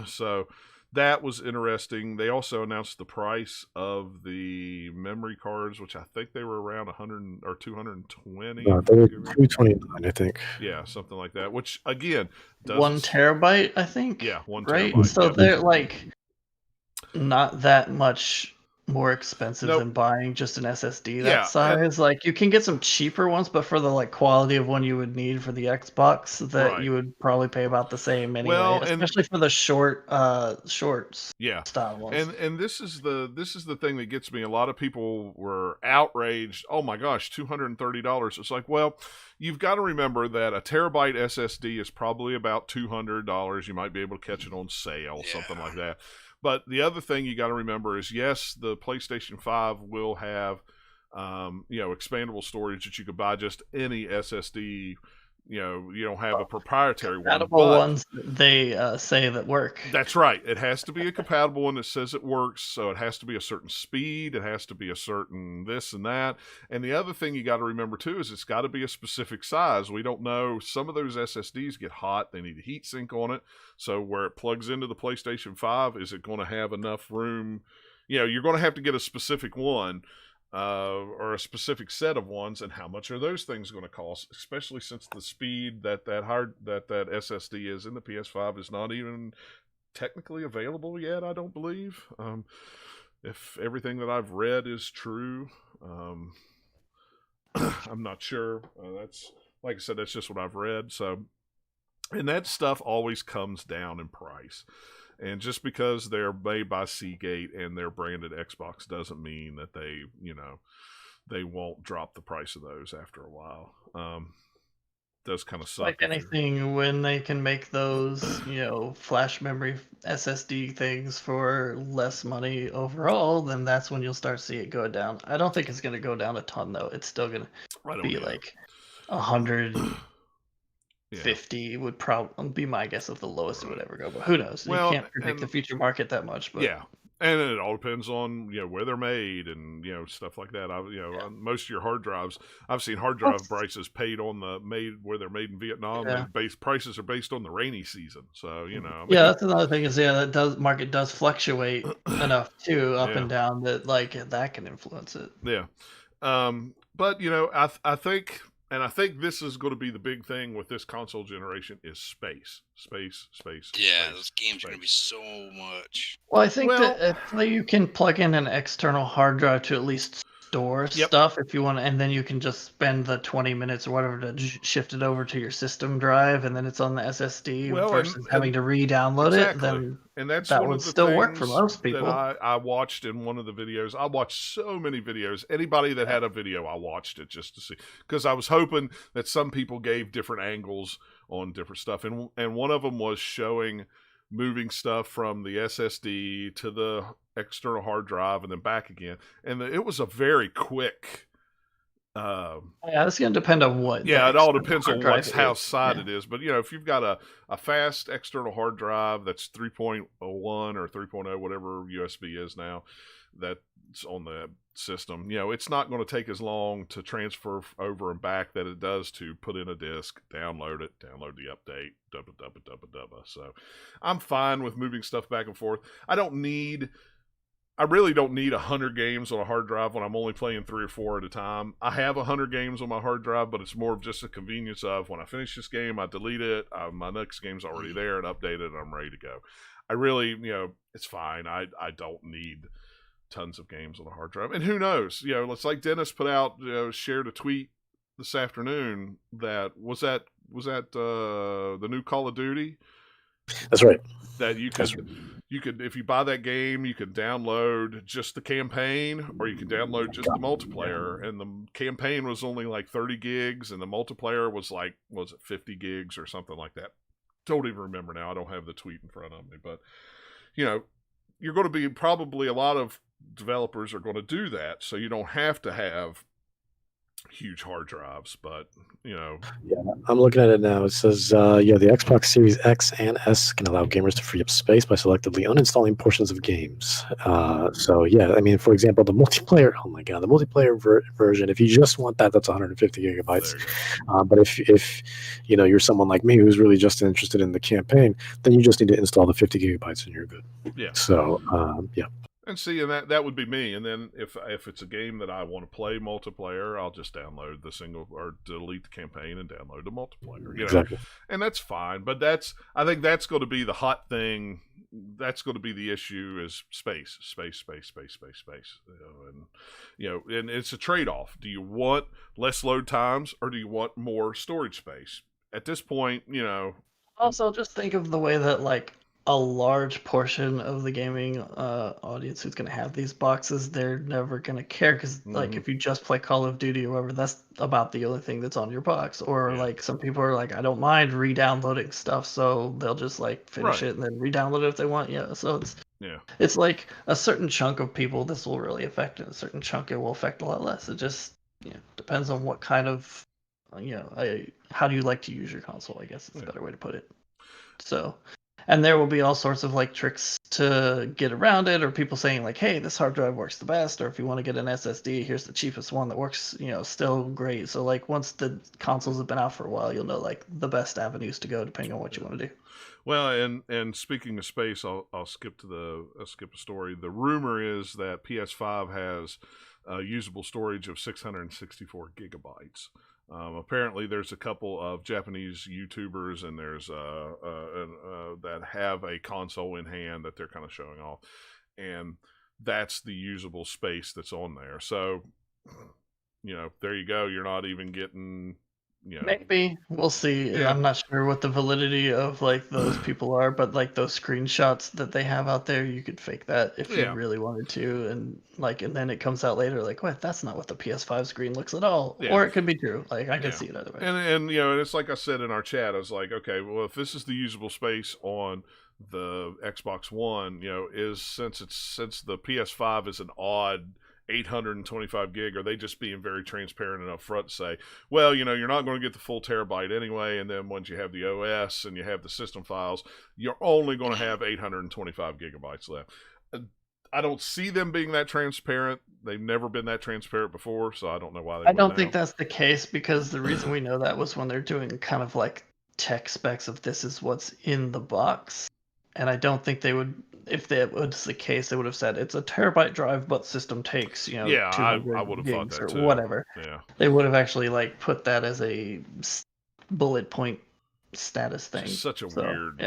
So that was interesting. They also announced the price of the memory cards, which I think they were around 100 or 220. No, they were 229, I think. Yeah, something like that. Which again, 1 terabyte, I think. Yeah, 1 right? terabyte. So they're like not that much more expensive Nope. than buying just an SSD Yeah, that size. Like you can get some cheaper ones, but for the like quality of one you would need for the Xbox, that Right. you would probably pay about the same anyway. Well, and Especially for the short yeah, style ones. and this is the thing that gets me. A lot of people were outraged. Oh my gosh, $230. It's like, well, you've got to remember that a terabyte SSD is probably about $200. You might be able to catch it on sale, something like that. But the other thing you got to remember is, yes, the PlayStation 5 will have, expandable storage that you could buy just any SSD. You don't have a proprietary one. Compatible ones they say that work. That's right. It has to be a compatible one that says it works. So it has to be a certain speed. It has to be a certain this and that. And the other thing you got to remember too is it's got to be a specific size. We don't know. Some of those SSDs get hot. They need a heat sink on it. So where it plugs into the PlayStation 5, is it going to have enough room? You're going to have to get a specific one. Or a specific set of ones, and how much are those things going to cost? Especially since the speed that SSD is in the PS5 is not even technically available yet. I don't believe. If everything that I've read is true, I'm not sure. That's like I said. That's just what I've read. So, and that stuff always comes down in price. And just because they're made by Seagate and they're branded Xbox doesn't mean that they won't drop the price of those after a while. Does kind of suck. Like anything, when they can make those, flash memory SSD things for less money overall, then that's when you'll start to see it go down. I don't think it's going to go down a ton though. It's still going to be like 150 would probably be my guess of the lowest it would ever go, but who knows? You can't predict the future market that much. But yeah, and it all depends on where they're made and stuff like that. On most of your hard drives, I've seen hard drive prices paid on where they're made in Vietnam. Yeah. Prices are based on the rainy season, so that's another thing is market does fluctuate enough too, up and down, that that can influence it. Yeah, but I think. And I think this is going to be the big thing with this console generation is space. Yeah, those games are going to be so much. Well, I think that you can plug in an external hard drive to at least store stuff if you want, and then you can just spend the 20 minutes or whatever to shift it over to your system drive, and then it's on the SSD versus having to re-download it. Then and that's that would still work for most people. That I watched in one of the videos. I watched so many videos. Anybody that had a video, I watched it just to see, because I was hoping that some people gave different angles on different stuff, and one of them was showing moving stuff from the SSD to the external hard drive and then back again, and it was a very quick. It's going to depend on what. Yeah, it all depends on how side it is. But if you've got a fast external hard drive that's 3.01 or 3.0, whatever USB is now, that's on the system, it's not going to take as long to transfer over and back that it does to put in a disk, download the update, dubba. So I'm fine with moving stuff back and forth. I really don't need 100 games on a hard drive when I'm only playing 3 or 4 at a time. I have 100 games on my hard drive, but it's more of just a convenience of when I finish this game, I delete it. My next game's already there and updated, and I'm ready to go. I really, it's fine. I don't need tons of games on a hard drive. And who knows? It's like Dennis put out, shared a tweet this afternoon that was the new Call of Duty. That's right. That you could, if you buy that game, you could download just the campaign, or you could download just the multiplayer. And the campaign was only like 30 gigs, and the multiplayer was like, was it 50 gigs or something like that? Don't even remember now. I don't have the tweet in front of me, but you're going to be probably a lot of developers are going to do that, so you don't have to have huge hard drives, but I'm looking at it now. It says the Xbox Series X and S can allow gamers to free up space by selectively uninstalling portions of games. I mean, for example, the multiplayer, the multiplayer version, if you just want that's 150 gigabytes. But if you're someone like me who's really just interested in the campaign, then you just need to install the 50 gigabytes and you're good. So and see, and that would be me. And then if it's a game that I want to play multiplayer, I'll just download the single or delete the campaign and download the multiplayer. Exactly. And that's fine. But I think that's going to be the hot thing, that's going to be the issue is space. And it's a trade-off. Do you want less load times or do you want more storage space? At this point, Also, just think of the way that like a large portion of the gaming audience who's going to have these boxes, they're never going to care because like if you just play Call of Duty or whatever, that's about the only thing that's on your box. Or like some people are like, I don't mind re-downloading stuff, so they'll just like finish it and then re-download it if they want. Yeah, so it's like a certain chunk of people this will really affect, and a certain chunk it will affect a lot less. It just depends on what kind of how do you like to use your console, I guess is a better way to put it. So, and there will be all sorts of like tricks to get around it, or people saying like, hey, this hard drive works the best, or if you want to get an SSD, here's the cheapest one that works, still great. So like once the consoles have been out for a while, you'll know like the best avenues to go depending on what you want to do. Well, and speaking of space, I'll skip a story. The rumor is that PS5 has usable storage of 664 gigabytes. Apparently, there's a couple of Japanese YouTubers, and there's that have a console in hand that they're kind of showing off, and that's the usable space that's on there. So, there you go. You're not even getting. Maybe we'll see. Yeah. I'm not sure what the validity of like those people are, but like those screenshots that they have out there, you could fake that if you really wanted to, and then it comes out later like, what? That's not what the PS5 screen looks at all. Yeah. or it could be true. Like I can see it either way. And it's like I said in our chat, I was like, okay, well, if this is the usable space on the Xbox One, since the PS5 is an odd 825 gig, are they just being very transparent and upfront to say, well, you're not going to get the full terabyte anyway, and then once you have the OS and you have the system files, you're only going to have 825 gigabytes left. I don't see them being that transparent. They've never been that transparent before, so I don't know why they. I don't think that's the case, because the reason we know that was when they're doing kind of like tech specs of this is what's in the box, and I don't think they would. If that was the case, they would have said it's a terabyte drive, but system takes I would have thought that or too. Whatever. Yeah, they would have actually like put that as a bullet point status thing. Just such a weird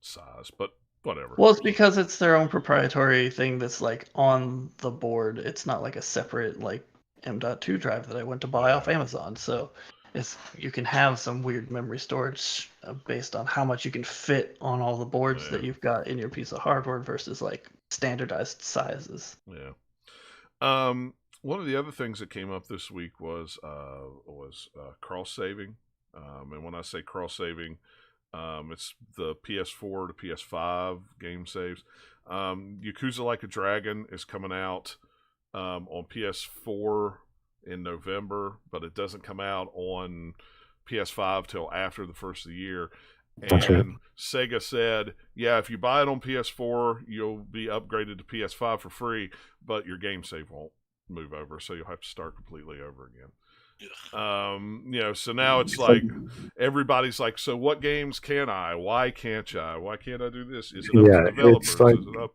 size, but whatever. Well, it's because it's their own proprietary thing that's like on the board. It's not like a separate like M.2 drive that I went to buy off Amazon. So you can have some weird memory storage based on how much you can fit on all the boards that you've got in your piece of hardware versus like standardized sizes. Yeah. One of the other things that came up this week was cross saving. And when I say cross saving, it's the PS4 to PS5 game saves. Yakuza Like a Dragon is coming out on PS4 in November, but it doesn't come out on PS5 till after the first of the year. And Sega said, if you buy it on PS4, you'll be upgraded to PS5 for free, but your game save won't move over, so you'll have to start completely over again. So now it's like everybody's like, so what games can I? Why can't I? Why can't I do this? Is it up to developers?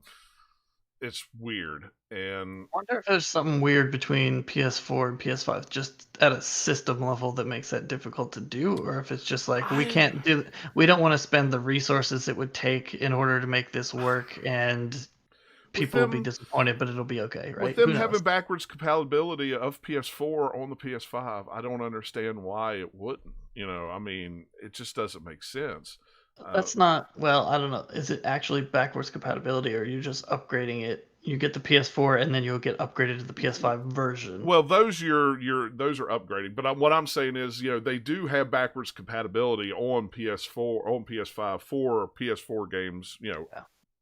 It's weird. And I wonder if there's something weird between PS4 and PS5 just at a system level that makes that difficult to do, or if it's just like we don't want to spend the resources it would take in order to make this work, and people will be disappointed, but it'll be okay, right? With them having backwards compatibility of PS4 on the PS5, I don't understand why it wouldn't. It just doesn't make sense. That's not, I don't know. Is it actually backwards compatibility, or are you just upgrading it? You get the PS4 and then you'll get upgraded to the PS5 version. Well, those are upgrading. But what I'm saying is, they do have backwards compatibility on PS4, on PS5 for PS4 games.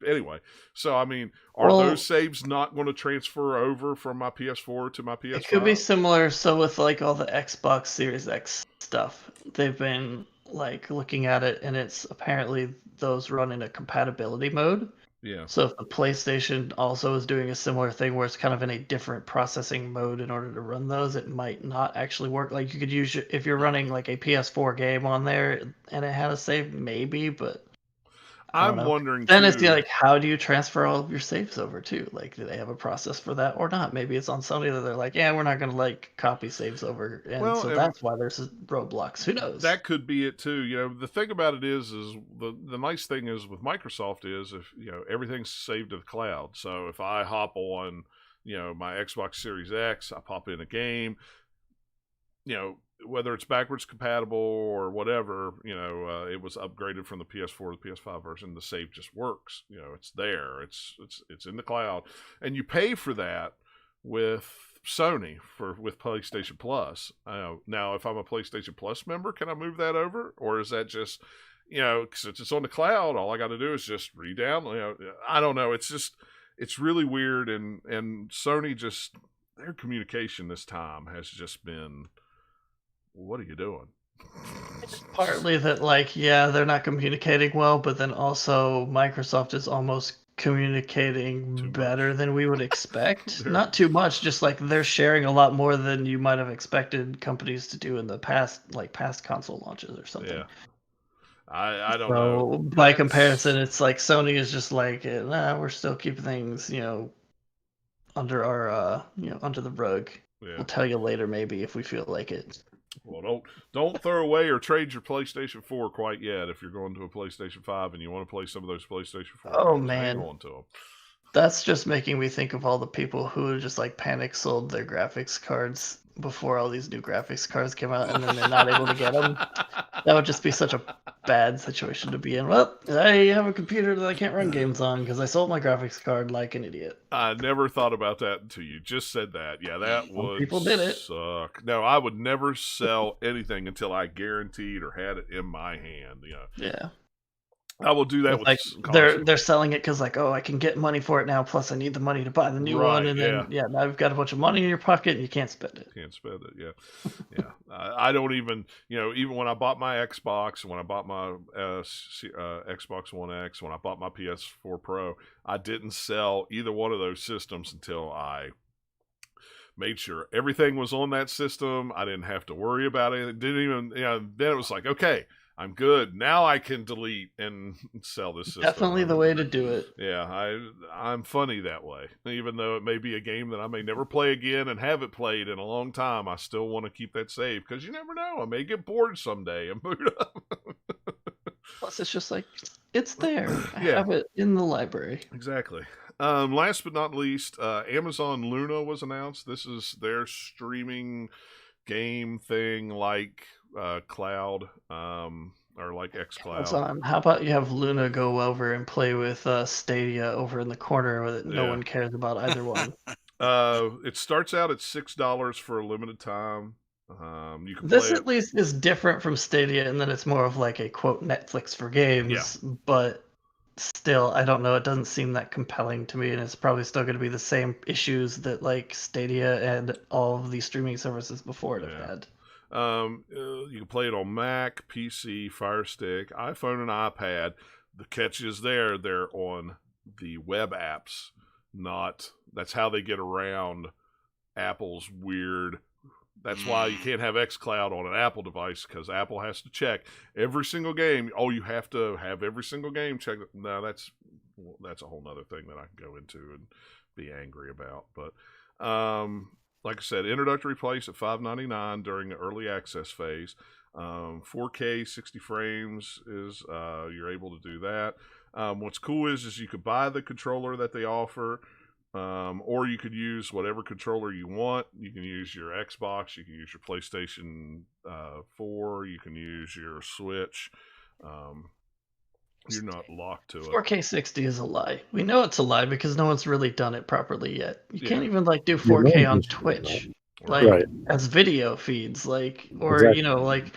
Anyway, so are those saves not going to transfer over from my PS4 to my PS5? It could be similar. So with like all the Xbox Series X stuff, they've been like looking at it, and it's apparently those run in a compatibility mode. Yeah. So if the PlayStation also is doing a similar thing where it's kind of in a different processing mode in order to run those, it might not actually work. Like you could use if you're running like a PS4 game on there and it had a save, maybe, but I don't I'm know. wondering Then it's too. like, how do you transfer all of your saves over too? Like, do they have a process for that or not? Maybe it's on Sony that they're like, yeah, we're not gonna like copy saves over, and Well, so that's why there's roadblocks. Who knows? that could be it too. You know, the thing about it is the nice thing is with Microsoft is if everything's saved to the cloud. So if I hop on my Xbox Series X, I pop in a game. Whether it's backwards compatible or whatever, it was upgraded from the PS4 to the PS5 version. The save just works. It's there. It's in the cloud, and you pay for that with Sony with PlayStation Plus. Now, if I'm a PlayStation Plus member, can I move that over, or is that just since it's on the cloud, all I got to do is just re-download? I don't know. It's really weird, and Sony just their communication this time has just been. What are you doing? Partly that, like, yeah, they're not communicating well, but then also Microsoft is almost communicating better than we would expect. Not too much, just like they're sharing a lot more than you might have expected companies to do in the past, like past console launches or something. Yeah. I don't know. By comparison, it's like Sony is just like, nah, we're still keeping things, under our, under the rug. Yeah. We'll tell you later, maybe, if we feel like it. Well, don't throw away or trade your PlayStation 4 quite yet. If you're going to a PlayStation 5 and you want to play some of those PlayStation 4 games, hang on to them. That's just making me think of all the people who just like panic sold their graphics cards before all these new graphics cards came out, and then they're not able to get them. That would just be such a bad situation to be in. Well, I have a computer that I can't run games on because I sold my graphics card like an idiot. I never thought about that until you just said that. Yeah, that would people did it. Suck. No, I would never sell anything until I guaranteed or had it in my hand. Yeah. I will do that with like they're selling it because like, oh, I can get money for it now, plus I need the money to buy the new one, and then now you've got a bunch of money in your pocket and you can't spend it. Yeah. I don't even even when I bought my Xbox, when I bought my Xbox One X, when I bought my PS4 Pro, I didn't sell either one of those systems until I made sure everything was on that system. I didn't have to worry about it. It didn't even then it was like, okay, I'm good. Now I can delete and sell this system. Definitely the way to do it. Yeah, I'm funny that way. Even though it may be a game that I may never play again and haven't played in a long time, I still want to keep that save because you never know. I may get bored someday and boot up. Plus, it's just like, it's there. I have it in the library. Exactly. Last but not least, Amazon Luna was announced. This is their streaming game thing like Cloud or like xCloud. Amazon. How about you have Luna go over and play with Stadia over in the corner that no one cares about either one? It starts out at $6 for a limited time. You can this play at least is different from Stadia, and then it's more of like a quote Netflix for games. But still, I don't know. It doesn't seem that compelling to me, and it's probably still going to be the same issues that like Stadia and all of these streaming services before it have had. You can play it on Mac, PC, Fire Stick, iPhone, and iPad. The catch is they're on the web apps. That's how they get around Apple's weird. That's why you can't have xCloud on an Apple device, because Apple has to check every single game. Oh, you have to have every single game checked. No, that's a whole nother thing that I can go into and be angry about. But like I said, introductory price at $5.99 during the early access phase. 4K 60 frames is you're able to do that. What's cool is you could buy the controller that they offer. Or you could use whatever controller you want. You can use your Xbox, you can use your PlayStation 4, you can use your Switch. You're not locked to it. 4K 60 is a lie. We know it's a lie because no one's really done it properly yet. You can't even like do 4K on Twitch, like as video feeds, like or like.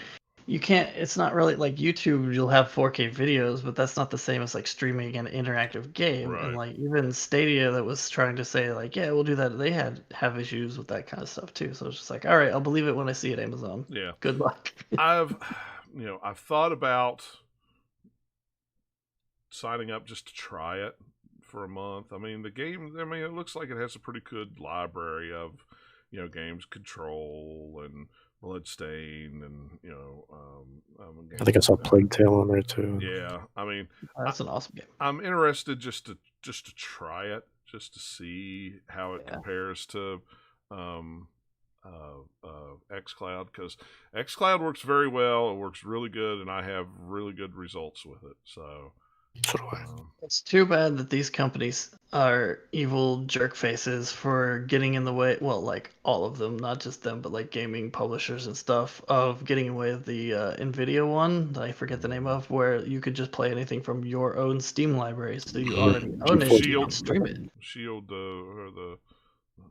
You can't, it's not really like YouTube, you'll have 4K videos, but that's not the same as like streaming an interactive game. And like even Stadia that was trying to say like, yeah, we'll do that. They have issues with that kind of stuff too. So it's just like, all right, I'll believe it when I see it, Amazon. Yeah. Good luck. I've thought about signing up just to try it for a month. I mean, it looks like it has a pretty good library of, games, Control and Bloodstain, and I think I saw Plague Tale on there too. Yeah, I mean, That's an awesome game. I'm interested just to try it, just to see how it compares to xCloud, because xCloud works very well. It works really good, and I have really good results with it. So it's too bad that these companies are evil jerk faces for getting in the way. Well, like all of them, not just them, but like gaming publishers and stuff, of getting away with the Nvidia one that I forget the name of, where you could just play anything from your own Steam library, so you already own it, you can stream it. Shield or the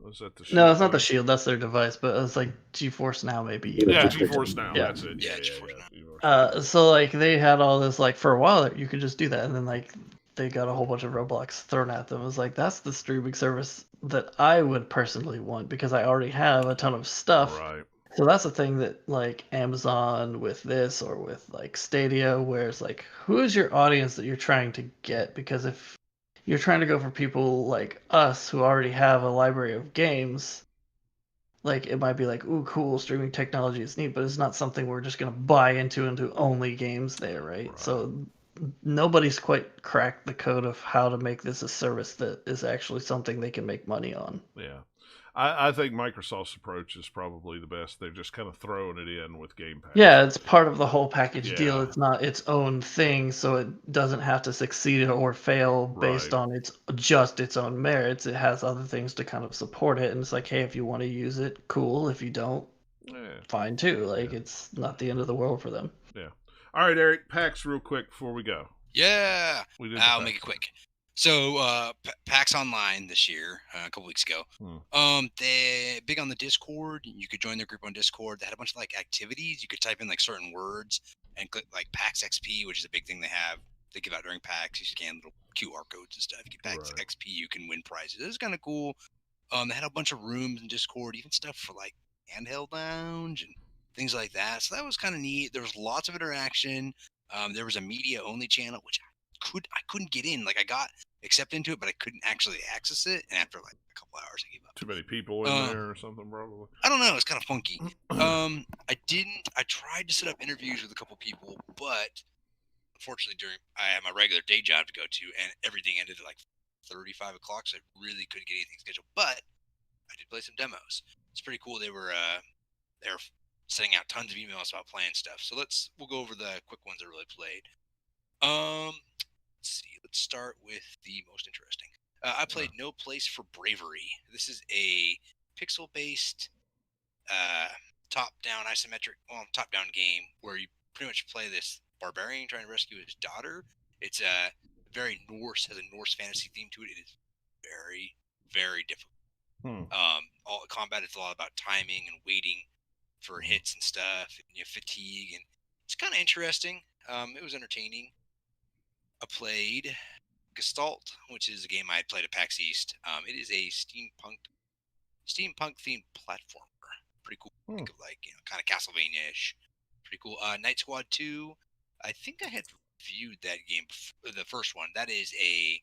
was that the Shield? No, it's not the Shield. That's their device, but it's like GeForce Now, maybe. Yeah, GeForce Now. Yeah. That's it. Yeah. So like they had all this, like for a while you could just do that, and then like they got a whole bunch of Roblox thrown at them. It was like, that's the streaming service that I would personally want, because I already have a ton of stuff. Right. So that's the thing that like Amazon with this, or with like Stadia, where it's like, who is your audience that you're trying to get? Because if you're trying to go for people like us who already have a library of games, like it might be like, ooh, cool, streaming technology is neat, but it's not something we're just gonna buy into only games there, right? So nobody's quite cracked the code of how to make this a service that is actually something they can make money on. Yeah. I think Microsoft's approach is probably the best. They're just kind of throwing it in with Game Pass. Yeah, it's part of the whole package deal. It's not its own thing, so it doesn't have to succeed or fail based on its own merits. It has other things to kind of support it, and it's like, hey, if you want to use it, cool. If you don't, fine too. Like, it's not the end of the world for them. Yeah. All right, Eric, PAX real quick before we go. Yeah. I'll make it quick. So PAX Online this year, a couple weeks ago, they big on the Discord. You could join their group on Discord. They had a bunch of like activities. You could type in like certain words and click like PAX XP, which is a big thing they give out during PAX. You scan little QR codes and stuff. You get PAX XP, you can win prizes. It was kind of cool. They had a bunch of rooms in Discord, even stuff for like handheld lounge and things like that. So that was kind of neat. There was lots of interaction. There was a media only channel, which I couldn't get in. Like I got accepted into it, but I couldn't actually access it. And after like a couple hours, I gave up. Too many people in there or something, probably. I don't know. It's kind of funky. I tried to set up interviews with a couple people, but unfortunately, I had my regular day job to go to, and everything ended at like 35 o'clock, so I really couldn't get anything scheduled. But I did play some demos. It's pretty cool. They were sending out tons of emails about playing stuff. So we'll go over the quick ones I really played. Let's see. Let's start with the most interesting. I played No Place for Bravery. This is a pixel-based, top-down game where you pretty much play this barbarian trying to rescue his daughter. It's has a Norse fantasy theme to it. It is very, very difficult. All combat is a lot about timing and waiting for hits and stuff, and fatigue, and it's kind of interesting. It was entertaining. I played Gestalt, which is a game I had played at PAX East. It is a steampunk themed platformer. Pretty cool. Think of like kind of Castlevania-ish. Pretty cool. Night Squad 2. I think I had reviewed that game before, the first one. That is I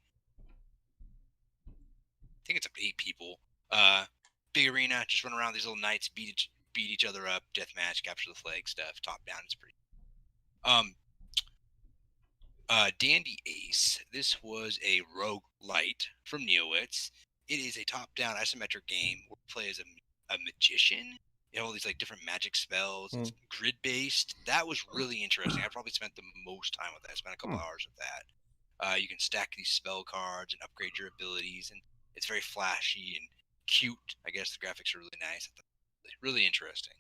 think it's up to 8 people. Big arena, just run around these little knights, beat each other up, deathmatch, capture the flag stuff, top down. It's pretty. Dandy Ace. This was a roguelite from Neowitz. It is a top-down isometric game where you play as a magician. You have all these like different magic spells. It's grid-based. That was really interesting. I probably spent the most time with that. I spent a couple hours with that. You can stack these spell cards and upgrade your abilities, and it's very flashy and cute. I guess the graphics are really nice. Really interesting.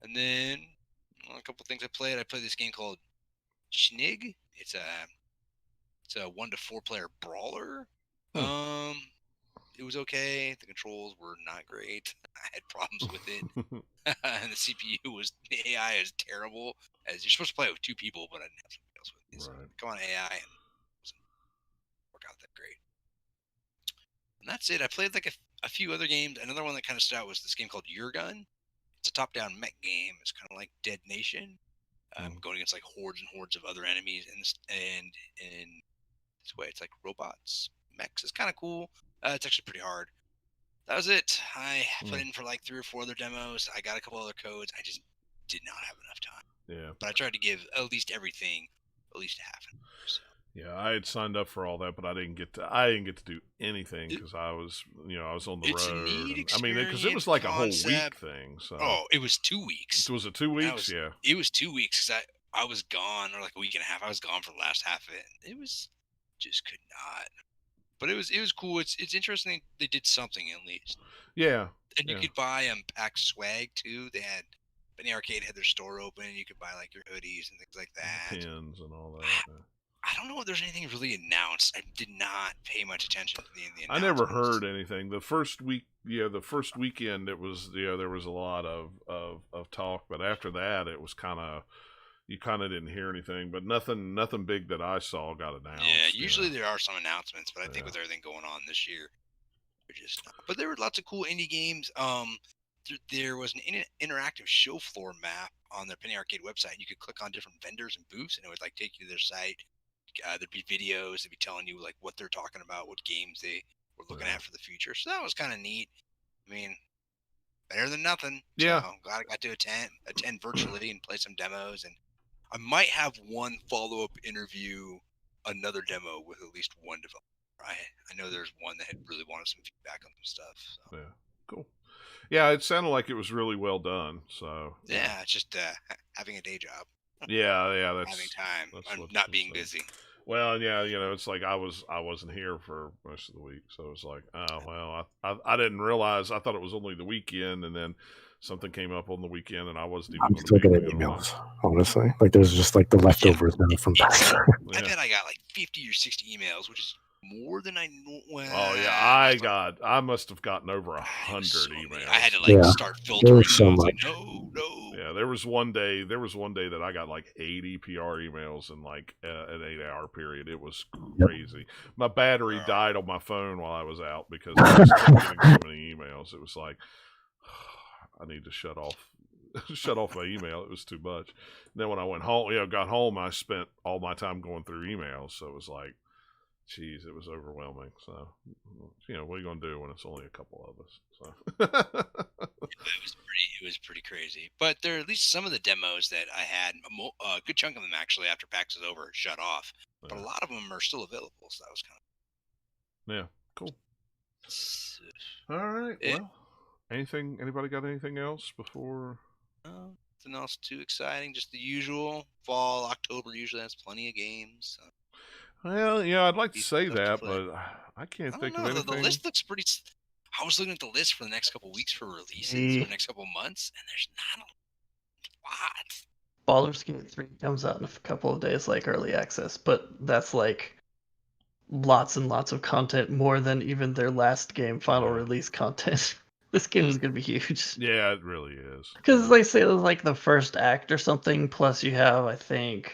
And then a couple things I played. I played this game called Schnig. It's a 1 to 4 player brawler. It was okay. The controls were not great. I had problems with it. And the AI is terrible. As you're supposed to play with 2 people, but I didn't have somebody else with me. So come on, AI, and it doesn't work out that great. And that's it. I played like a few other games. Another one that kind of stood out was this game called Your Gun. It's a top-down mech game. It's kind of like Dead Nation. Going against like hordes and hordes of other enemies, and in this way, it's like robots, mechs. It's kind of cool. It's actually pretty hard. That was it. I put in for like 3 or 4 other demos. I got a couple other codes. I just did not have enough time. Yeah. But I tried to give at least everything at least half an hour. So. Yeah, I had signed up for all that, but I didn't get to do anything because I was on the it's road. A neat I mean, because it was like concept. a whole week thing. So. Oh, it was 2 weeks. Was it 2 weeks? Yeah. It was 2 weeks because I was gone, or like a week and a half. I was gone for the last half of it. It was just could not. But it was cool. It's interesting they did something at least. Yeah. And you could buy PAX swag too. They had Penny Arcade had their store open. You could buy like your hoodies and things like that. Pins and all that. I don't know if there's anything really announced. I did not pay much attention to the I never heard anything. The first weekend it was there was a lot of talk, but after that it was you kind of didn't hear anything, but nothing big that I saw got announced. Yeah, usually there are some announcements, but I think with everything going on this year, they're just not. But there were lots of cool indie games. There was an interactive show floor map on their Penny Arcade website. You could click on different vendors and booths, and it would like take you to their site. There'd be videos. They'd be telling you like what they're talking about, what games they were looking at for the future. So that was kind of neat. I mean, better than nothing. Yeah. So I'm glad I got to attend virtually and play some demos. And I might have one follow-up interview, another demo with at least one developer. I know there's one that had really wanted some feedback on some stuff. So. Yeah, cool. Yeah, it sounded like it was really well done. So yeah, it's just having a day job. Yeah, that's having time. I'm not being busy. Well, yeah, it's like I wasn't here for most of the week, so it was like, oh well, I didn't realize. I thought it was only the weekend, and then something came up on the weekend, and I wasn't even. I'm still getting emails, honestly. Like there's just like the leftovers now from back. I bet I got like 50 or 60 emails, which is more than I know. Well, oh yeah, I must have gotten over 100 emails. I had to start filtering so much. like, no. Yeah, there was one day that I got like 80 PR emails in like an 8-hour period. It was crazy. My battery died on my phone while I was out because I was still getting so many emails. It was like I need to shut off my email. It was too much. And then when I went home, got home, I spent all my time going through emails. So it was like, geez, it was overwhelming. So, what are you going to do when it's only a couple of us? So. It was pretty crazy. But there are at least some of the demos that I had, a good chunk of them actually, after PAX is over, shut off. But a lot of them are still available, so that was kind of... Yeah, cool. All right, well, anybody got anything else before? Nothing else too exciting, just the usual. Fall, October usually has plenty of games. So. Well, yeah, I'd like to say that, but I can't think of anything. The list looks pretty... I was looking at the list for the next couple weeks for releases, for the next couple months, and there's not a lot. Baldur's Gate 3 comes out in a couple of days, like early access, but that's like lots and lots of content, more than even their last game final release content. This game is going to be huge. Yeah, it really is. Because they say it was like the first act or something, plus you have, I think,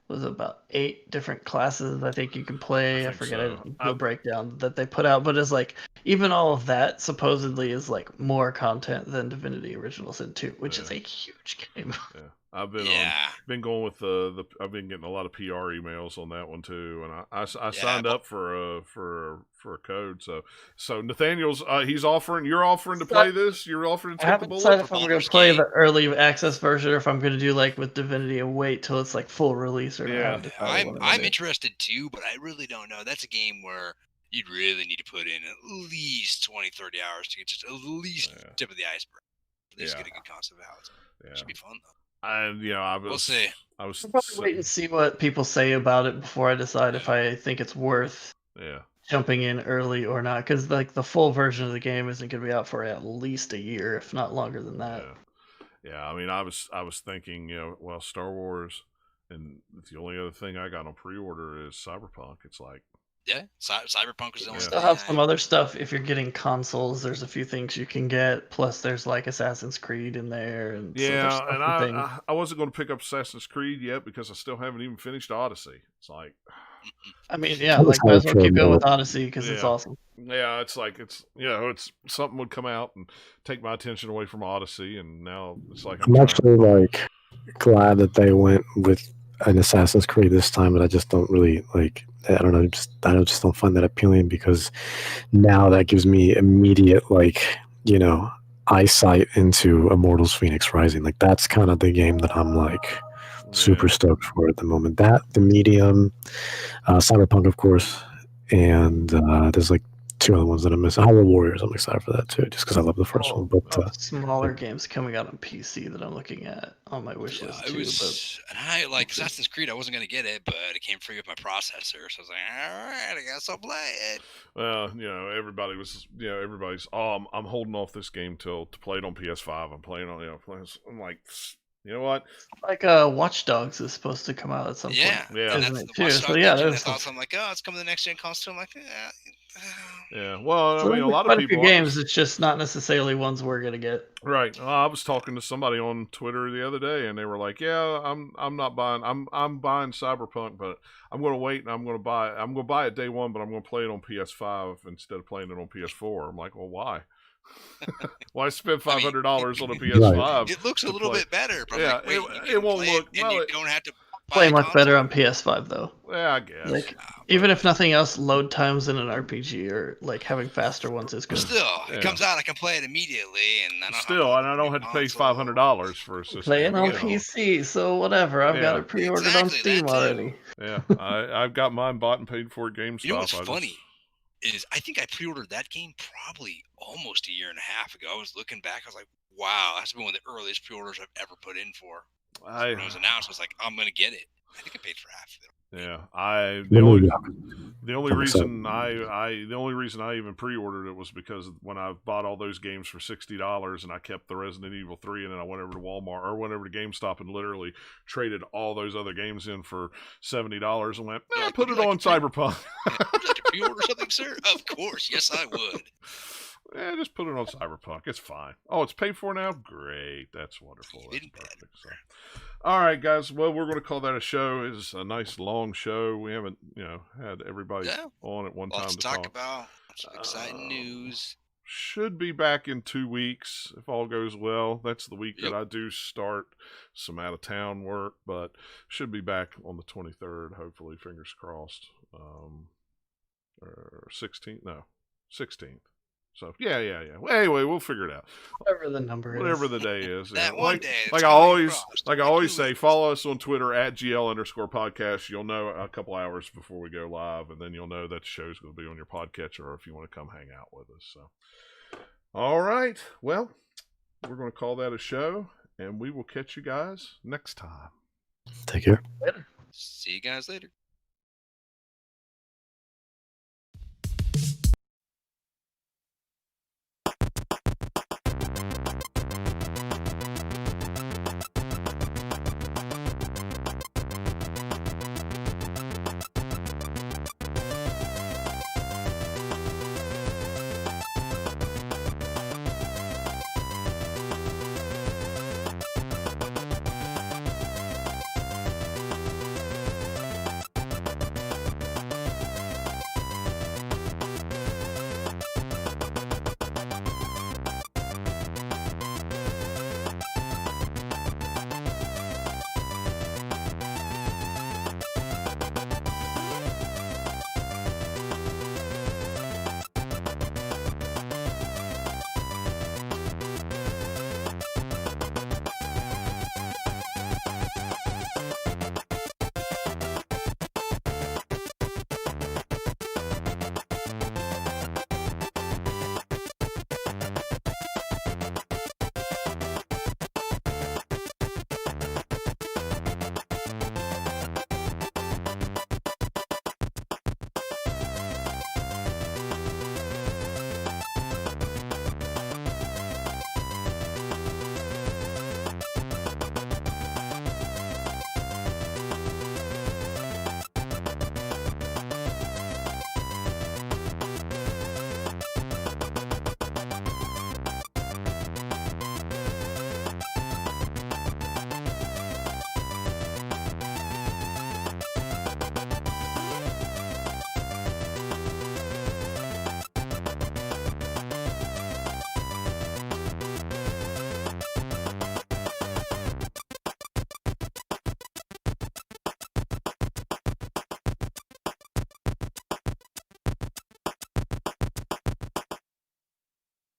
was about 8 different classes I think you can play. I forget the breakdown that they put out, but it's like even all of that supposedly is like more content than Divinity Original Sin 2, which is a huge game. Yeah. I've been going with I've been getting a lot of PR emails on that one too, and I signed up for a code. So Nathaniel's you're offering to play this. You're offering to take the bullet. I haven't decided if I'm going to play the early access version or if I'm going to do like with Divinity and wait till it's like full release. Or I'm interested too, but I really don't know. That's a game where you'd really need to put in at least 20-30 hours to get just at least tip of the iceberg. At least get a good concept of how it's. It should be fun though. And we'll see. I'll probably wait and see what people say about it before I decide if I think it's worth jumping in early or not. Because like the full version of the game isn't going to be out for at least a year, if not longer than that. Yeah. I mean, I was thinking, Star Wars, and the only other thing I got on pre-order is Cyberpunk. It's like. Yeah, Cyberpunk was the only. Still have some other stuff if you're getting consoles. There's a few things you can get. Plus, there's like Assassin's Creed in there, and I wasn't going to pick up Assassin's Creed yet because I still haven't even finished Odyssey. It's like, I mean, might as well keep going with Odyssey because it's awesome. Yeah, it's like it's something would come out and take my attention away from Odyssey, and now it's like I'm actually like glad that they went with an Assassin's Creed this time, but I just don't really like I don't know. I just don't find that appealing because now that gives me immediate eyesight into Immortals Phoenix Rising. Like that's kind of the game that I'm like super stoked for at the moment. That the Medium, Cyberpunk, of course, and there's like 2 other ones that I'm missing. Hyrule Warriors, I'm excited for that too, just because I love the first one. But smaller games coming out on PC that I'm looking at on my wish list too. And I like Assassin's Creed. I wasn't gonna get it, but it came free with my processor, so I was like, all right, I guess I'll play it. Well, everybody's, I'm holding off this game to play it on PS5. I'm playing on, I'm like, you know what? Like Watch Dogs is supposed to come out at some point. Yeah. And that's the Watch Dogs engine. That's awesome. I'm like, oh, it's coming to the next gen console. I'm like, yeah. Well, so I mean, a lot of people games. It's just not necessarily ones we're gonna get. Right. I was talking to somebody on Twitter the other day, and they were like, "Yeah, I'm not buying. I'm buying Cyberpunk, but I'm going to wait and I'm going to buy it day one, but I'm going to play it on PS5 instead of playing it on PS4." I'm like, "Well, why? Why spend $500 on a PS5? It looks a little bit better. But yeah, it won't look. And you don't have to play much better on PS5 though. Yeah, I guess. Like, even if nothing else, load times in an RPG or like having faster ones is good. Still, it comes out, I can play it immediately, and I don't have to pay $500 for a system. Play it on PC, so whatever. I've got it pre-ordered on Steam already. Yeah, I've got mine bought and paid for at GameStop. You know what's funny is I think I pre-ordered that game probably almost a year and a half ago. I was looking back, I was like, wow, that's been one of the earliest pre-orders I've ever put in for. When it was announced, I was like, I'm gonna get it. I think I paid for half of it. Yeah, the only reason I even pre-ordered it was because when I bought all those games for $60 and I kept the Resident Evil 3, and then I went over to Walmart or went over to GameStop and literally traded all those other games in for $70 and went, put it on Cyberpunk. Would you like to pre-order something, sir? Of course, yes, I would. Yeah, just put it on Cyberpunk. It's fine. Oh, it's paid for now? Great. That's wonderful. That's perfect. So. All right, guys. Well, we're going to call that a show. It's a nice long show. We haven't, had everybody on at one time to talk about. Some exciting news. Should be back in 2 weeks if all goes well. That's the week that I do start some out of town work, but should be back on the 23rd. Hopefully, fingers crossed. Or 16th? No, 16th. So yeah. Well, anyway, we'll figure it out. Whatever the number is. Whatever the day is. That one day. Like I always say, follow us on Twitter at GL_podcast. You'll know a couple hours before we go live, and then you'll know that the show's going to be on your podcatcher, or if you want to come hang out with us. So, all right. Well, we're going to call that a show, and we will catch you guys next time. Take care. Later. See you guys later.